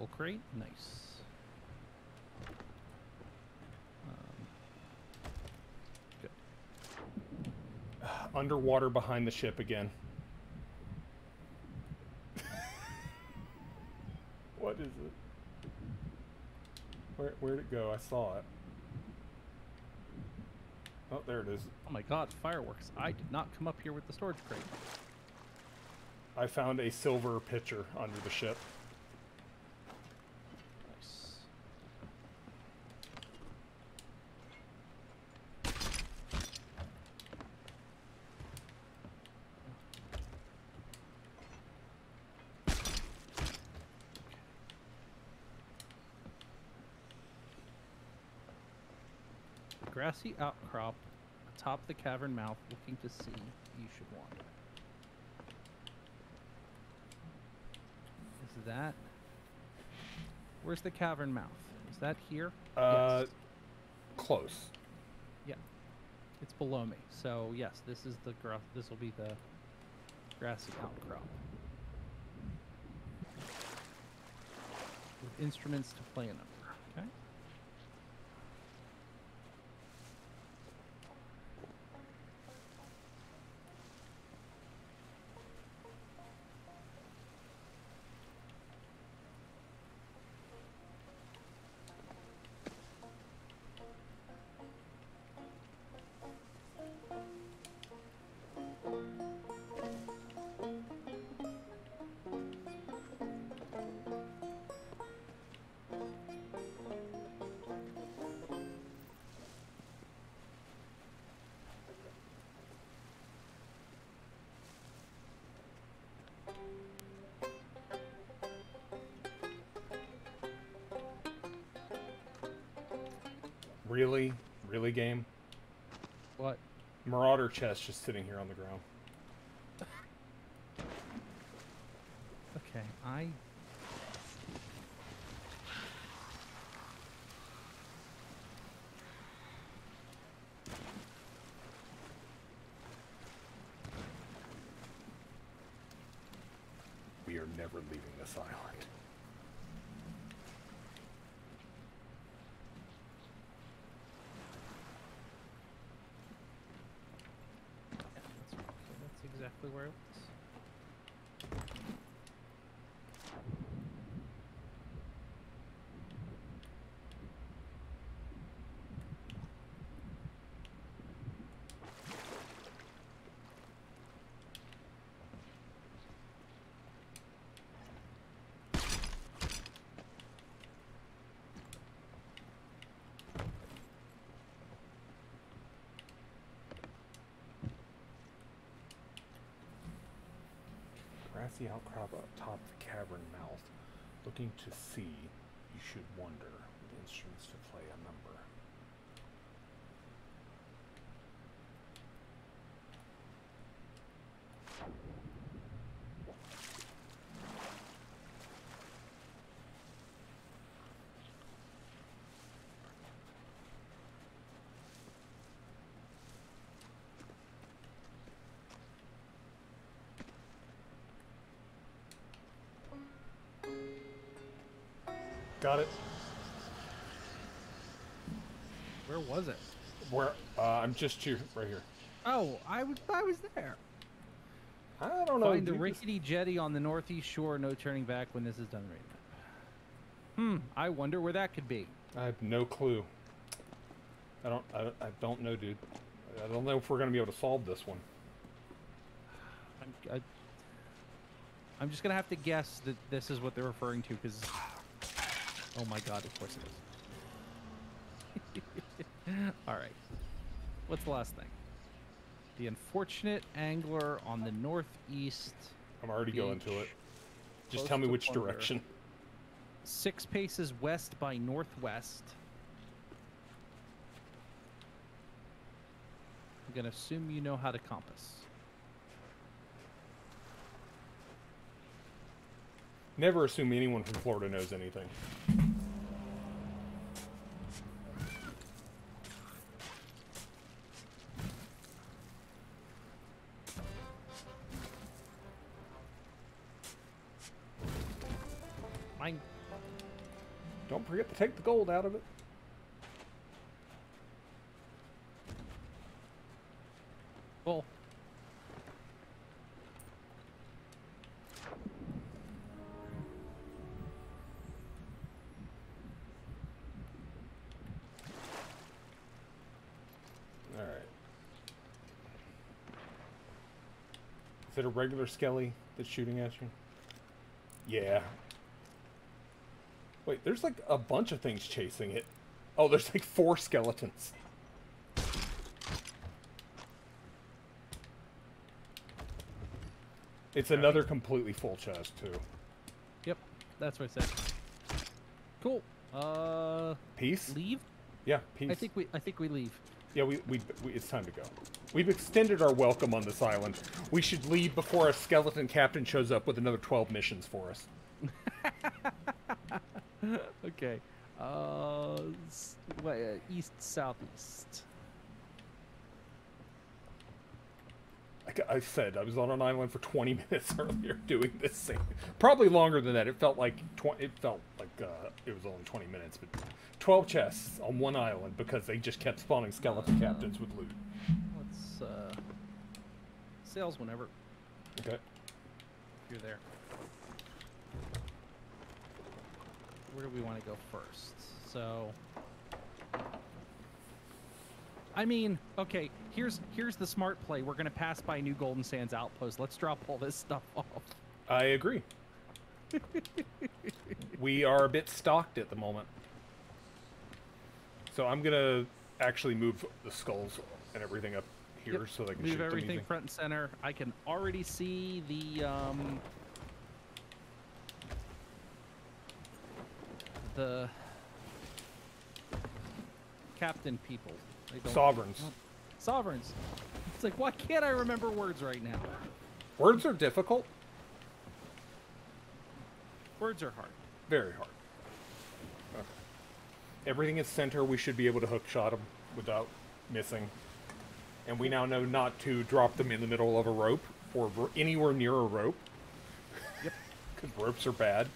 full crate. Nice. Good. Underwater behind the ship again. What is it? Where'd it go? I saw it. Oh, there it is. Oh my god, fireworks. I did not come up here with the storage crate. I found a silver pitcher under the ship. Nice. Grassy outcrop atop the cavern mouth, looking to see you should wander. Is that... Where's the cavern mouth? Is that here? Yes. Close. Yeah. It's below me. So yes, this is the this will be the grassy outcrop. With instruments to play in them. Okay. Really? Really, game? What? Marauder chest just sitting here on the ground. Okay, I... We are never leaving this island. exactly where it was. Grassy outcrop up top of the cavern mouth. Looking to see, you should wonder. With instruments to play a number. Got it. Where was it? Where? I'm just here, right here. Oh, I was there. I don't know. Find the dude, this- rickety jetty on the northeast shore. No turning back when this is done right. I wonder where that could be. I have no clue. I don't know, dude. I don't know if we're gonna be able to solve this one. I'm just gonna have to guess that this is what they're referring to, because oh my god, of course it is. All right. What's the last thing? The unfortunate angler on the northeast. I'm already going to it. Just close tell me to which Plunder. direction. 6 paces west by northwest. I'm gonna assume you know how to compass. Never assume anyone from Florida knows anything. Mine. Don't forget to take the gold out of it. Well. All right. Is it a regular skelly that's shooting at you? Yeah. Wait, there's like a bunch of things chasing it. Oh, there's like 4 skeletons. It's another completely full chest too. Yep, that's what I said. Cool. Peace? Leave? Yeah, peace. I think we leave. Yeah, we it's time to go. We've extended our welcome on this island. We should leave before a skeleton captain shows up with another 12 missions for us. Okay. East southeast. Like I said, I was on an island for 20 minutes earlier doing this thing. Probably longer than that. It felt like it was only 20 minutes, but 12 chests on one island because they just kept spawning skeleton captains with loot. Let's sales whenever Okay. you're there. Where do we want to go first? So, I mean, okay, here's the smart play. We're gonna pass by New Golden Sands Outpost. Let's drop all this stuff off. I agree. We are a bit stocked at the moment. So I'm gonna actually move the skulls and everything up here Yep, so they can move shoot them everything easy. front and center. I can already see the captain people. They don't- Sovereigns. Sovereigns. It's like, why can't I remember words right now? Words are difficult. Words are hard. Very hard. Okay. Everything is center. We should be able to hook shot them without missing. And we now know not to drop them in the middle of a rope or anywhere near a rope. Yep. Because ropes are bad.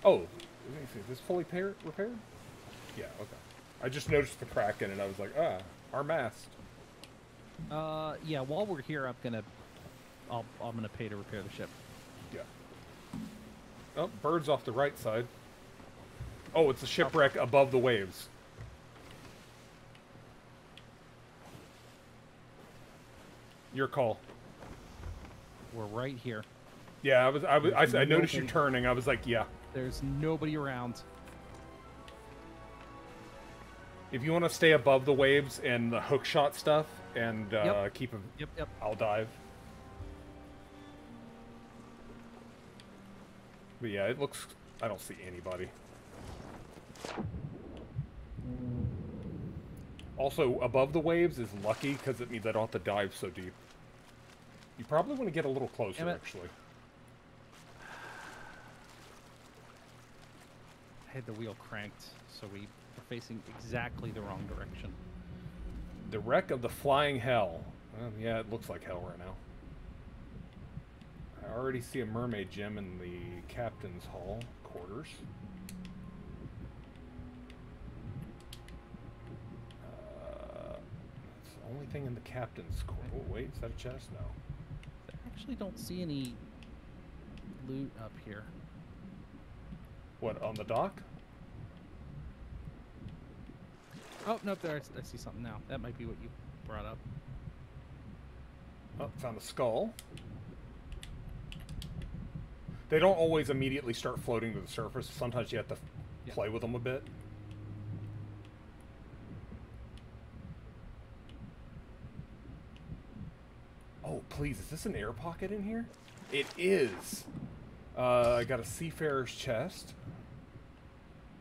Oh, let me see. Is this fully repaired? Yeah, okay. I just noticed the crack in it. I was like, our mast. Yeah, while we're here, I'm gonna I'm gonna pay to repair the ship. Yeah. Oh, bird's off the right side. Oh, it's a shipwreck above the waves. Your call. We're right here. Yeah, I noticed you turning. I was like, yeah. There's nobody around. If you want to stay above the waves and the hook shot stuff and keep them, Yep. I'll dive. But yeah, it looks. I don't see anybody. Also, above the waves is lucky because it means I don't have to dive so deep. You probably want to get a little closer, actually. I had the wheel cranked, so we were facing exactly the wrong direction. The wreck of the Flying Hell. Yeah, it looks like hell right now. I already see a mermaid gem in the captain's hall quarters. It's the only thing in the captain's quarters. Oh, wait, is that a chest? No. I actually don't see any loot up here. What, on the dock? Oh, nope, there, I see something now. That might be what you brought up. Oh, found a skull. They don't always immediately start floating to the surface. Sometimes you have to play with them a bit. Oh, please, is this an air pocket in here? It is. I got a seafarer's chest.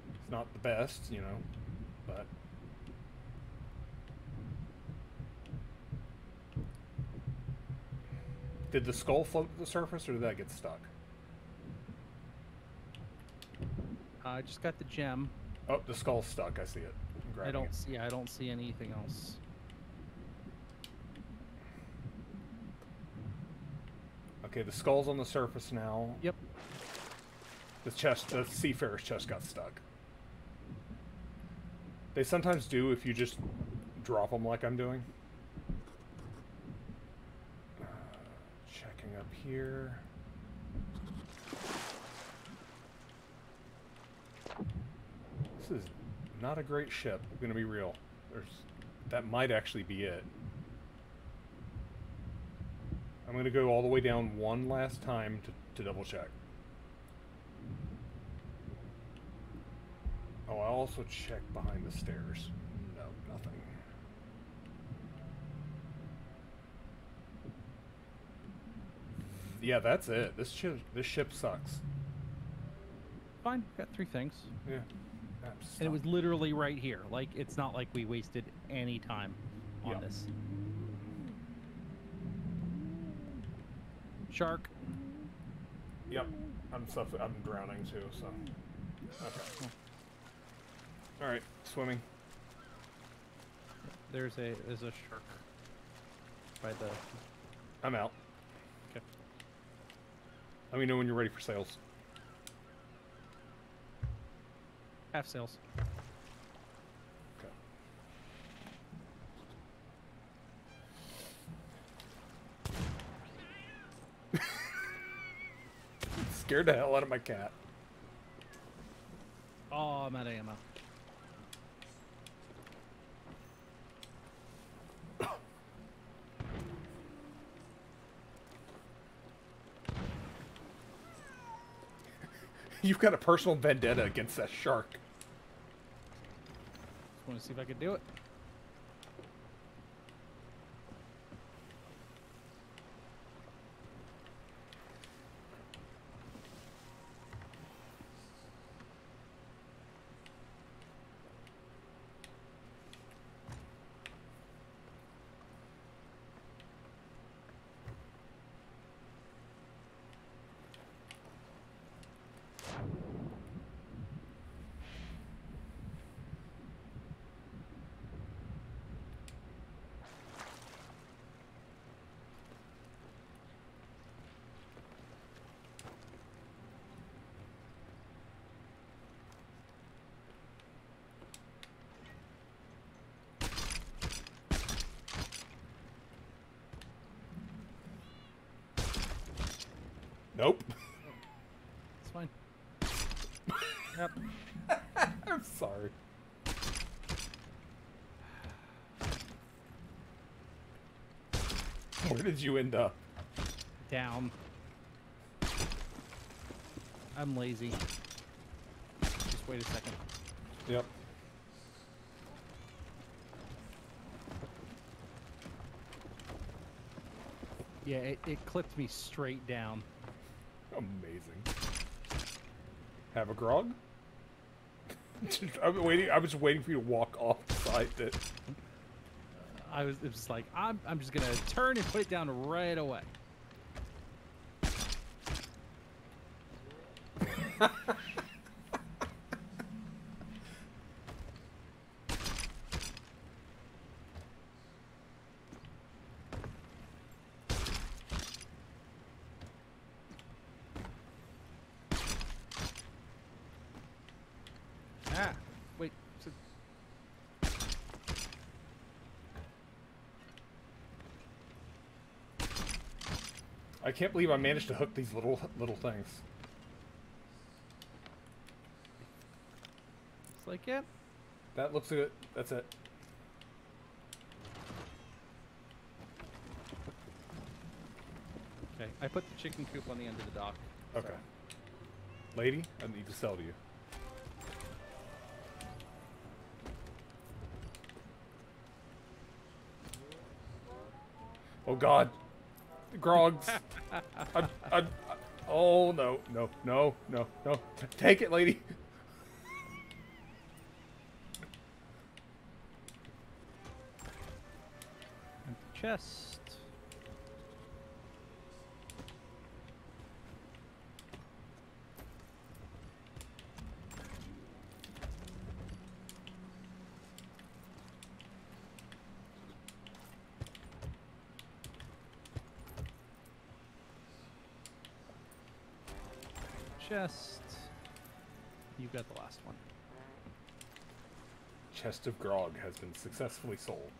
It's not the best, you know, but... Did the skull float to the surface, or did that get stuck? I just got the gem. Oh, the skull's stuck. I see it. I don't see anything else. Okay, the skull's on the surface now. Yep. The seafarer's chest got stuck. They sometimes do if you just drop them like I'm doing. Checking up here. This is not a great ship. I'm gonna be real. That might actually be it. I'm gonna go all the way down one last time to double check. Oh, I'll also check behind the stairs. No, nothing. Yeah, that's it. This ship sucks. Fine, got 3 things. Yeah. And it was literally right here. Like, it's not like we wasted any time on this. Shark. Yep. I'm drowning too, so. Okay. Alright, swimming. There's a shark. By the... I'm out. Okay. Let me know when you're ready for sails. Half sails. Okay. Scared the hell out of my cat. Oh, I'm out of ammo. You've got a personal vendetta against that shark. Just want to see if I could do it. Nope. It's fine. Yep. I'm sorry. Where did you end up? Down. I'm lazy. Just wait a second. Yep. Yeah, it clipped me straight down. Amazing. Have a grog? I was waiting for you to walk off the side. That It was just like, I'm just gonna turn and put it down right away. Ah, wait. So I can't believe I managed to hook these little things. it's like, yeah. That looks good. That's it. Okay, I put the chicken coop on the end of the dock. Okay. Lady, I need to sell to you. Oh God, Grogs. Oh no, no, no, no, no. Take it, lady. Empty chest. Chest. You got the last one. Chest of grog has been successfully sold.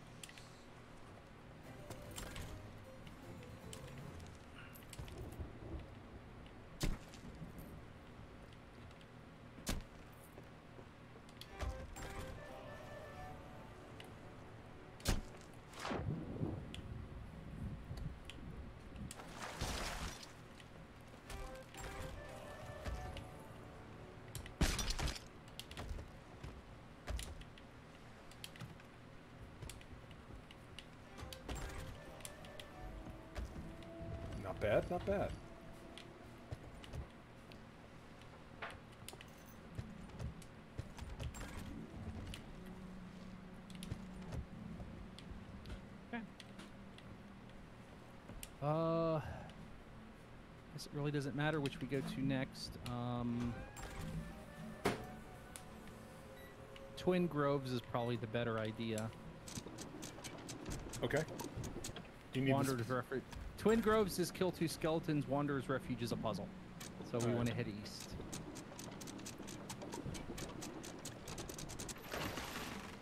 Not bad, not bad. Okay. Guess it really doesn't matter which we go to next. Twin Groves is probably the better idea. Okay. Do you need Wanderer's this? Refuge. Twin Groves is kill 2 skeletons. Wanderer's Refuge is a puzzle. So we Alright. want to head east.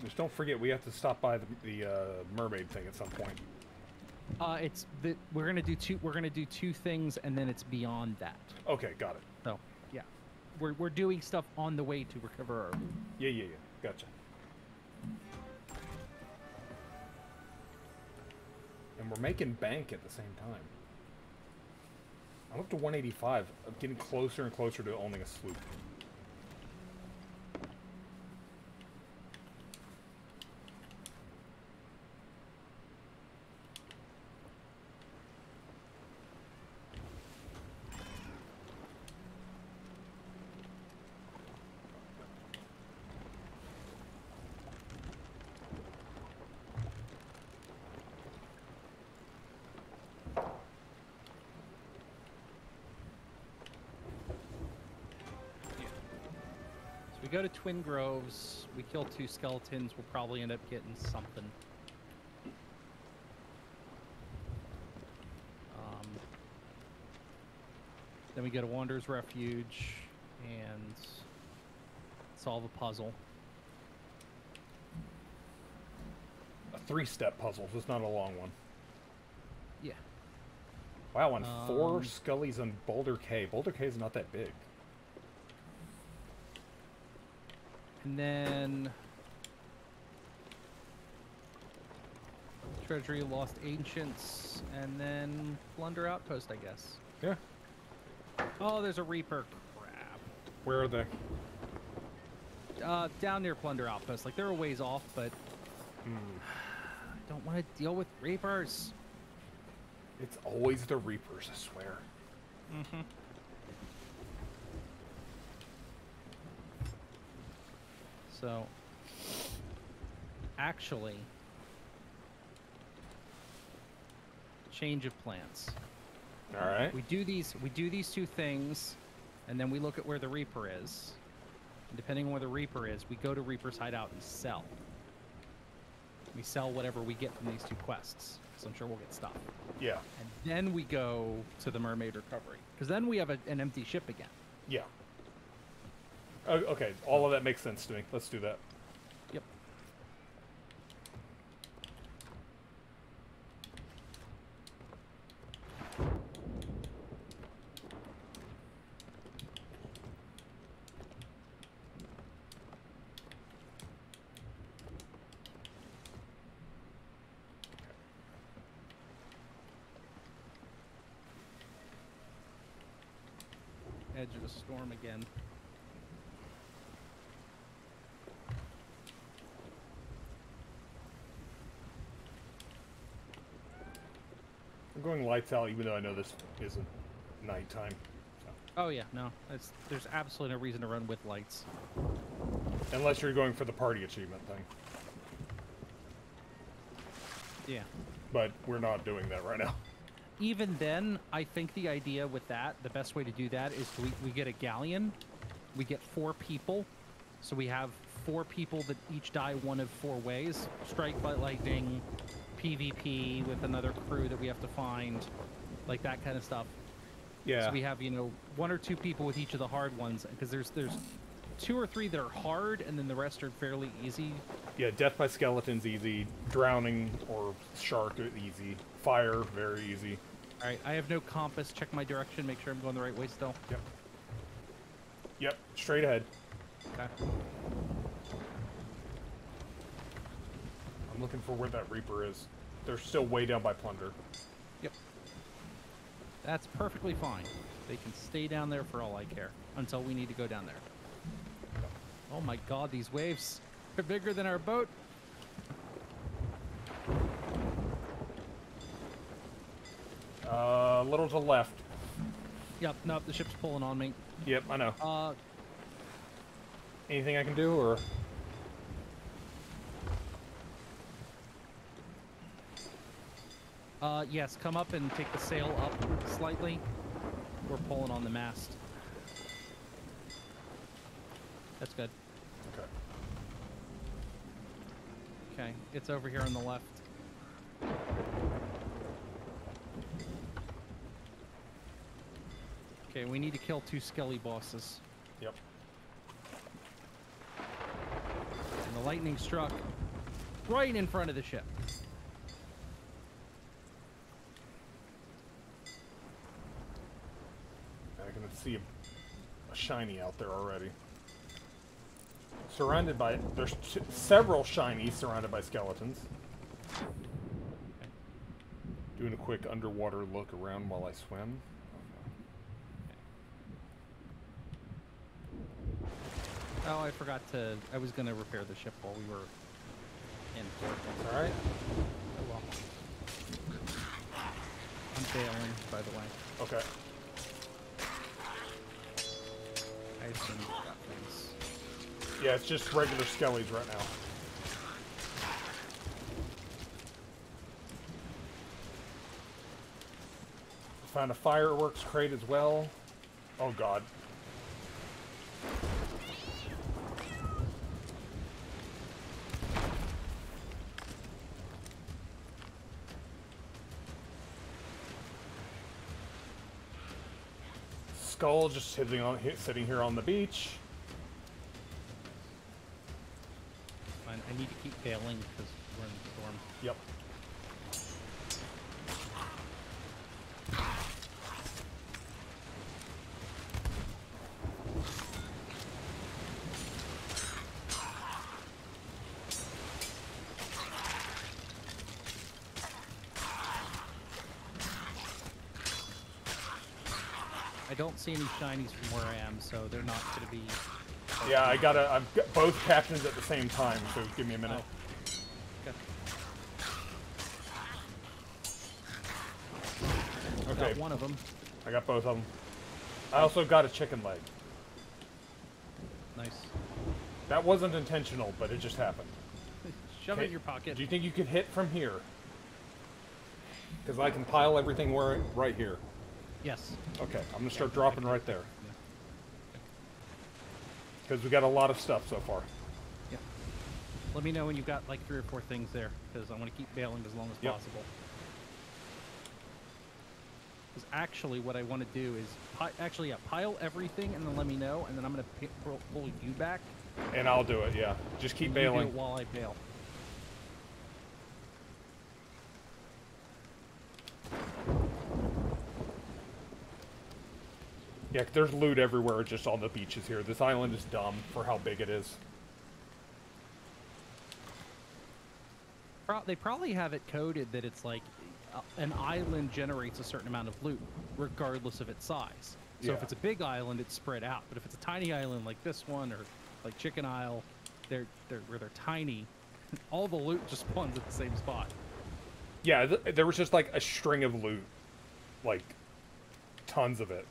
Just don't forget we have to stop by the mermaid thing at some point. We're gonna do two. We're gonna do 2 things, and then it's beyond that. Okay, got it. So yeah, we're doing stuff on the way to recover our loot. Yeah, yeah, yeah. Gotcha. And we're making bank at the same time. I'm up to 185. I'm getting closer and closer to owning a sloop. We go to Twin Groves. We kill 2 skeletons. We'll probably end up getting something. Then we go to Wanderer's Refuge and solve a puzzle. A 3-step puzzle, so it's not a long one. Yeah. Wow, and 4 Scullies on Boulder K. Boulder K is not that big. And then Treasury Lost Ancients, and then Plunder Outpost, I guess. Yeah. Oh, there's a Reaper. Crap. Where are they? Down near Plunder Outpost. Like, they're a ways off, but I don't want to deal with Reapers. It's always the Reapers, I swear. Mm-hmm. So, actually, change of plans. All right. We do these 2 things, and then we look at where the Reaper is. And depending on where the Reaper is, we go to Reaper's hideout and sell. We sell whatever we get from these 2 quests, so I'm sure we'll get stuff. Yeah. And then we go to the Mermaid Recovery, because then we have an empty ship again. Yeah. Oh, okay, all of that makes sense to me. Let's do that. Yep. Edge of a storm again. I'm going lights out, even though I know this isn't nighttime. So. Oh yeah, no, there's absolutely no reason to run with lights. Unless you're going for the party achievement thing. Yeah. But we're not doing that right now. Even then, I think the idea with that, the best way to do that is we get a galleon, we get 4 people, so we have 4 people that each die one of 4 ways. Strike by lightning, PvP with another crew that we have to find, like that kind of stuff. Yeah. So we have, 1 or 2 people with each of the hard ones, because there's 2 or 3 that are hard, and then the rest are fairly easy. Yeah, death by skeleton's easy. Drowning or shark easy. Fire, very easy. All right, I have no compass. Check my direction. Make sure I'm going the right way still. Yep. Yep, straight ahead. Okay. I'm looking for where that Reaper is. They're still way down by Plunder. Yep. That's perfectly fine. They can stay down there for all I care until we need to go down there. Oh my god, these waves are bigger than our boat. A little to the left. Yep, nope, the ship's pulling on me. Yep, I know. Anything I can do, or? Yes, come up and take the sail up slightly. We're pulling on the mast. That's good. Okay. Okay, it's over here on the left. Okay, we need to kill 2 skelly bosses. Yep. And the lightning struck right in front of the ship. I can see a shiny out there already. Surrounded by... There's several shinies surrounded by skeletons. Okay. Doing a quick underwater look around while I swim. Oh, I forgot to... I was going to repair the ship while we were in port. Alright. Oh, well. I'm bailing, by the way. Okay. I assume you got things. Yeah, it's just regular skellies right now. Found a fireworks crate as well. Oh god. Skull just sitting here on the beach. Fine, I need to keep bailing because we're in the storm. Yep. I don't see any shinies from where I am, so they're not going to be... Yeah, I've got both captions at the same time, so give me a minute. Oh. Okay. Got one of them. I got both of them. I also got a chicken leg. Nice. That wasn't intentional, but it just happened. Shove it Okay, in your pocket. Do you think you could hit from here? Because I can pile everything right here. Yes. Okay, I'm going to start dropping right there. Because we got a lot of stuff so far. Yep. Let me know when you've got like 3 or 4 things there, because I want to keep bailing as long as Yep. possible. Because actually, what I want to do is pile everything and then let me know, and then I'm going to pull you back. And I'll do it, yeah. Just keep You do bailing. it while I bail. Yeah, there's loot everywhere just on the beaches here. This island is dumb for how big it is. They probably have it coded that it's like an island generates a certain amount of loot, regardless of its size. So if Yeah. it's a big island, it's spread out. But if it's a tiny island like this one or like Chicken Isle, they're tiny. All the loot just spawns at the same spot. Yeah, there was just like a string of loot. Like, tons of it.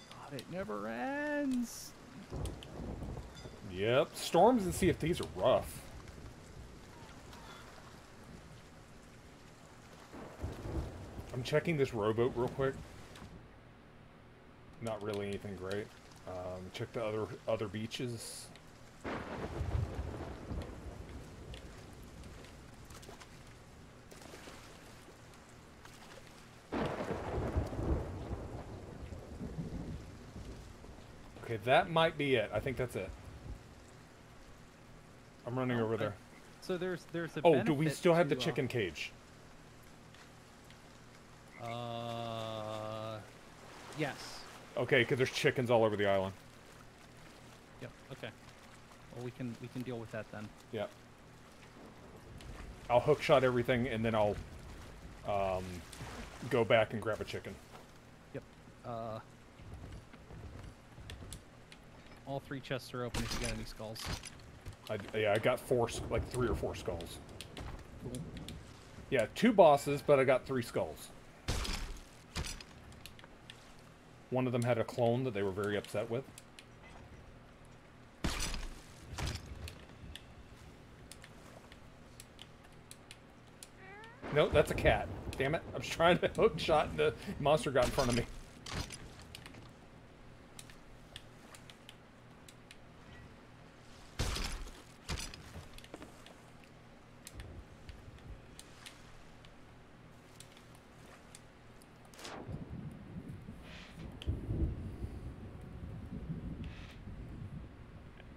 God, it never ends. Yep. Storms and Sea of Thieves are rough. I'm checking this rowboat real quick. Not really anything great. Check the other beaches. Okay, that might be it. I think that's it. I'm running over there. So there's a Oh, do we benefit still have the to, chicken cage? Yes. Okay, because there's chickens all over the island. Yep. Okay. Well, we can deal with that then. Yeah. I'll hookshot everything, and then I'll go back and grab a chicken. Yep. All 3 chests are open if you got any skulls. I got 3 or 4 skulls. Cool. Yeah, 2 bosses, but I got 3 skulls. One of them had a clone that they were very upset with. No, that's a cat. Damn it. I was trying to hook shot and the monster got in front of me.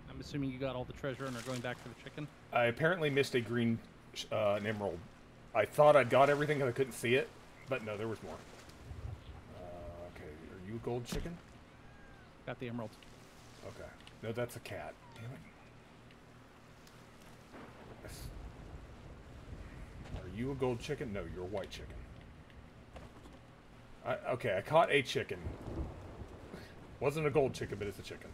I'm assuming you got all the treasure and are going back for the chicken? I apparently missed a green an emerald. I thought I'd got everything and I couldn't see it, but no, there was more. Okay, are you a gold chicken? Got the emerald. Okay. No, that's a cat. Damn it. Yes. Are you a gold chicken? No, you're a white chicken. Okay, I caught a chicken. Wasn't a gold chicken, but it's a chicken.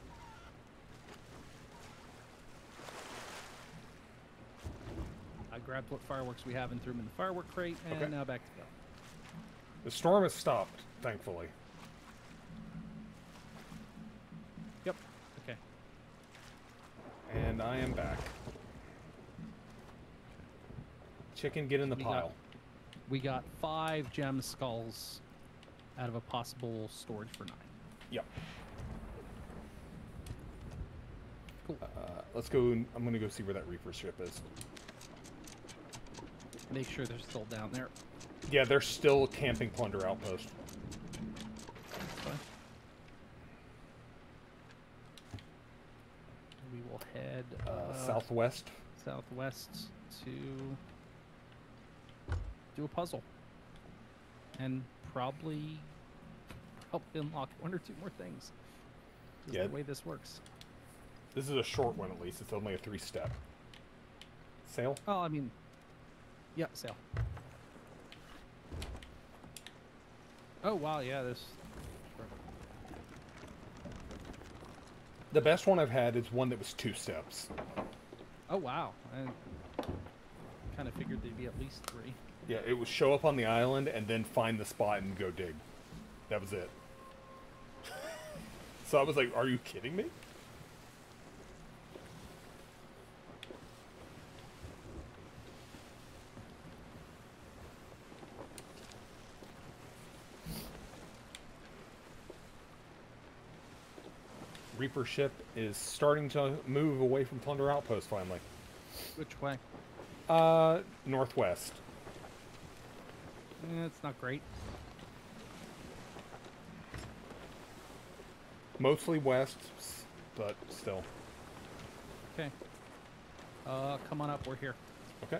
I grabbed what fireworks we have and threw them in the firework crate, and Okay. now back to go. The storm has stopped, thankfully. Yep. Okay. And I am back. Chicken, get in the pile. We got 5 gem skulls out of a possible storage for 9. Yep. Cool. Let's go. I'm going to go see where that Reaper ship is. Make sure they're still down there. Yeah, they're still camping Plunder Outpost. Okay. We will head Southwest. southwest to do a puzzle. And probably unlock 1 or 2 more things. This Yeah. is the way this works. This is a short one, at least. It's only a 3-step. Sail? Oh, I mean, yeah, sail. Oh wow, yeah, this. The best one I've had is one that was 2 steps. Oh wow, I kind of figured there'd be at least 3. Yeah, it was show up on the island and then find the spot and go dig. That was it. So I was like, are you kidding me? Reaper ship is starting to move away from Plunder Outpost finally. Which way? Northwest. It's not great. Mostly west, but still. Okay. Come on up. We're here. Okay.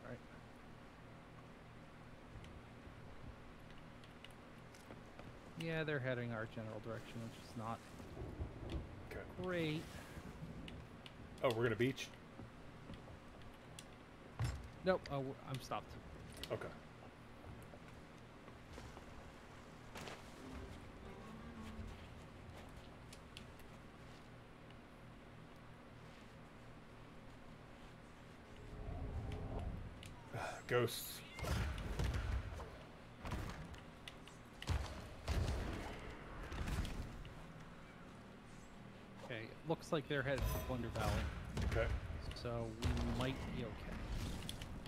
Right. Yeah, they're heading our general direction, which is not Okay. great. Oh, we're gonna beach? Nope. Oh, I'm stopped. Okay. Ghosts. Okay. It looks like they're headed for Plunder Valley, Okay. so we might be okay.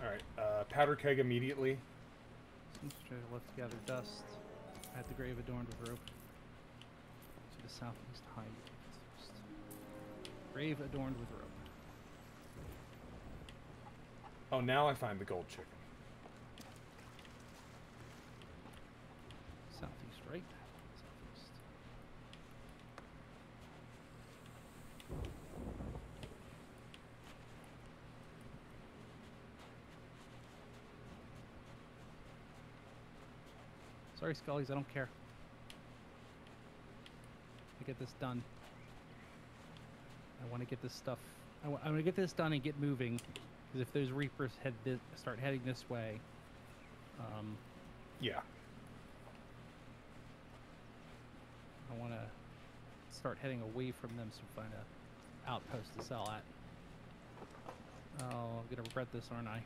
Alright, powder keg immediately. Let's gather dust at the grave adorned with rope to the southeast high east. Grave adorned with rope. Oh, now I find the gold chicken. Southeast, right? Southeast. Sorry, Scullies, I don't care. I get this done. I want to get this stuff. I want to get this done and get moving. Because if those Reapers start heading this way, Yeah. I want to start heading away from them so we find a outpost to sell at. Oh, I'm gonna regret this, aren't I?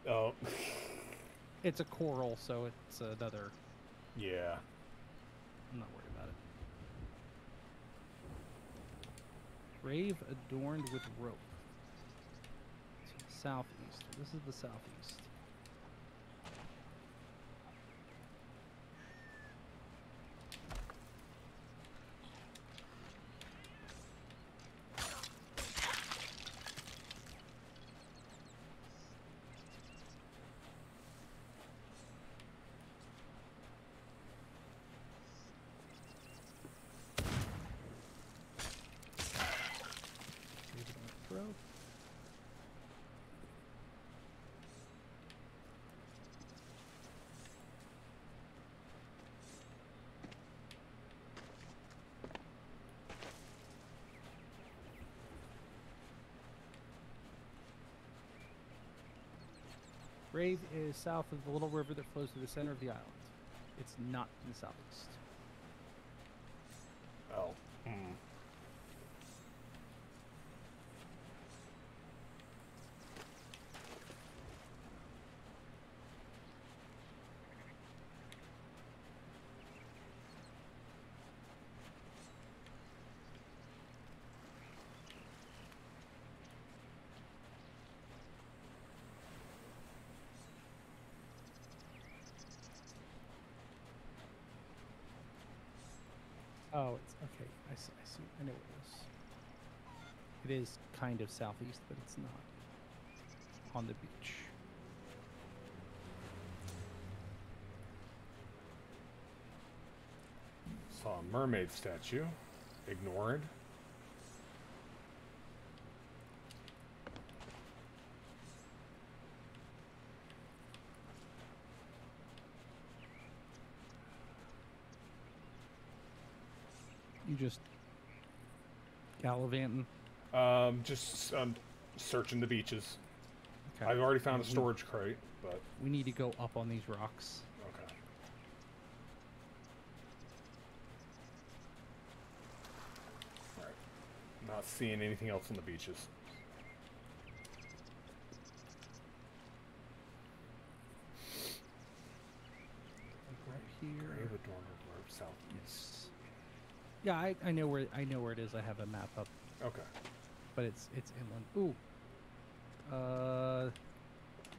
Oh. It's a coral, so it's another. Yeah. I'm not worried about it. Grave adorned with rope. To the southeast. This is the southeast. Grave adorned with rope. Grave is south of the little river that flows through the center of the island. It's not in the southeast. Oh. Oh, it's okay. I see. I see. I know what it is. It is kind of southeast, but it's not on the beach. Saw a mermaid statue. Ignored. You just gallivanting. Just searching the beaches. Okay. I've already found a storage crate, but We need to go up on these rocks. okay. All right. Not seeing anything else on the beaches. Right here. Grave Adorned Road southeast. Yeah, I know where it is. I have a map up, Okay. but it's inland. Ooh.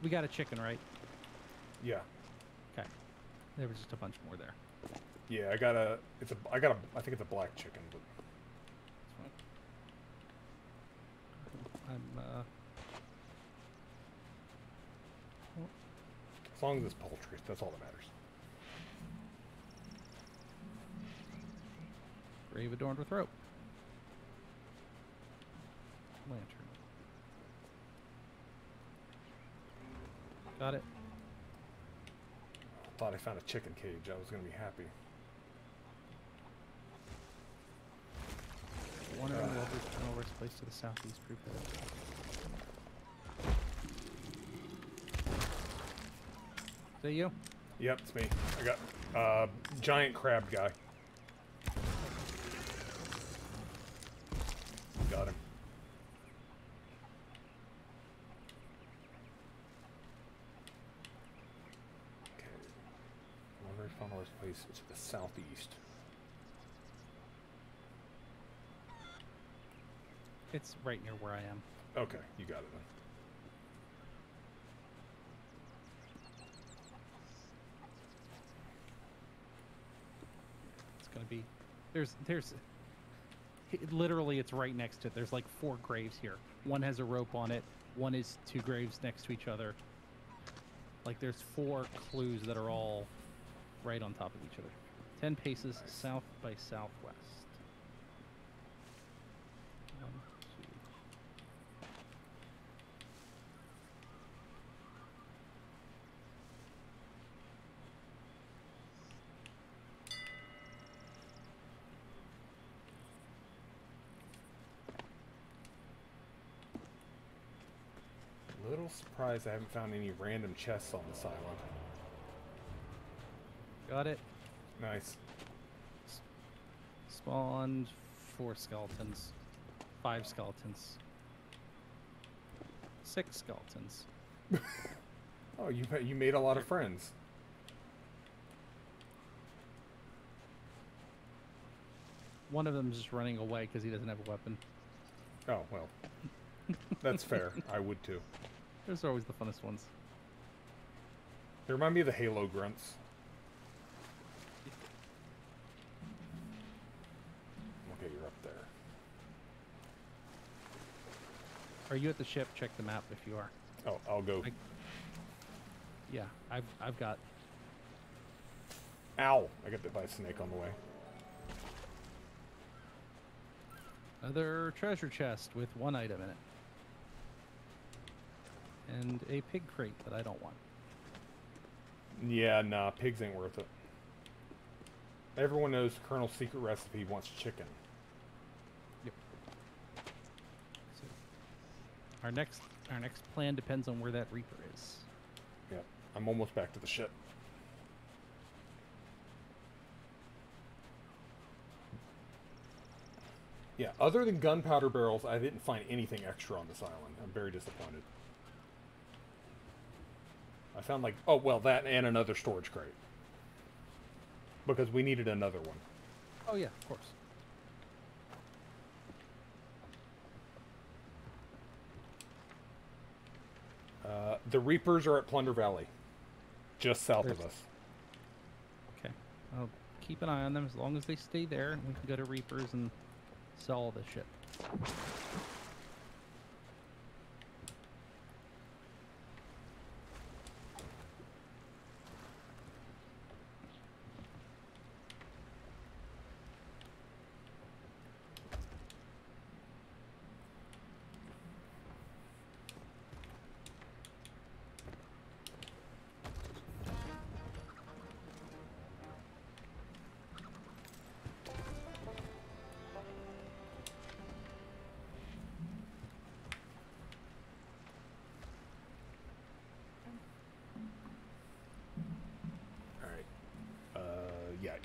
We got a chicken, right? Yeah. Okay. There was just a bunch more there. Yeah, I think it's a black chicken, but That's fine. I'm as long as it's poultry, that's all that matters. grave adorned with rope. Lantern. Got it. Thought I found a chicken cage. I was gonna be happy. One of the lovers tunnel rest place to the southeast. Prepare. Is that you? Yep, it's me. I got giant crab guy. Got him. Okay. Wonder Funnel's place is to the southeast. It's right near where I am. Okay, you got it then. It's gonna be literally it's right next to it. There's like 4 graves here. One has a rope on it. One is 2 graves next to each other. Like there's 4 clues that are all right on top of each other. 10 paces Nice. south by southwest. 1, 2. Little surprised I haven't found any random chests on this island. Got it. Nice. Spawned 4 skeletons. 5 skeletons. 6 skeletons. Oh, you made a lot of friends. One of them is just running away because he doesn't have a weapon. Oh, well. That's fair. I would too. Those are always the funnest ones. They remind me of the Halo grunts. Okay, you're up there. Are you at the ship? Check the map if you are. Oh, I'll go. Yeah, I've got. Ow! I got bit by a snake on the way. Another treasure chest with 1 item in it. And a pig crate that I don't want. Yeah, nah, pigs ain't worth it. Everyone knows Colonel's secret recipe wants chicken. Yep. So our next plan depends on where that Reaper is. Yep, I'm almost back to the ship. Yeah, other than gunpowder barrels, I didn't find anything extra on this island. I'm very disappointed. I found like, oh, well, that and another storage crate. Because we needed another one. Oh yeah, of course. The Reapers are at Plunder Valley. Just south of us. Okay. I'll keep an eye on them as long as they stay there. We can go to Reapers and sell all this shit.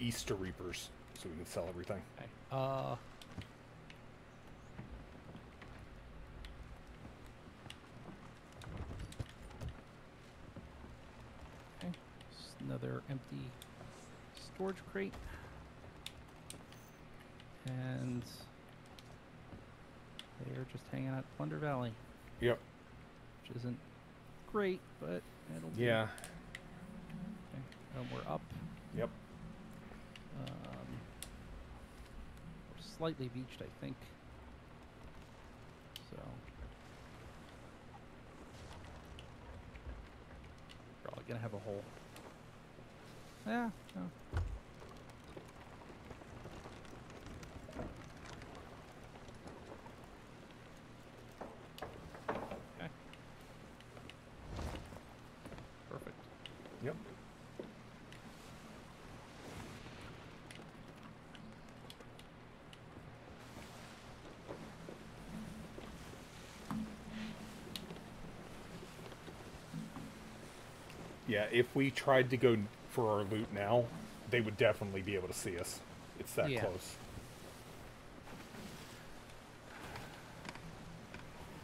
Easter Reapers so we can sell everything. Okay. Okay. Just another empty storage crate. And they're just hanging out Plunder Valley, Yep. which isn't great, but it'll be. Yeah. Okay. We're up. Yep. We're slightly beached, I think. So probably gonna have a hole. Yeah. No. Okay. Perfect. Yep. Yeah, if we tried to go for our loot now, they would definitely be able to see us. It's that Yeah. close.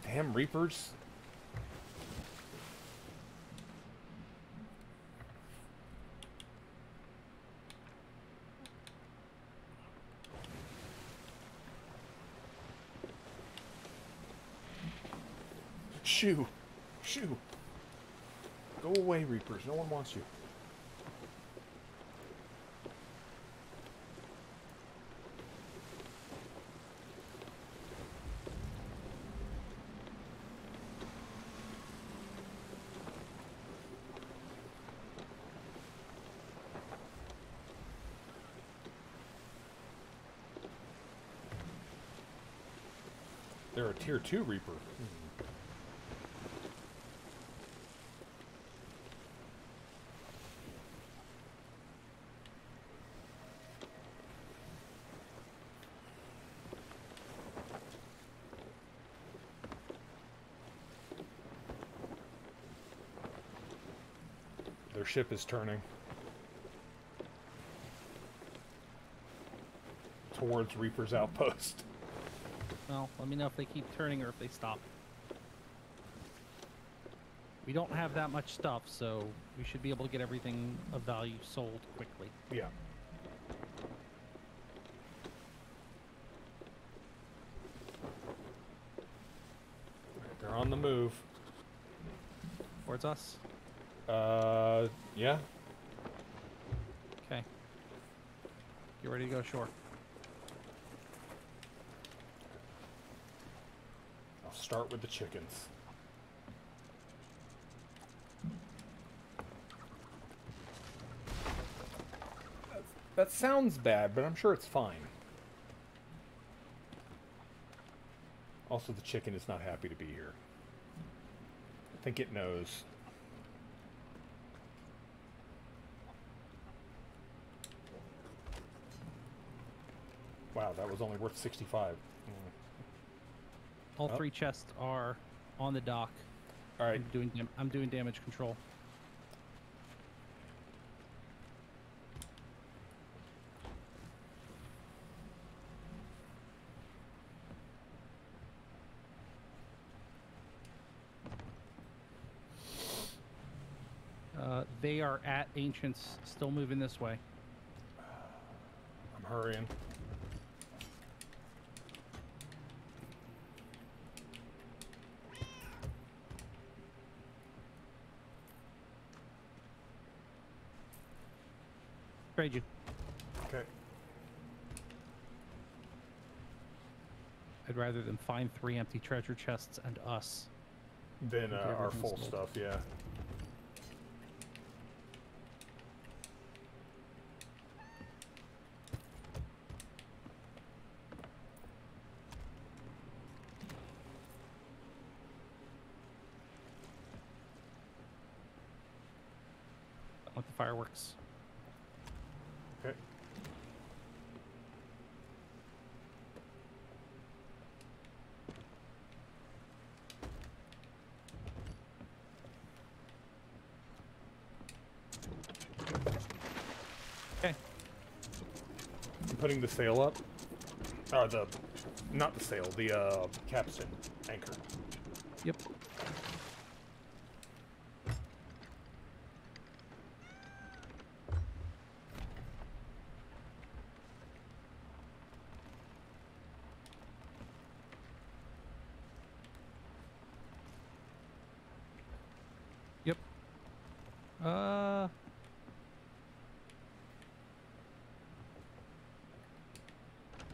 Damn Reapers. Shoo. Shoo. Go away, Reapers. No one wants you. They're a tier 2 Reaper. Their ship is turning towards Reaper's outpost. Well, let me know if they keep turning or if they stop. We don't have that much stuff, so we should be able to get everything of value sold quickly. Yeah. They're on the move. Towards us. Yeah. Okay. Get ready to go ashore. I'll start with the chickens. That sounds bad, but I'm sure it's fine. Also, the chicken is not happy to be here. I think it knows. Wow, that was only worth 65. All Oh. 3 chests are on the dock. All right. I'm doing damage control. They are at Ancients, still moving this way. I'm hurrying. Trade you. Okay. I'd rather them find 3 empty treasure chests and us. Then Okay, our everything's full sold. stuff, yeah. I want the fireworks. Okay. Okay. putting the sail up. Not the sail, the capstan anchor. Yep. Yep.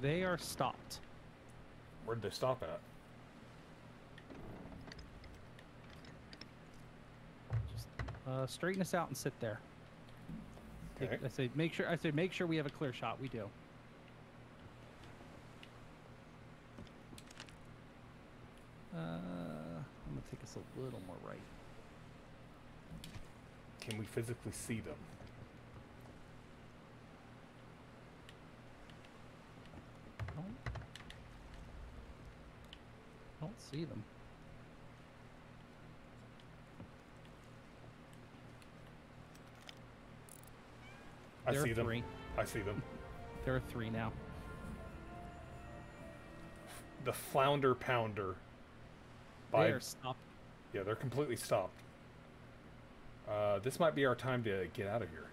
They are stopped. Where'd they stop at? Just straighten us out and sit there. Okay. I say make sure we have a clear shot. We do. I'm gonna take us a little more right. Can we physically see them? I don't see them. I There see are them. 3. I see them. There are 3 now. The Flounder Pounder. They are stopped. Yeah, they're completely stopped. This might be our time to get out of here.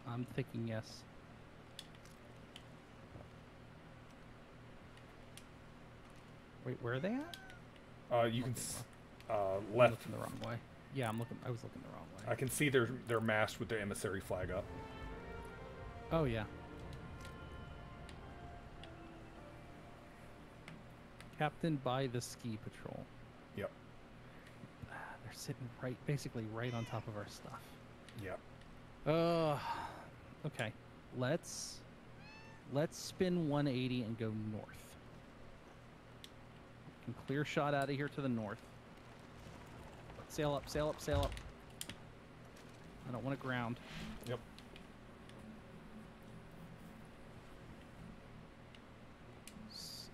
I'm thinking yes. Wait, where are they at? You can I'm left. looking the wrong way. Yeah, I was looking the wrong way. I can see their mast with their emissary flag up. Oh yeah. Captain by the ski patrol. Yep. They're sitting basically right on top of our stuff. Yep. Okay. Let's spin 180 and go north. Can clear shot out of here to the north. Sail up, sail up, sail up. I don't want to ground. Yep.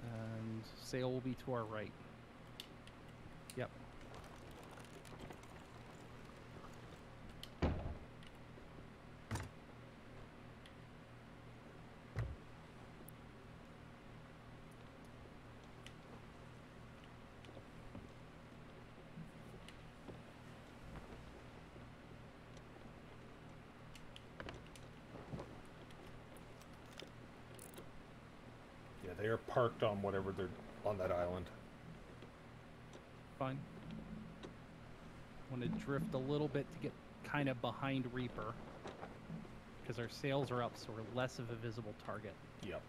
And sail will be to our right. Yep. Yeah, they are parked on whatever they're on that island. Fine. Want to drift a little bit to get kind of behind Reaper. Because our sails are up, so we're less of a visible target. Yep.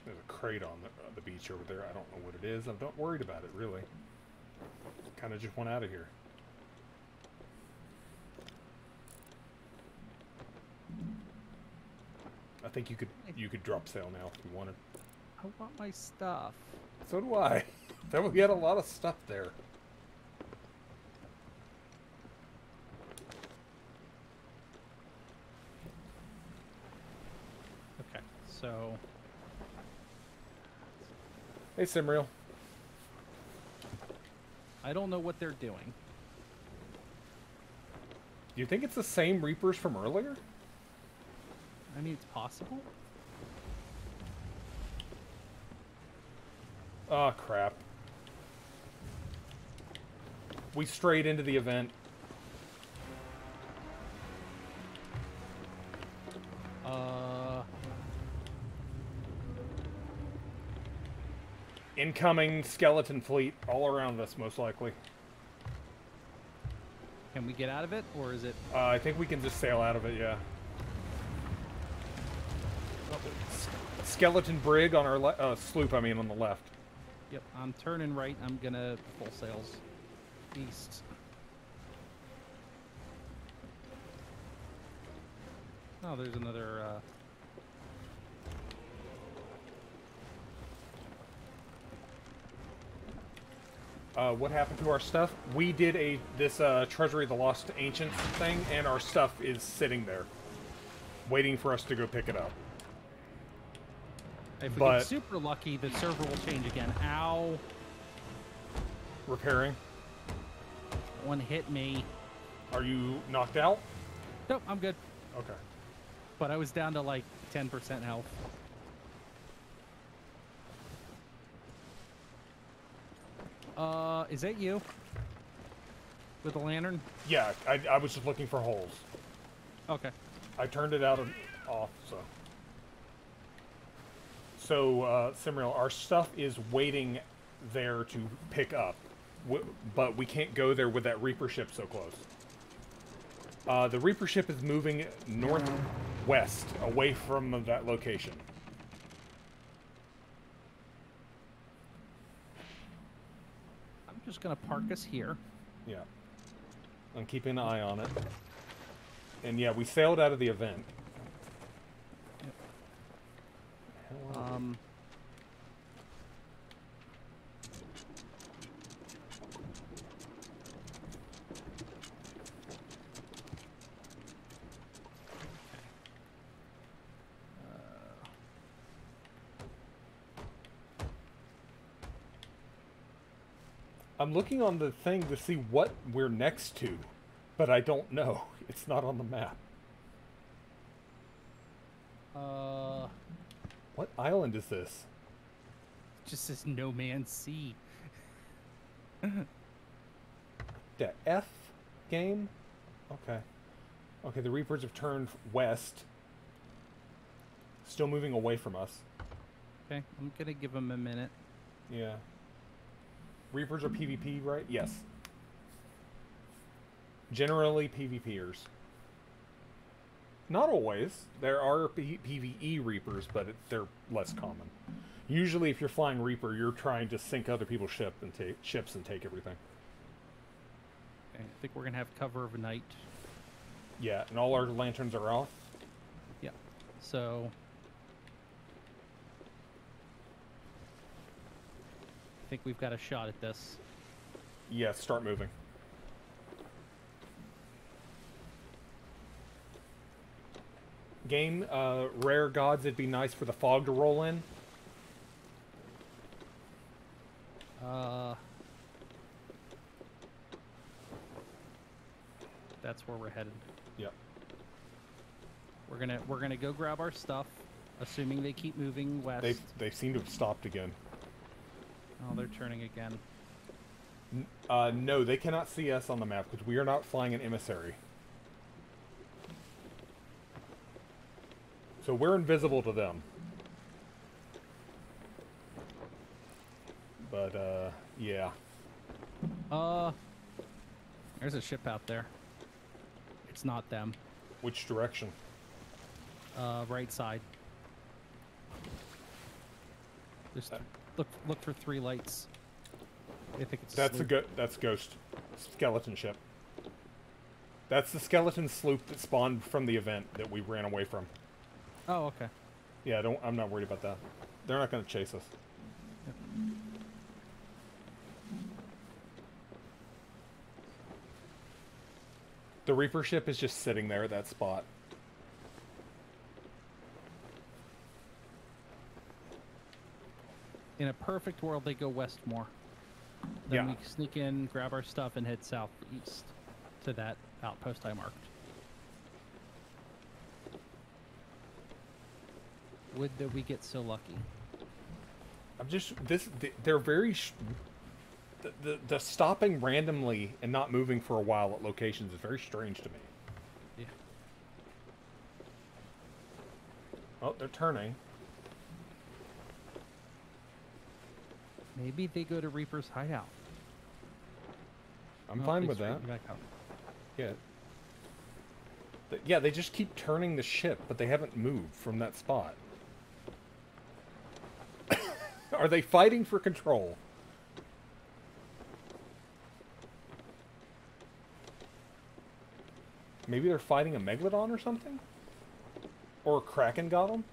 There's a crate on the beach over there. I don't know what it is. I'm not worried about it, really. Kind of just want out of here. I think you could drop sail now if you wanted. I want my stuff. So do I. We had a lot of stuff there. Okay, so Hey, Simriel. I don't know what they're doing. Do you think it's the same Reapers from earlier? I mean, it's possible. Oh, crap. We strayed into the event. Incoming skeleton fleet all around us, most likely. Can we get out of it, or is it? I think we can just sail out of it, yeah. Skeleton brig on our sloop, I mean, on the left. Yep, I'm turning right. I'm gonna full sails east. Oh, there's another. What happened to our stuff? We did this Treasury of the Lost Ancients thing, and our stuff is sitting there, waiting for us to go pick it up. If we get super lucky, the server will change again. Ow! Repairing. One hit me. Are you knocked out? Nope, I'm good. Okay. But I was down to like 10% health. Is that you? With the lantern? Yeah, I was just looking for holes. Okay. I turned it out and off, so. So, Simriel, our stuff is waiting there to pick up, but we can't go there with that Reaper ship so close. The Reaper ship is moving northwest, away from that location. I'm just gonna park us here. Yeah. I'm keeping an eye on it. And yeah, we sailed out of the event. I'm looking on the thing to see what we're next to, but I don't know. It's not on the map. What island is this? Just says No Man's Sea. The F game? Okay. Okay, the Reapers have turned west. Still moving away from us. Okay, I'm gonna give him a minute. Yeah. Reapers are PvP, right? Yes. Generally PvPers. Not always. There are PvE Reapers, but they're less common. Usually if you're flying Reaper, you're trying to sink other people's ships and take everything. Okay, I think we're gonna have cover of night. Yeah, and all our lanterns are off. Yeah. So I think we've got a shot at this. Yeah, start moving. Game, rare gods, it'd be nice for the fog to roll in. That's where we're headed. Yep. We're gonna go grab our stuff, assuming they keep moving west. They seem to have stopped again. Oh, they're turning again. No, they cannot see us on the map because we are not flying an emissary. So we're invisible to them. But, yeah. There's a ship out there. It's not them. Which direction? Right side. Just look for 3 lights. I think it's that's Ghost. Skeleton ship. That's the skeleton sloop that spawned from the event that we ran away from. Oh, okay. Yeah, I'm not worried about that. They're not going to chase us. Yep. The Reaper ship is just sitting there at that spot. In a perfect world, they go west more. Then Yeah. we sneak in, grab our stuff, and head southeast to that outpost I marked. Would that we get so lucky? I'm just they're very the stopping randomly and not moving for a while at locations is very strange to me. Yeah. Oh, they're turning. Maybe they go to Reaper's hideout. I'm Oh, fine they with that. straighten back out. Yeah. Yeah, they just keep turning the ship, but they haven't moved from that spot. Are they fighting for control? Maybe they're fighting a Megalodon or something? Or a Kraken got them?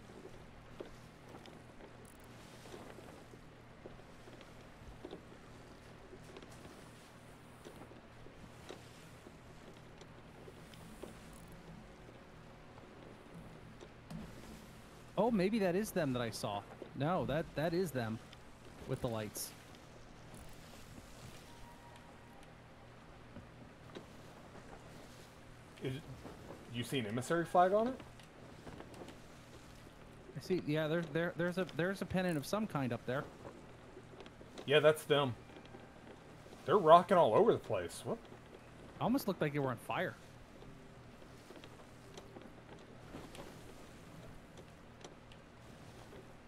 Oh, maybe that is them that I saw. No, that is them with the lights. You see an emissary flag on it? I see. Yeah, there's a pennant of some kind up there. Yeah, that's them. They're rocking all over the place. What? Almost looked like they were on fire.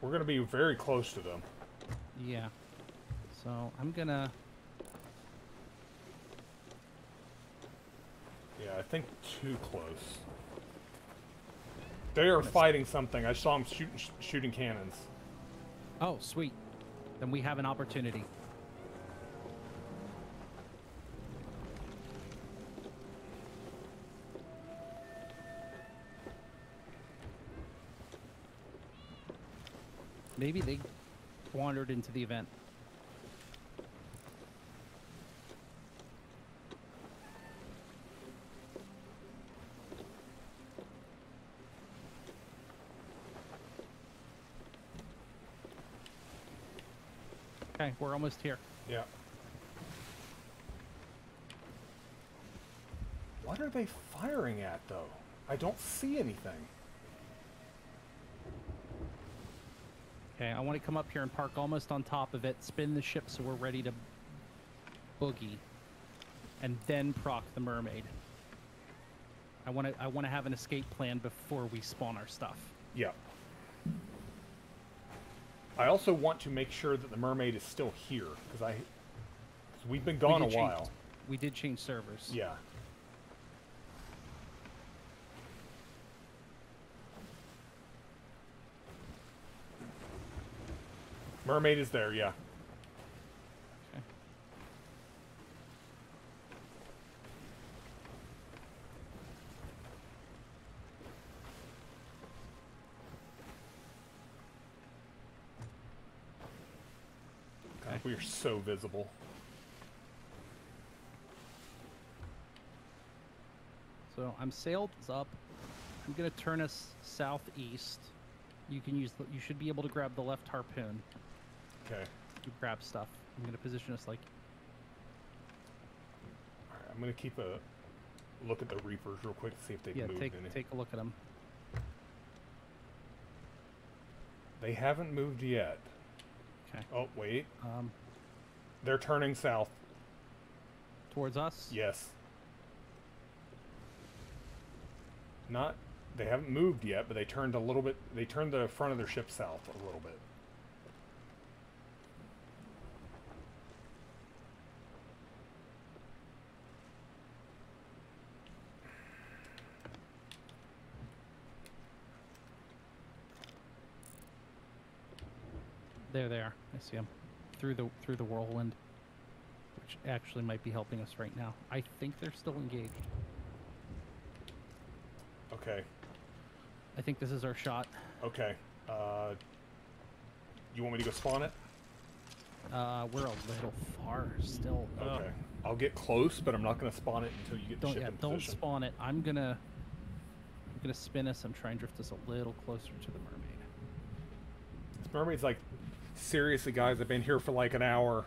We're gonna be very close to them. Yeah. So I'm gonna. Yeah, I think too close. They are fighting something. I saw them shooting cannons. Oh, sweet. Then we have an opportunity. Maybe they wandered into the event. Okay, we're almost here. Yeah. What are they firing at, though? I don't see anything. Okay, I want to come up here and park almost on top of it, spin the ship so we're ready to boogie, and then proc the mermaid. I want to have an escape plan before we spawn our stuff. Yeah. I also want to make sure that the mermaid is still here, because we've been gone a while. We did change servers. Yeah. Mermaid is there, yeah. Okay. God, we are so visible. So I'm sailed up. I'm gonna turn us southeast. You can use. You should be able to grab the left harpoon. Okay. You grab stuff. I'm gonna position us like. Alright, I'm gonna keep a look at the Reapers real quick to see if they've moved any. take a look at them. They haven't moved yet. Okay. Oh, wait. They're turning south. Towards us. Yes. Not. They haven't moved yet, but they turned a little bit. They turned the front of their ship south a little bit. There they are. I see them through the whirlwind, which actually might be helping us right now. I think they're still engaged. Okay. I think this is our shot. Okay. You want me to go spawn it? We're a little far still. Okay. I'll get close, but I'm not going to spawn it until you get the ship in Don't position. spawn it. I'm gonna spin us and try and drift us a little closer to the mermaid. This mermaid's like, seriously, guys, I've been here for like an hour.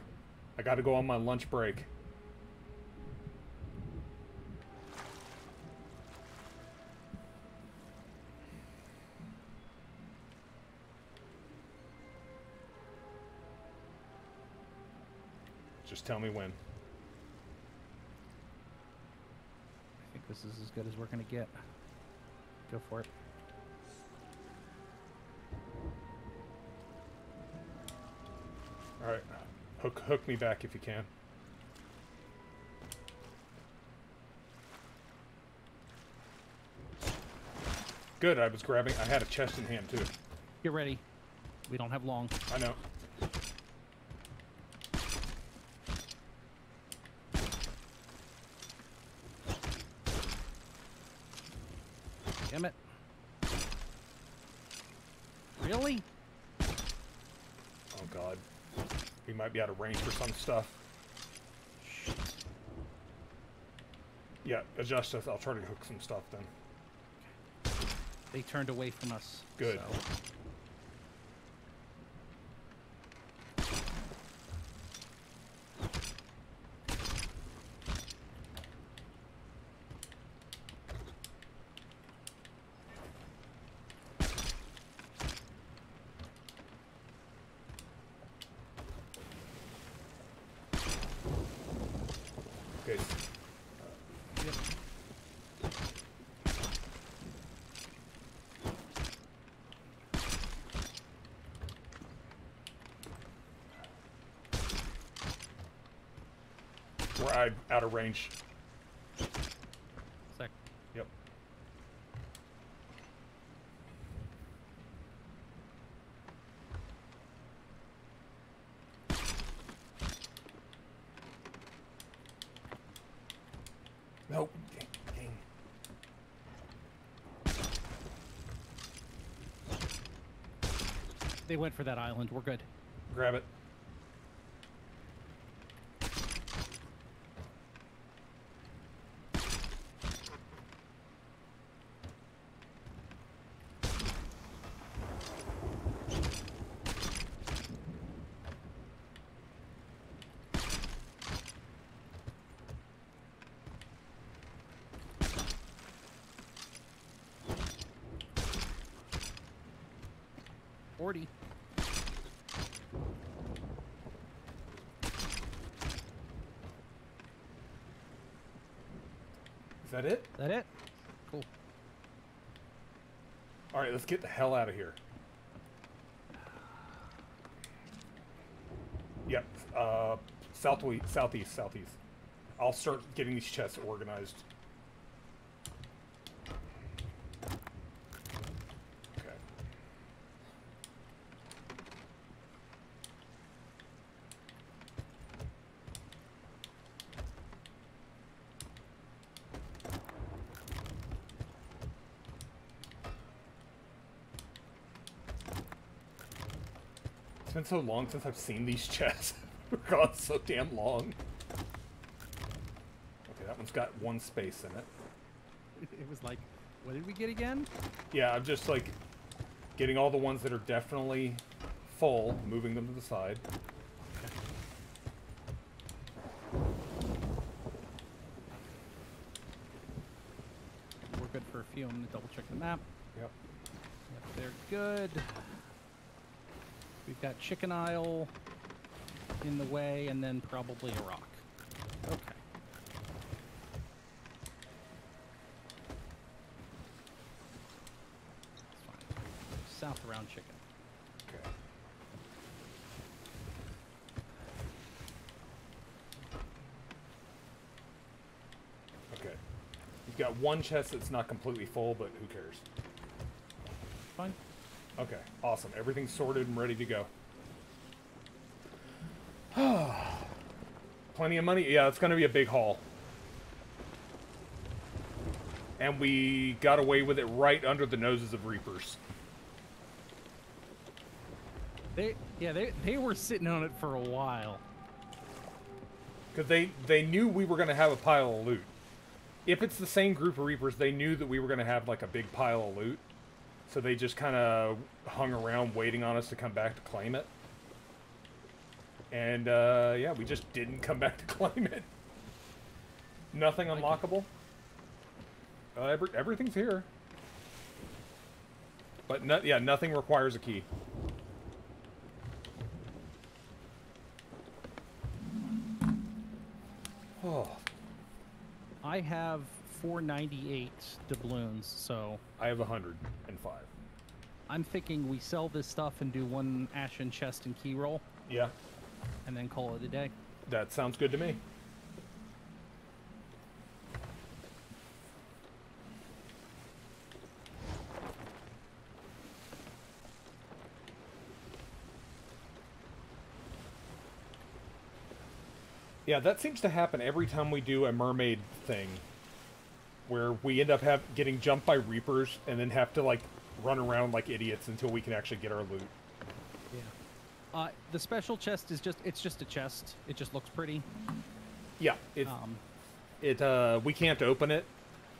I got to go on my lunch break. Just tell me when. I think this is as good as we're gonna get. Go for it. All right, hook me back if you can. Good. I was grabbing. I had a chest in hand too. Get ready. We don't have long. I know. Damn it. Really? Oh God. We might be out of range for some stuff. Yeah, adjust us. I'll try to hook some stuff then. They turned away from us. Good. So. I'm out of range. Sec. Yep. Nope. Dang. They went for that island. We're good. Grab it. Is that it? that it? Cool. All right, let's get the hell out of here. Yep. Southeast. I'll start getting these chests organized. Okay. It's been so long since I've seen these chests. We've gone so damn long. Okay, that one's got one space in it. It was like, what did we get again? Yeah, I'm just like getting all the ones that are definitely full, moving them to the side. We're good for a few. I'm gonna double check the map. Yep. Yep, they're good. We've got Chicken Isle in the way, and then probably a rock. Okay. That's fine. South around Chicken. Okay. Okay. You've got one chest that's not completely full, but who cares? Fine. Okay, awesome. Everything's sorted and ready to go. Plenty of money? Yeah, it's going to be a big haul. And we got away with it right under the noses of Reapers. They were sitting on it for a while. Because they knew we were going to have a pile of loot. If it's the same group of Reapers, they knew that we were going to have like a big pile of loot. So they just kind of hung around waiting on us to come back to claim it. And, yeah, we just didn't come back to claim it. Nothing unlockable. Everything's here. But, yeah, nothing requires a key. Oh. I have 498 doubloons, so I have 105. I'm thinking we sell this stuff and do one ashen chest and key roll, Yeah, and then call it a day. that sounds good to me. Yeah, that seems to happen every time we do a mermaid thing, where we end up getting jumped by Reapers and then have to like run around like idiots until we can actually get our loot. Yeah. The special chest is just a chest. It just looks pretty. Yeah, we can't open it.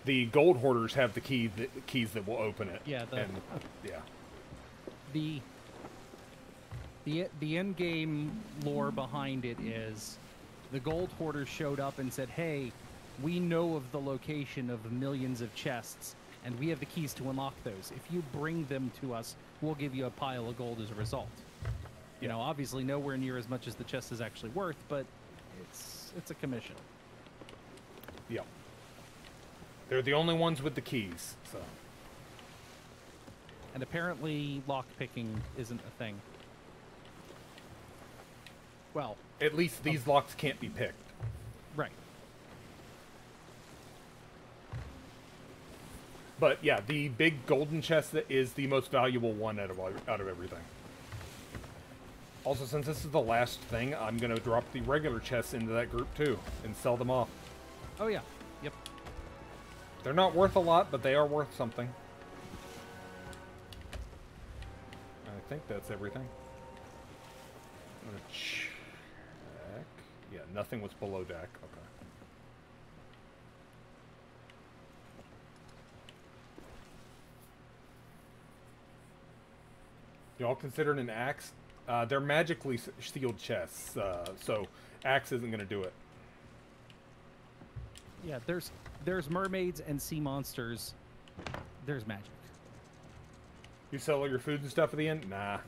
The gold hoarders have the keys that will open it. Yeah. Yeah. The end game lore behind it is the gold hoarders showed up and said, "Hey, we know of the location of millions of chests, and we have the keys to unlock those. If you bring them to us, we'll give you a pile of gold as a result." You know, obviously nowhere near as much as the chest is actually worth, but it's a commission. Yeah. They're the only ones with the keys, so. And apparently lock picking isn't a thing. Well, At least these locks can't be picked. right. But yeah, the big golden chest that is the most valuable one out of everything. Also, since this is the last thing, I'm gonna drop the regular chests into that group too and sell them off. Oh yeah. Yep. They're not worth a lot, but they are worth something. I think that's everything. I'm gonna check. Yeah, nothing was below deck. Okay. Y'all considered an axe? They're magically sealed chests, so axe isn't going to do it. Yeah, there's mermaids and sea monsters. There's magic. You sell all your food and stuff at the end? Nah.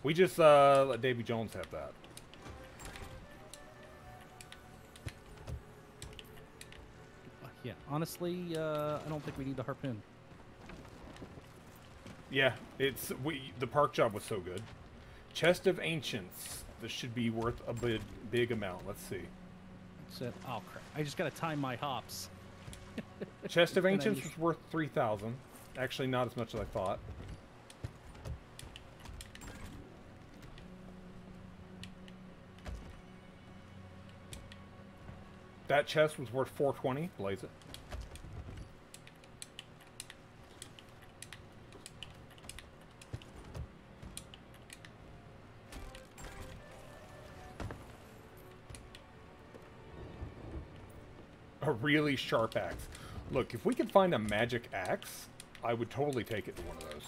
We just let Davy Jones have that. Yeah, honestly, I don't think we need the harpoon. Yeah, the park job was so good. Chest of Ancients. This should be worth a big amount. Let's see. Oh crap! I just gotta time my hops. Chest of Ancients was worth 3,000. Actually, not as much as I thought. That chest was worth 420. Blaze it. A really sharp axe. Look, if we could find a magic axe, I would totally take it to one of those.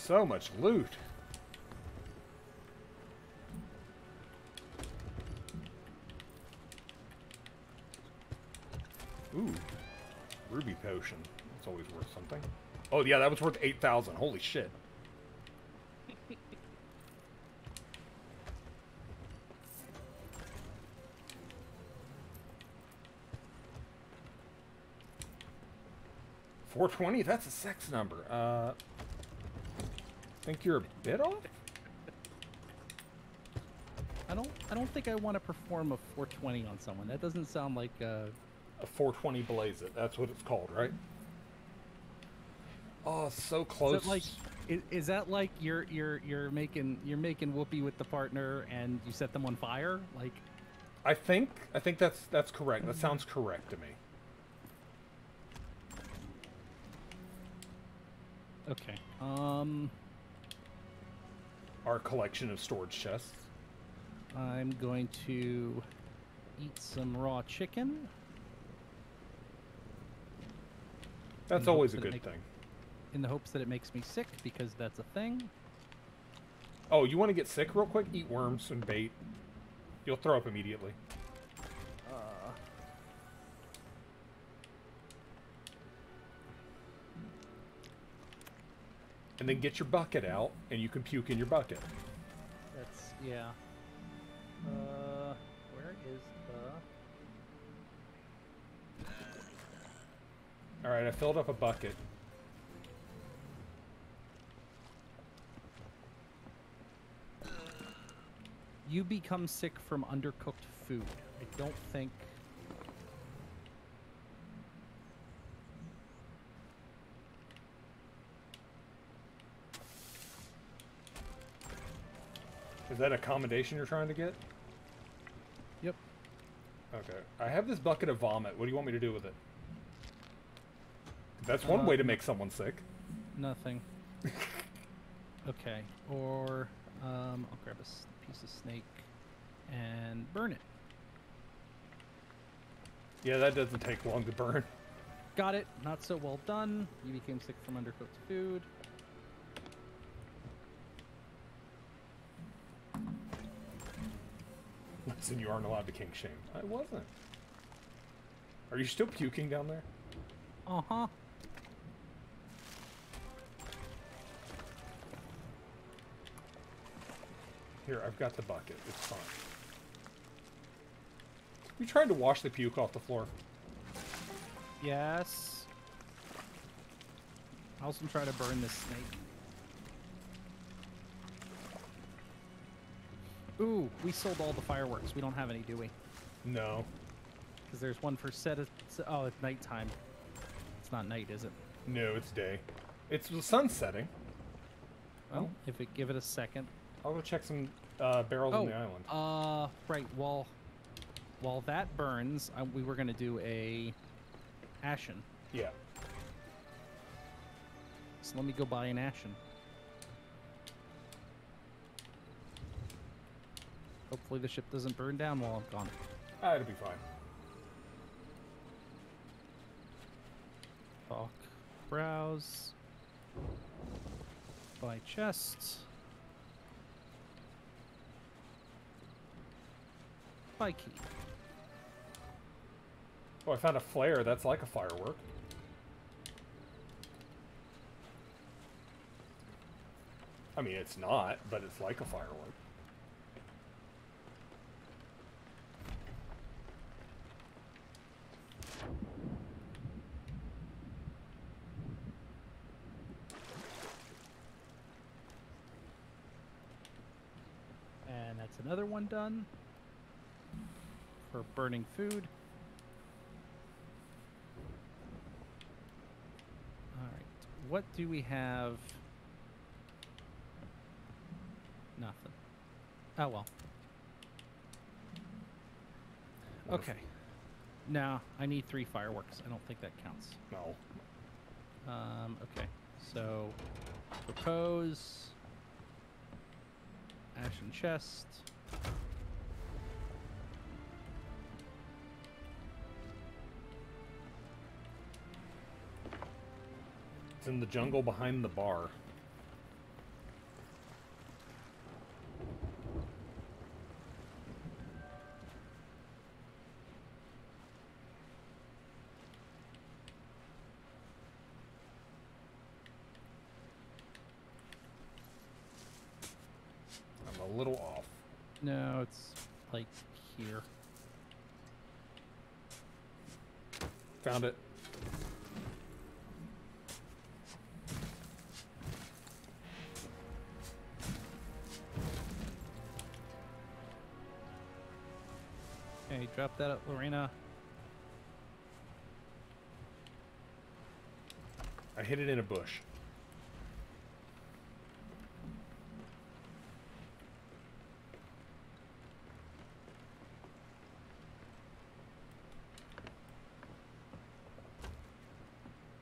So much loot. Ooh. Ruby potion. That's always worth something. Oh, yeah, that was worth 8,000. Holy shit. $420? That's a sex number. Think you're a bit off? I don't think I want to perform a 420 on someone. That doesn't sound like A 420 blaze it. That's what it's called, right? Oh, so close. Is that like you're making whoopee with the partner and you set them on fire? Like I think that's correct. That sounds correct to me. Okay. Our collection of storage chests. I'm going to eat some raw chicken. That's always a good thing. In the hopes that it makes me sick, because that's a thing. Oh, you want to get sick real quick? Eat worms and bait. You'll throw up immediately. And then get your bucket out, and you can puke in your bucket. That's, yeah. Where is the... Alright, I filled up a bucket. You become sick from undercooked food. I don't think... Is that accommodation you're trying to get? Yep. Okay. I have this bucket of vomit. What do you want me to do with it? That's one way to make someone sick. Nothing. Okay. Or, I'll grab a piece of snake and burn it. Yeah, that doesn't take long to burn. Got it. Not so well done. You became sick from undercooked food. Listen, you aren't allowed to kink shame. I wasn't. Are you still puking down there? Uh-huh. Here, I've got the bucket. It's fine. You tried to wash the puke off the floor. Yes. I also try to burn this snake. Ooh, we sold all the fireworks. We don't have any, do we? No. Because there's one for oh, it's nighttime. It's not night, is it? No, it's day. It's the sun setting. Well, give it a second. I'll go check some barrels on the island. Right. While that burns, we were gonna do a ashen. Yeah. So let me go buy an ashen. Hopefully the ship doesn't burn down while I'm gone. It'll be fine. Talk. Browse. Buy chests. Buy key. Oh, I found a flare. That's like a firework. I mean, it's not, but it's like a firework. And that's another one done. For burning food. Alright. What do we have? Nothing. Oh well. Okay. Now, I need 3 fireworks. I don't think that counts. No. Okay. So, propose. Ashen chest. It's in the jungle behind the bar. I'm a little off. No, it's like here. Found it. Okay, drop that at Lorena. I hit it in a bush.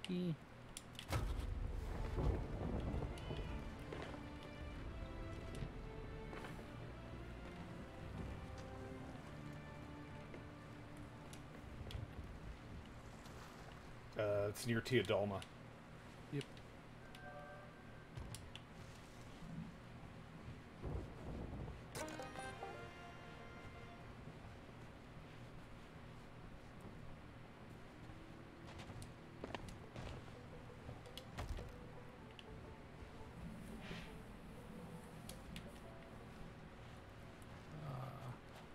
Key. It's near Teodolma. Yep.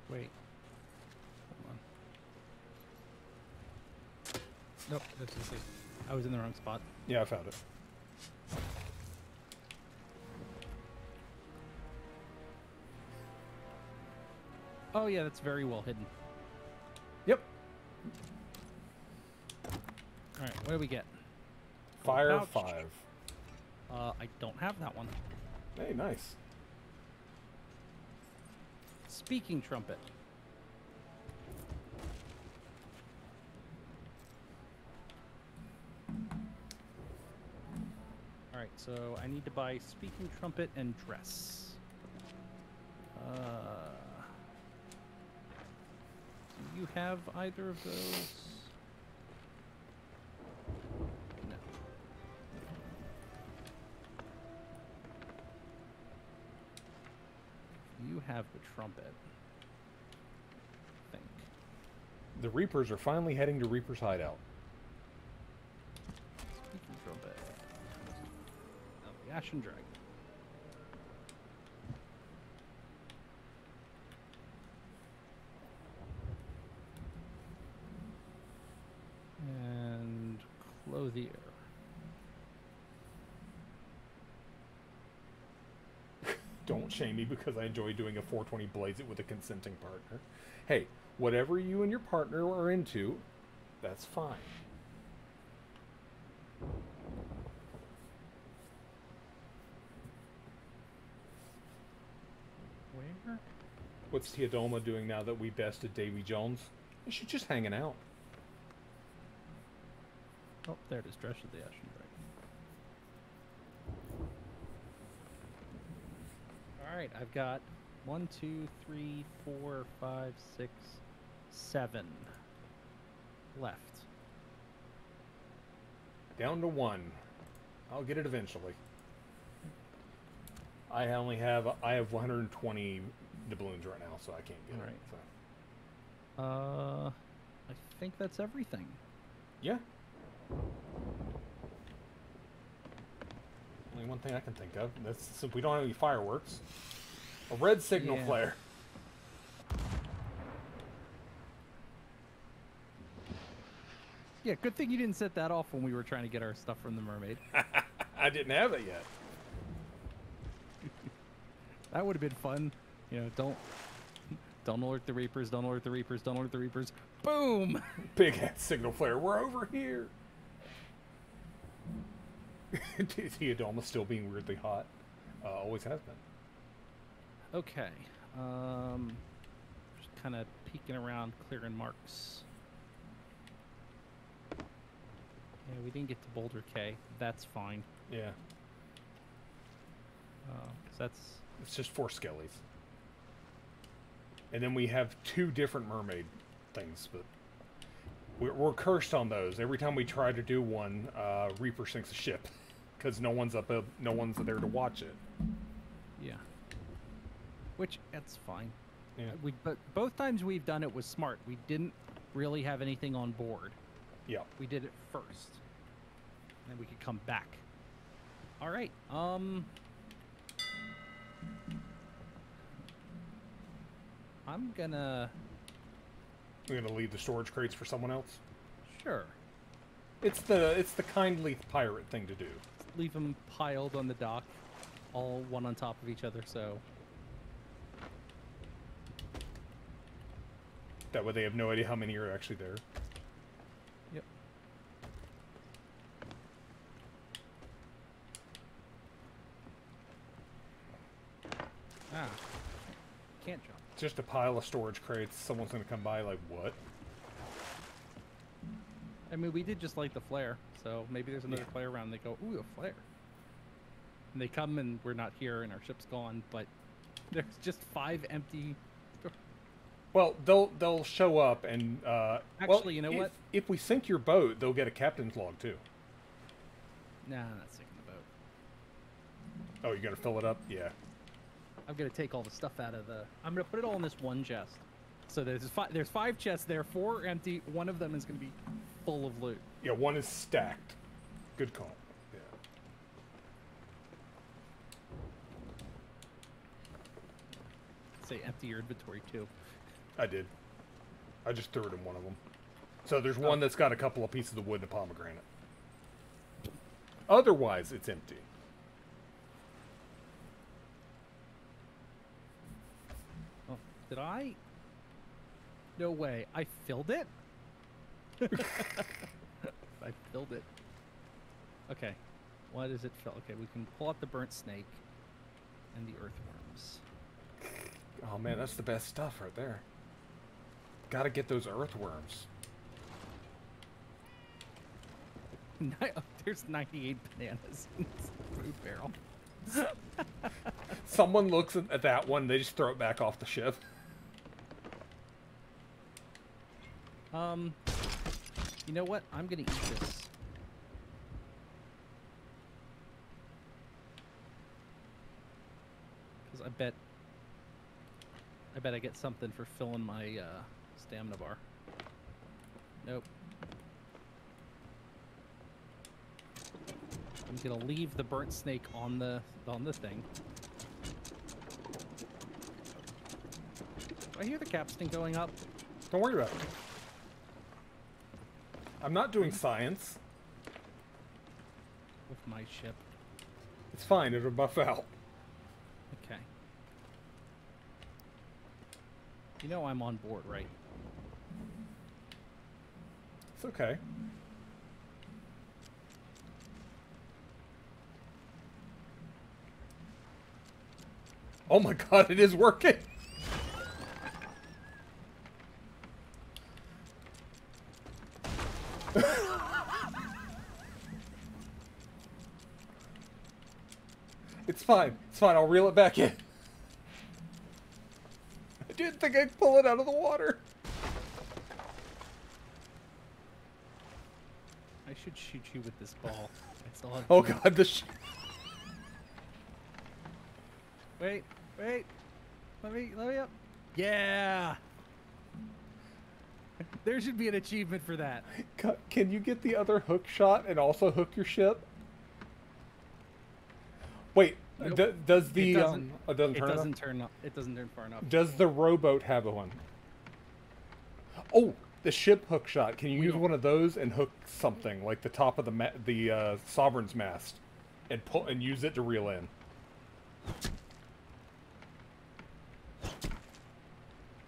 Wait. Hold on. Nope, that's just it. I was in the wrong spot. Yeah, I found it. Oh yeah, that's very well hidden. Yep. Alright, what do we get? Fire Pouch. 5. I don't have that one. Hey, nice. Speaking trumpet. Alright, so I need to buy speaking trumpet and dress. Do you have either of those. No. You have the trumpet. I think. The Reapers are finally heading to Reaper's Hideout. Speaking trumpet. Oh, the Ashen Dragon. And Clothier. Don't shame me because I enjoy doing a 420 Blaze It with a consenting partner. Hey, whatever you and your partner are into, that's fine. Where? What's Teodoma doing now that we bested Davy Jones? She's just hanging out. Oh, there it is. Dresh of the Ashen Dragon. Alright, I've got 1, 2, 3, 4, 5, 6, 7 left. Down to 1. I'll get it eventually. I have 120 doubloons right now, so I can't get Alright. it. So. I think that's everything. Yeah. Only one thing I can think of. That's since we don't have any fireworks. A red signal Yeah. flare. Yeah, good thing you didn't set that off when we were trying to get our stuff from the mermaid. I didn't have it yet. That would have been fun. You know, don't alert the Reapers, don't alert the Reapers, don't alert the Reapers. Boom! Big ass signal flare. We're over here. Teodoma still being weirdly hot. Always has been. Okay. Just kind of peeking around, clearing marks. Yeah, we didn't get to Boulder K. That's fine. Yeah. 'Cause that's... It's just 4 skellies. And then we have 2 different mermaid things, but we're cursed on those. Every time we try to do one, Reaper sinks a ship because no one's there to watch it. Yeah. Which, that's fine. Yeah. But both times we've done it was smart. We didn't really have anything on board. Yeah. We did it first. And then we could come back. All right. I'm gonna... We're gonna leave the storage crates for someone else. Sure. It's the kindly pirate thing to do. Leave them piled on the dock, all one on top of each other, so... That way they have no idea how many are actually there. Yep. Ah. Can't jump. Just a pile of storage crates. Someone's gonna come by like, what? I mean, we did just light the flare, so maybe there's another flare around. And they go, ooh, a flare. And they come and we're not here and our ship's gone, but there's just 5 empty... Well, they'll show up and Actually, you know what? If we sink your boat, they'll get a captain's log too. Nah, I'm not sinking the boat. Oh, you're gonna fill it up? Yeah. I'm gonna take all the stuff out of the... I'm gonna put it all in this one chest. So there's 5 chests there, 4 are empty. One of them is gonna be full of loot. Yeah, one is stacked. Good call. Yeah. Say empty your inventory too. I did. I just threw it in one of them. So there's one that's got a couple of pieces of wood and a pomegranate. Otherwise, it's empty. Oh, did I? No way. I filled it? I filled it. Okay. What does it fill? Okay, we can pull out the burnt snake and the earthworms. Oh man, that's the best stuff right there. Gotta get those earthworms. There's 98 bananas in this food barrel. Someone looks at that one, they just throw it back off the ship. You know what? I'm gonna eat this. Because I bet I get something for filling my stamina bar. Nope. I'm gonna leave the burnt snake on the thing. Do I hear the capstan going up? Don't worry about it. I'm not doing science. With my ship. It's fine. It'll buff out. Okay. You know I'm on board, right? It's okay. Oh my god, it is working! It's fine. It's fine. I'll reel it back in. I didn't think I'd pull it out of the water. I should shoot you with this ball. I still have Oh two. god, this. Wait. Let me up. Yeah. There should be an achievement for that. Can you get the other hook shot and also hook your ship? Wait, Nope. does the It doesn't, it doesn't it turn doesn't enough? turn up. It doesn't turn far enough. Does the rowboat have one? Oh, the ship hook shot. Can you use one of those and hook something like the top of the Sovereign's mast, and pull and use it to reel in?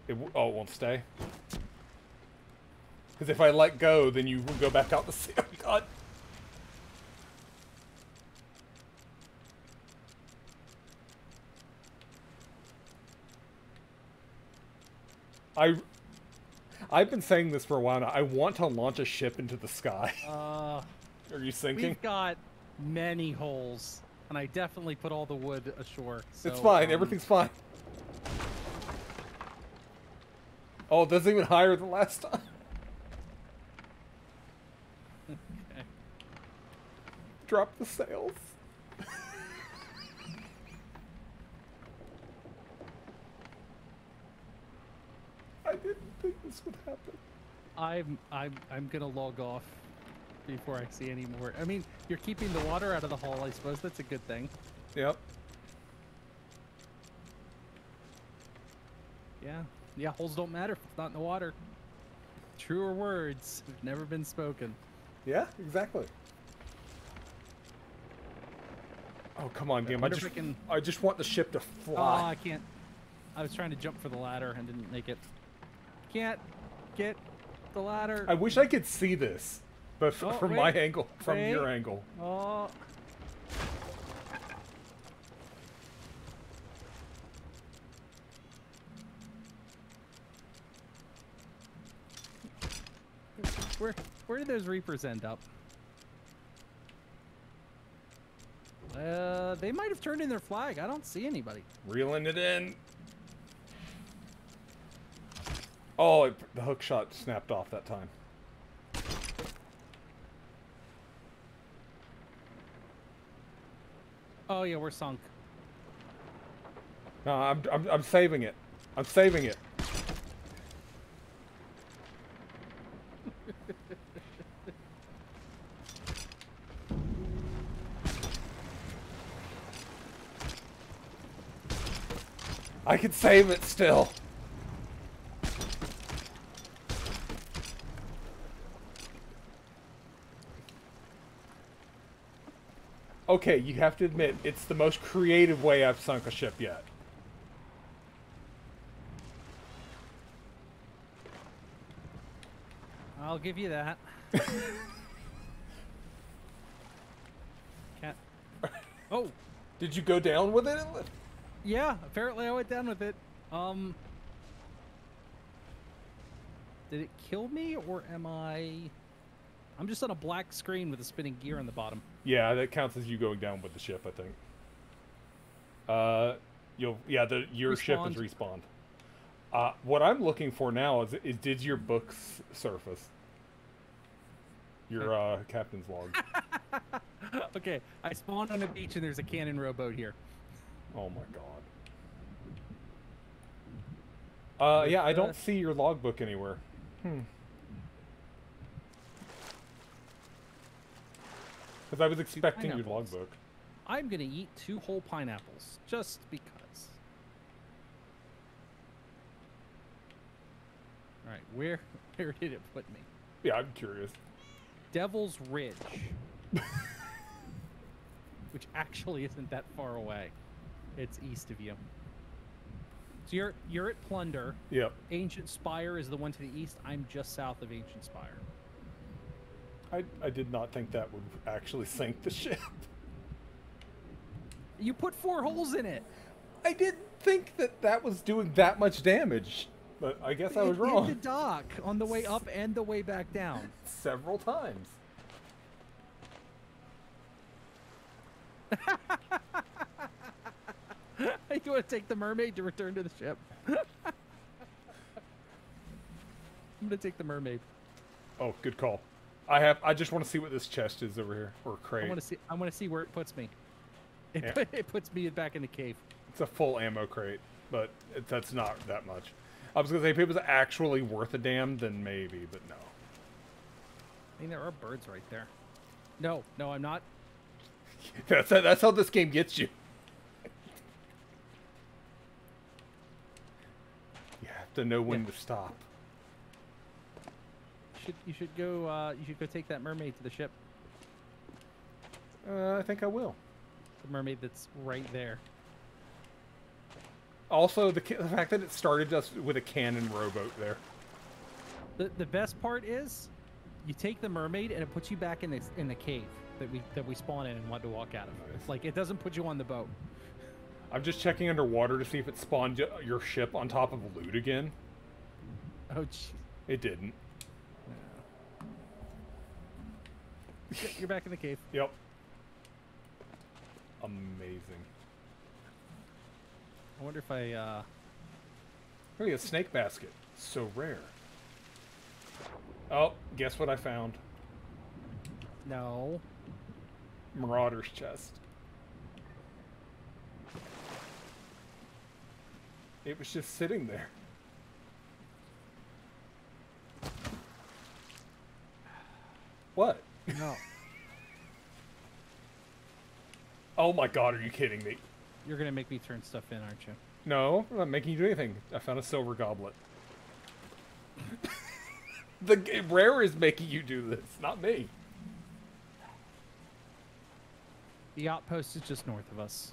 It won't stay. Because if I let go, then you will go back out to sea. Oh god. I've been saying this for a while now. I want to launch a ship into the sky. Are you sinking? We've got many holes, and I definitely put all the wood ashore. So, It's fine. Everything's fine. Oh, it doesn't even higher than last time. Okay. Drop the sails. I didn't think this would happen. I'm gonna log off before I see any more. I mean, you're keeping the water out of the hull. I suppose that's a good thing. Yep. Yeah, holes don't matter if it's not in the water. Truer words have never been spoken. Yeah, exactly. Oh, come on, game. wonder if I can- I just want the ship to Oh, fly. I can't. I was trying to jump for the ladder and didn't make it. Can't get the ladder. I wish I could see this, but Oh, from wait, my angle, from your wait. angle. Oh. Where did those Reapers end up? They might have turned in their flag. I don't see anybody. Reeling it in. Oh, the hook shot snapped off that time. Oh yeah, we're sunk. No, I'm saving it. I'm saving it. I can save it still. Okay, you have to admit, it's the most creative way I've sunk a ship yet. I'll give you that. Cat. Oh, Did you go down with it? yeah. Apparently, I went down with it. Did it kill me, or am I? I'm just on a black screen with a spinning gear on the bottom. Yeah, that counts as you going down with the ship, I think. Your ship is Respawned. respawned. What I'm looking for now is did your books surface? Your captain's log. Okay, I spawned on a beach and there's a cannon rowboat here. Oh my god. Yeah, I don't see your logbook anywhere. Because I was expecting your pineapples. logbook. I'm gonna eat 2 whole pineapples just because. All right, where did it put me? Yeah, I'm curious. Devil's Ridge, which actually isn't that far away. It's east of you. So you're at Plunder. Yep. Ancient Spire is the one to the east. I'm just south of Ancient Spire. I did not think that would actually sink the ship. You put 4 holes in it. I didn't think that was doing that much damage, but I guess I was In wrong. the dock on the way up and the way back down. Several times. You want to take the mermaid to return to the ship? I'm gonna take the mermaid. Oh, good call. I just want to see what this chest is over here, or crate. I want to see where it puts me. Yeah. It puts me back in the cave. It's a full ammo crate, but that's not that much. I was gonna say if it was actually worth a damn, then maybe, but no. I mean, there are birds right there. No, I'm not. That's how this game gets you. You have to know when to stop. You should go take that mermaid to the ship. I think I will. The mermaid that's right there. Also, the fact that it started us with a cannon rowboat there. The best part is, you take the mermaid and it puts you back in the cave that we spawn in and want to walk out of. Nice. Like, it doesn't put you on the boat. I'm just checking underwater to see if it spawned your ship on top of loot again. Oh, jeez. It didn't. You're back in the cave. Yep. Amazing. I wonder if I, Oh, a snake basket. So rare. Oh, guess what I found? No. Marauder's chest. It was just sitting there. What? No. Oh my god, are you kidding me? You're gonna make me turn stuff in, aren't you? No, I'm not making you do anything. I found a silver goblet. The rare is making you do this, not me. The outpost is just north of us.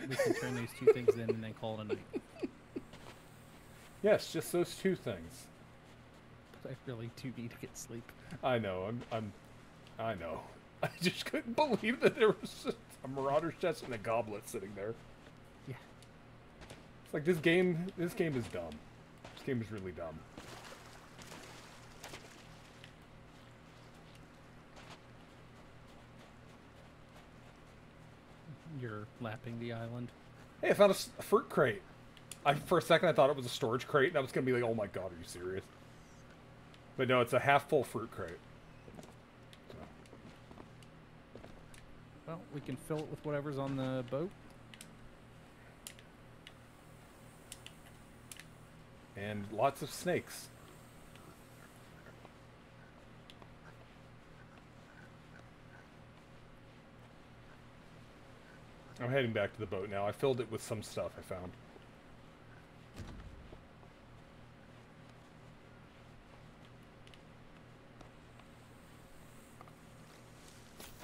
We can turn these 2 things in and then call it a night. Yes, just those 2 things. But I really do need to get sleep. I know. I know. I just couldn't believe that there was just a Marauder's chest and a goblet sitting there. Yeah. It's like this game is dumb. This game is really dumb. You're lapping the island. Hey, I found a fruit crate. For a second I thought it was a storage crate, and I was gonna be like, "Oh my god, are you serious?" But no, it's a half-full fruit crate. So. Well, we can fill it with whatever's on the boat. And lots of snakes. I'm heading back to the boat now. I filled it with some stuff I found.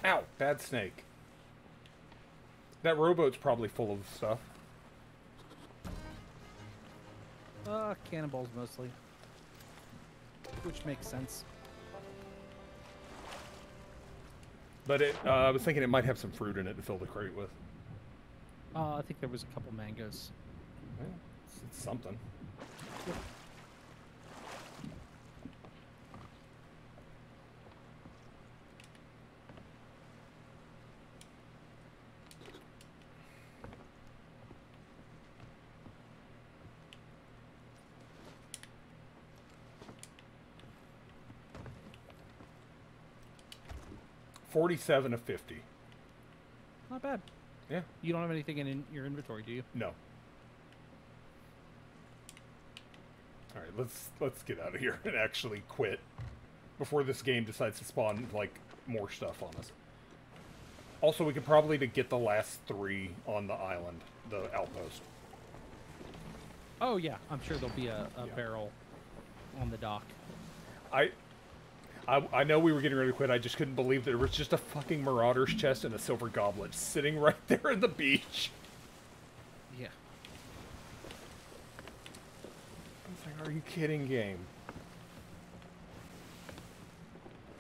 Ow! Bad snake. That rowboat's probably full of stuff. Cannonballs mostly. Which makes sense. But I was thinking it might have some fruit in it to fill the crate with. I think there was a couple mangoes. Well, it's something. 47 of 50. Not bad. Yeah. You don't have anything in your inventory, do you? No. All right, let's get out of here and actually quit before this game decides to spawn like more stuff on us. Also, we could probably get the last 3 on the island, the outpost. Oh yeah, I'm sure there'll be a Yeah. barrel on the dock. I know we were getting ready to quit. I just couldn't believe that there was just a fucking Marauder's chest and a silver goblet sitting right there in the beach. Yeah. I was like, are you kidding, game?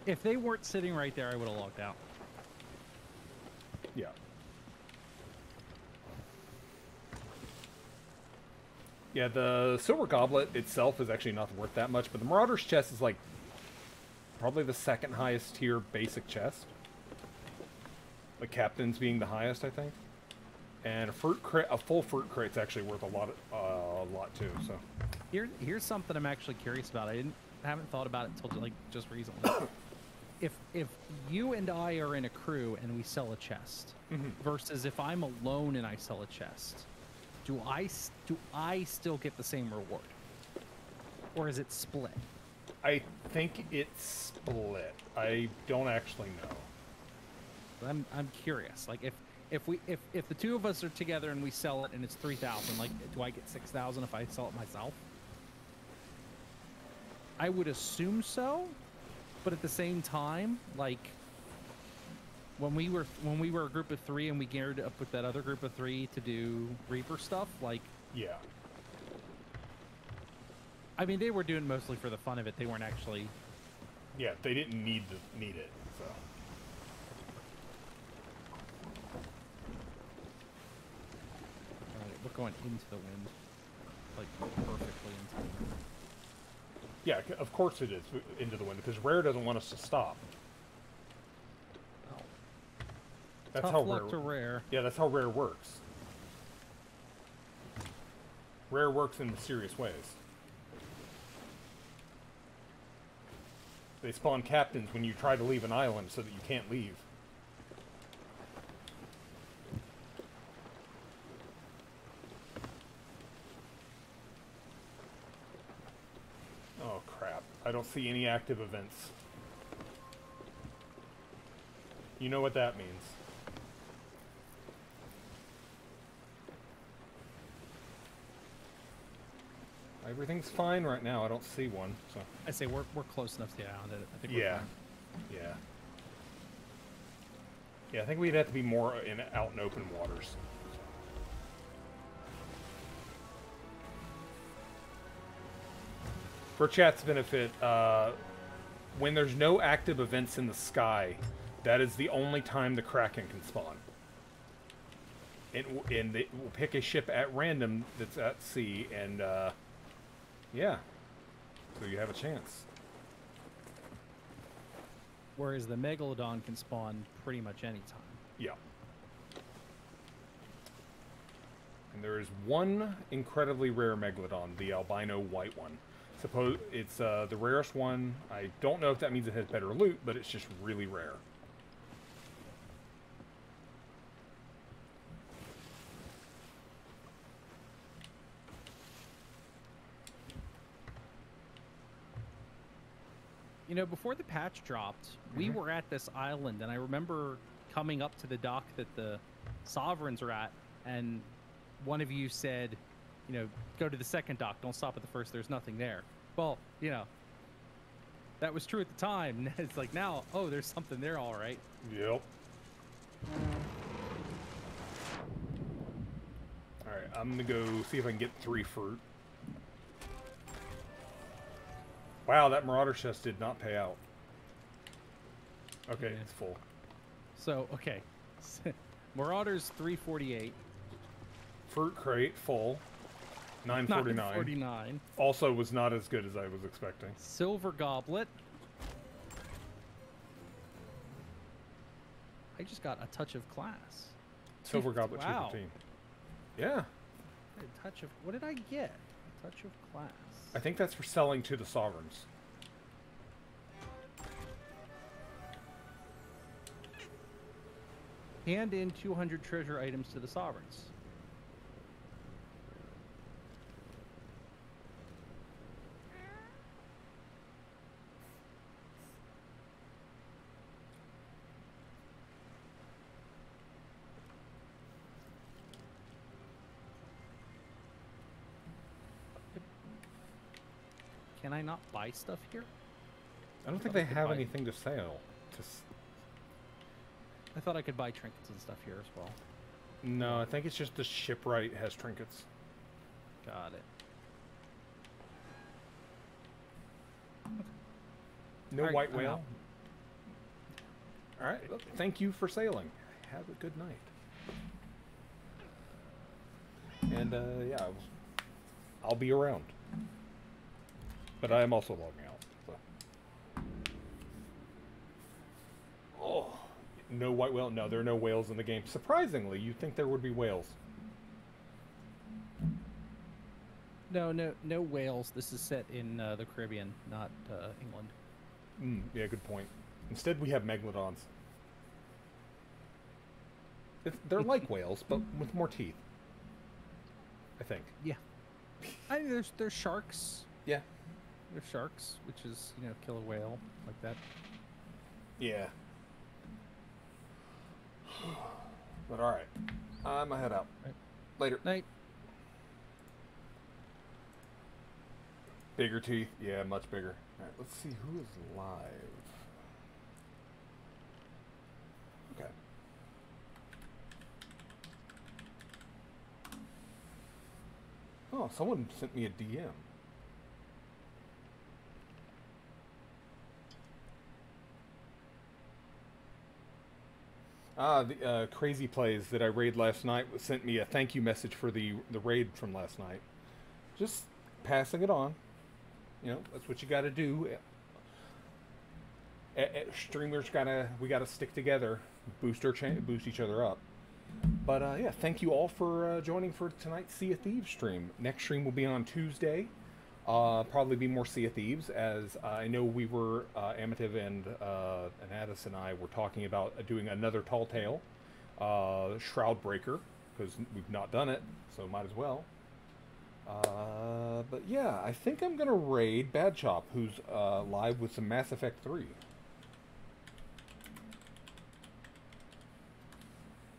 If they weren't sitting right there, I would have logged out. Yeah. Yeah, the silver goblet itself is actually not worth that much, but the Marauder's chest is like probably the second highest tier basic chest. The captain's being the highest, I think. And a full fruit crate's actually worth a lot too. So Here's something I'm actually curious about. I haven't thought about it until like just recently. If you and I are in a crew and we sell a chest, versus if I'm alone and I sell a chest, do I still get the same reward, or is it split? I think it's split. I don't actually know. I'm curious. Like if the two of us are together and we sell it and it's 3,000, like do I get 6,000 if I sell it myself? I would assume so, but at the same time, like when we were a group of 3 and we geared up with that other group of 3 to do Reaper stuff, like Yeah. I mean they were doing it mostly for the fun of it. They weren't actually. Yeah, they didn't need it, so. We're going into the wind, like perfectly into the wind. Yeah, of course it is into the wind because Rare doesn't want us to stop. Oh. That's Tough how luck to Rare. Yeah, that's how Rare works. Rare works in mysterious ways. They spawn captains when you try to leave an island so that you can't leave. Oh crap. I don't see any active events. You know what that means. Everything's fine right now. I don't see one. So. I say we're close enough to the island. I think we're Yeah. fine. Yeah. Yeah, I think we'd have to be more out in open waters. For chat's benefit, when there's no active events in the sky, that is the only time the Kraken can spawn. And it will pick a ship at random that's at sea, and yeah, so you have a chance. Whereas the Megalodon can spawn pretty much any time. Yeah. And there is one incredibly rare Megalodon, the albino white one. Suppose it's the rarest one. I don't know if that means it has better loot, but it's just really rare. You know, before the patch dropped, we were at this island, and I remember coming up to the dock that the Sovereigns are at, and one of you said, you know, go to the second dock, don't stop at the first, there's nothing there. Well, you know, that was true at the time. It's like now, oh, there's something there, all right. Yep. Alright, I'm gonna go see if I can get 3 fruit. Wow, that Marauder chest did not pay out. Okay, Yeah. it's full. So, okay. Marauders 348. Fruit crate, full. 949. 949. Also was not as good as I was expecting. Silver Goblet. I just got a touch of class. Silver Goblet Wow. 215. Yeah. A touch of, what did I get? A touch of class. I think that's for selling to the Sovereigns. Hand in 200 treasure items to the sovereigns. Can I not buy stuff here? I don't think they have anything to sell. Just I thought I could buy trinkets and stuff here as well. no, I think it's just the shipwright has trinkets. Got it. No Alright, white I'm whale. out. All right. Well, thank you for sailing. Have a good night. And yeah, I'll be around. But I am also logging out. So. Oh, no white whale. No, there are no whales in the game. Surprisingly, you'd think there would be whales. No Wales. This is set in the Caribbean, not England. Yeah, good point. Instead, we have megalodons. They're like whales, but with more teeth. I think. Yeah. I mean, there's sharks. Yeah. There's sharks, which is, kill a whale like that. Yeah. But all right, I'm gonna head out. Right. Later. Night. Bigger teeth. Yeah, much bigger. All right, let's see who is live. Okay. Oh, someone sent me a DM. The Crazy Plays that I raid last night sent me a thank you message for the raid from last night. Just passing it on. That's what you got to do. Streamers we gotta stick together, boost each other up. But yeah, thank you all for joining for tonight's Sea of Thieves stream. Next stream will be on Tuesday. Probably be more Sea of Thieves, as I know we were Amativ and Addis and I were talking about doing another Tall Tale, Shroudbreaker, because we've not done it, so might as well. But yeah, I think I'm gonna raid Bad Chop, who's live with some Mass Effect 3.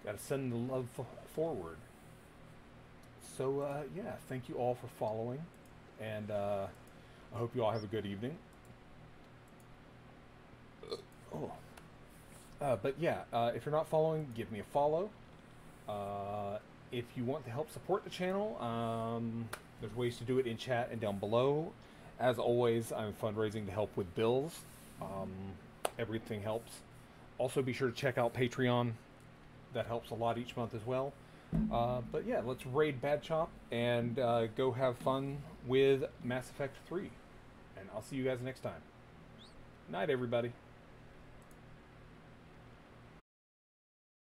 Gotta send the love forward. So yeah, thank you all for following. And I hope you all have a good evening. But yeah, if you're not following, give me a follow. If you want to help support the channel, there's ways to do it in chat and down below. As always, I'm fundraising to help with bills. Everything helps. Also, be sure to check out Patreon. That helps a lot each month as well. But yeah, let's raid Bad Chop and go have fun with Mass Effect 3. And I'll see you guys next time. Night, everybody.